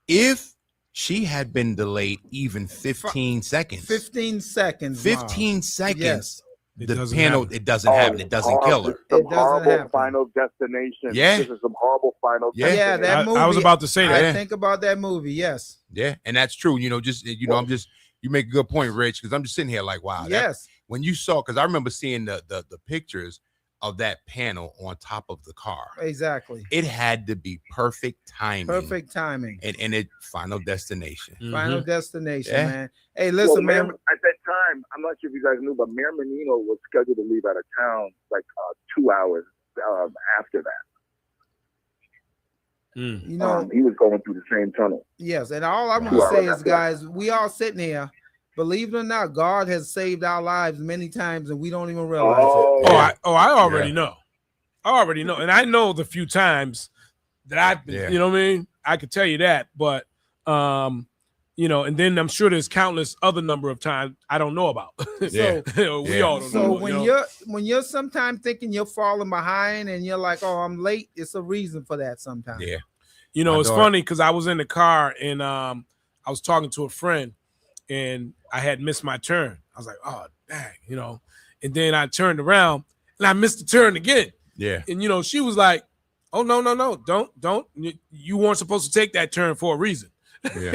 If she had been delayed even 15 seconds. 15 seconds. 15 seconds. Yes. The panel, it doesn't happen. It doesn't kill her. It doesn't happen. Final Destination. Yeah. This is some horrible Final Destination. Yeah, that movie. I was about to say that. I think about that movie. Yes. Yeah, and that's true. You know, you make a good point, Rich, because I'm just sitting here like, wow. Yes. When you saw, because I remember seeing the pictures of that panel on top of the car. Exactly. It had to be perfect timing. Perfect timing. And it Final Destination. Final Destination, Yeah. man. Hey, listen, man. At that time, I'm not sure if you guys knew, but Mayor Menino was scheduled to leave out of town like 2 hours after that. You know, he was going through the same tunnel. Yes, and all I'm going to say is, guys, we all sitting here. Believe it or not, God has saved our lives many times, and we don't even realize it. I already know. I already know, and I know the few times that I've been. You know what I mean? I could tell you that, but you know, and then I'm sure there's countless other number of times I don't know about. So we all don't know. So when you're sometimes thinking you're falling behind and you're like, oh, I'm late, it's a reason for that sometimes. Yeah. You know, it's funny because I was in the car and I was talking to a friend and I had missed my turn. I was like, oh, dang, you know, and then I turned around and I missed the turn again. Yeah. And, you know, she was like, oh, no, don't. You weren't supposed to take that turn for a reason. Yeah.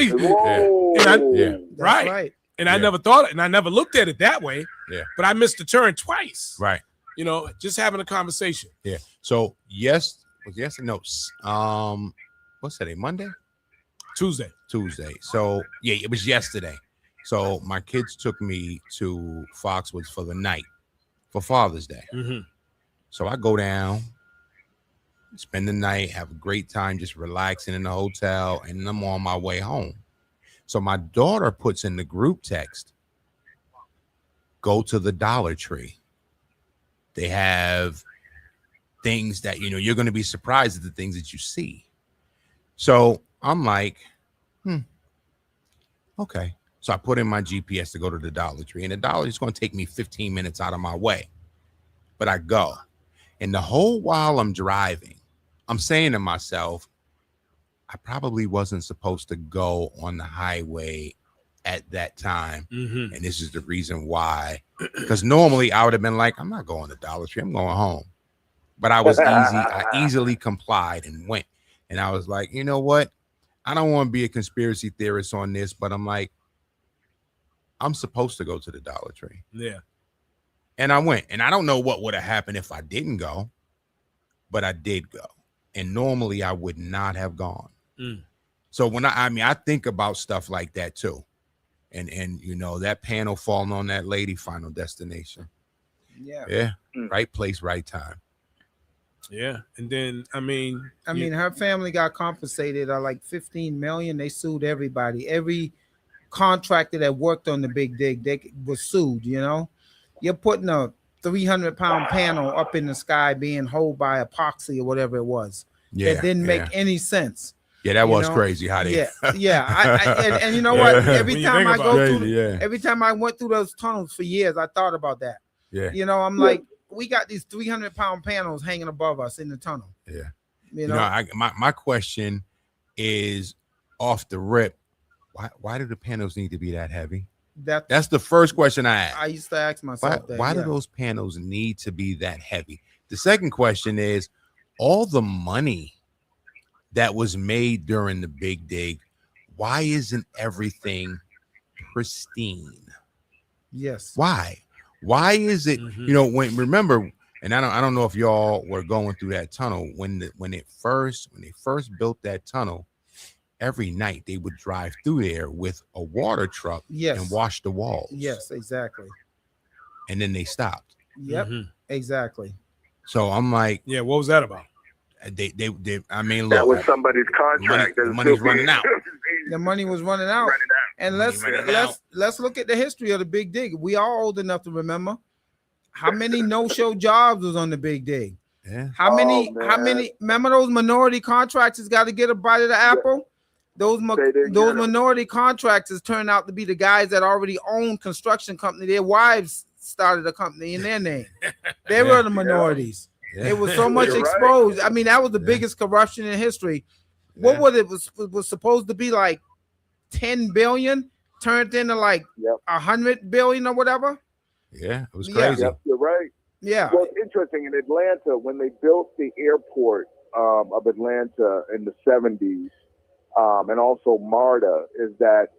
Right. And I never thought it, and I never looked at it that way. Yeah. But I missed the turn twice. Right. You know, just having a conversation. Yeah. So what's today? Monday? Tuesday. So yeah, it was yesterday. So my kids took me to Foxwoods for the night for Father's Day. Mm-hmm. So I go down, spend the night, have a great time, just relaxing in the hotel, and I'm on my way home. So my daughter puts in the group text, go to the Dollar Tree. They have things that, you know, you're going to be surprised at the things that you see. So I'm like, okay. So I put in my GPS to go to the Dollar Tree, and the Dollar Tree is going to take me 15 minutes out of my way. But I go. And the whole while I'm driving, I'm saying to myself, I probably wasn't supposed to go on the highway at that time. Mm-hmm. And this is the reason why. Because normally I would have been like, I'm not going to Dollar Tree. I'm going home. But I was I easily complied and went. And I was like, you know what? I don't want to be a conspiracy theorist on this, but I'm like, I'm supposed to go to the Dollar Tree. Yeah. And I went. And I don't know what would have happened if I didn't go, but I did go. And normally I would not have gone. So when I think about stuff like that too. And you know, that panel falling on that lady, Final Destination. Yeah. Right place, right time. Yeah. And then I mean, her family got compensated like $15 million. They sued everybody. Every contractor that worked on the Big Dig, they was sued. You know, you're putting a 300-pound panel up in the sky being held by epoxy or whatever it was. Yeah, that didn't make any sense. Yeah, that was crazy. How they? Yeah. And you know what? Every time I go through, every time I went through those tunnels for years, I thought about that. Yeah. You know, I'm like, we got these 300-pound panels hanging above us in the tunnel. Yeah. You know, my question is off the rip. Why do the panels need to be that heavy? That's the first question I asked. I used to ask myself why do those panels need to be that heavy? The second question is, all the money that was made during the Big Dig, why isn't everything pristine? Yes. Why is it, you know, remember, and I don't know if y'all were going through that tunnel when they first built that tunnel. Every night they would drive through there with a water truck and wash the walls. Yes, exactly. And then they stopped. Yep, exactly. So I'm like, yeah, what was that about? They I mean, look, that was somebody's contract. The money's running out. The money was running out. And let's look at the history of the Big Dig. We are old enough to remember how many no-show jobs was on the Big Dig. Yeah. How many remember those minority contractors got to get a bite of the apple? Those minority contractors turned out to be the guys that already owned construction company. Their wives started a company in their name. They were the minorities. Yeah. It was so much exposed. Right. I mean, that was the biggest corruption in history. What was it? Was supposed to be like 10 billion, turned into like 100 billion or whatever. Yeah, it was crazy. Yep, you're right. Yeah. Well, it's interesting in Atlanta when they built the airport of Atlanta in the 70s. And also MARTA, is that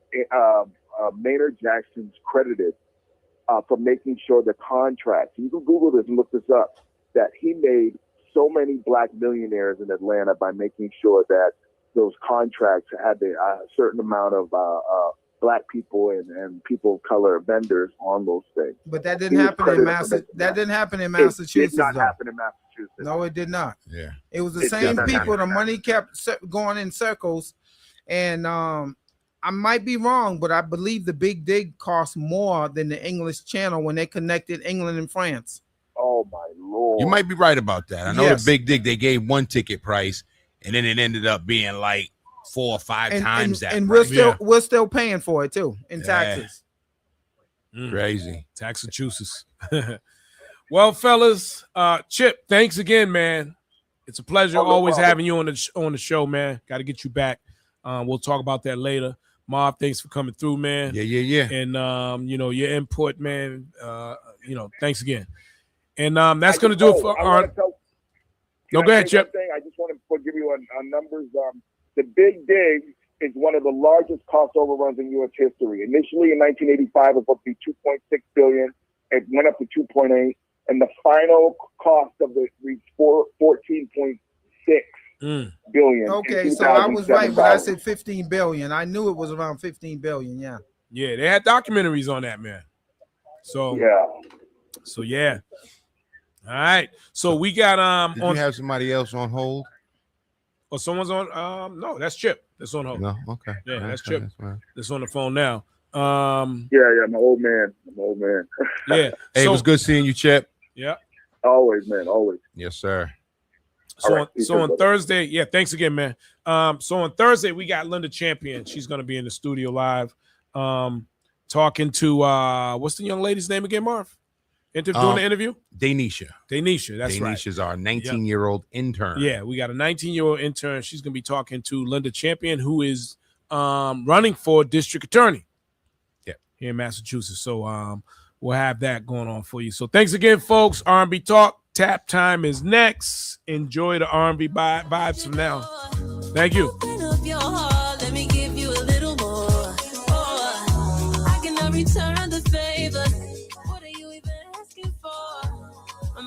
Maynard Jackson's credited for making sure the contracts, you can Google this and look this up, that he made so many black millionaires in Atlanta by making sure that those contracts had a certain amount of black people and people of color vendors on those things. But that didn't happen in Massachusetts. That didn't happen in Massachusetts. It did not happen in Massachusetts. No, it did not. Yeah. It was the same people. The money kept going in circles. And I might be wrong, but I believe the Big Dig cost more than the English Channel when they connected England and France. Oh my Lord! You might be right about that. I know the Big Dig, they gave one ticket price, and then it ended up being like 4 or 5 times that. And price. we're still paying for it too in taxes. Crazy. Massachusetts. Well, fellas, Chip, thanks again, man. It's a pleasure always having you on the show, man. Got to get you back. We'll talk about that later. Marv, thanks for coming through, man. Yeah. And your input, man. Thanks again. And that's gonna do it for our. No, go ahead, Chip. I just want to give you on numbers. The Big Dig is one of the largest cost overruns in U.S. history. Initially, in 1985, it was supposed to be $2.6 billion. It went up to 2.8, and the final cost of it reached 14.6 billion. Okay, so I was right when I said 15 billion. I knew it was around 15 billion. Yeah. Yeah, they had documentaries on that, man. So yeah. All right. So we got Did you have somebody else on hold? Oh, someone's on. No, that's Chip. That's on hold. No, okay. Yeah, that's Chip. That's on the phone now. Yeah, my old man. Yeah. Hey, it was good seeing you, Chip. Yeah. Always, man. Always. Yes, sir. So on Thursday, yeah, thanks again, man. So on Thursday, we got Linda Champion. She's gonna be in the studio live, talking to what's the young lady's name again, Marv? Doing the interview? Danisha, that's right. Danisha's our 19-year-old intern. Yeah, we got a 19-year-old intern. She's gonna be talking to Linda Champion, who is running for district attorney. Yeah, here in Massachusetts. So we'll have that going on for you. So thanks again, folks. R&B Talk. Tap time is next. Enjoy the R&B vibes from now. Thank you. Open up your heart, let me give you a little more. I cannot return the favor. What are you even asking for?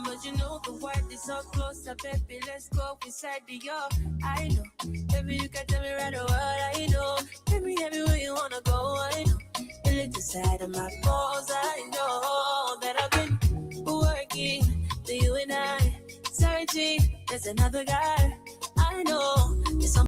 But you know the word is so close, baby. Let's go inside the yard. I know, baby, you can tell me right away. I know, take me everywhere you wanna go. I know, you look the side of my balls. I know that I've been working. You and I searching, there's another guy.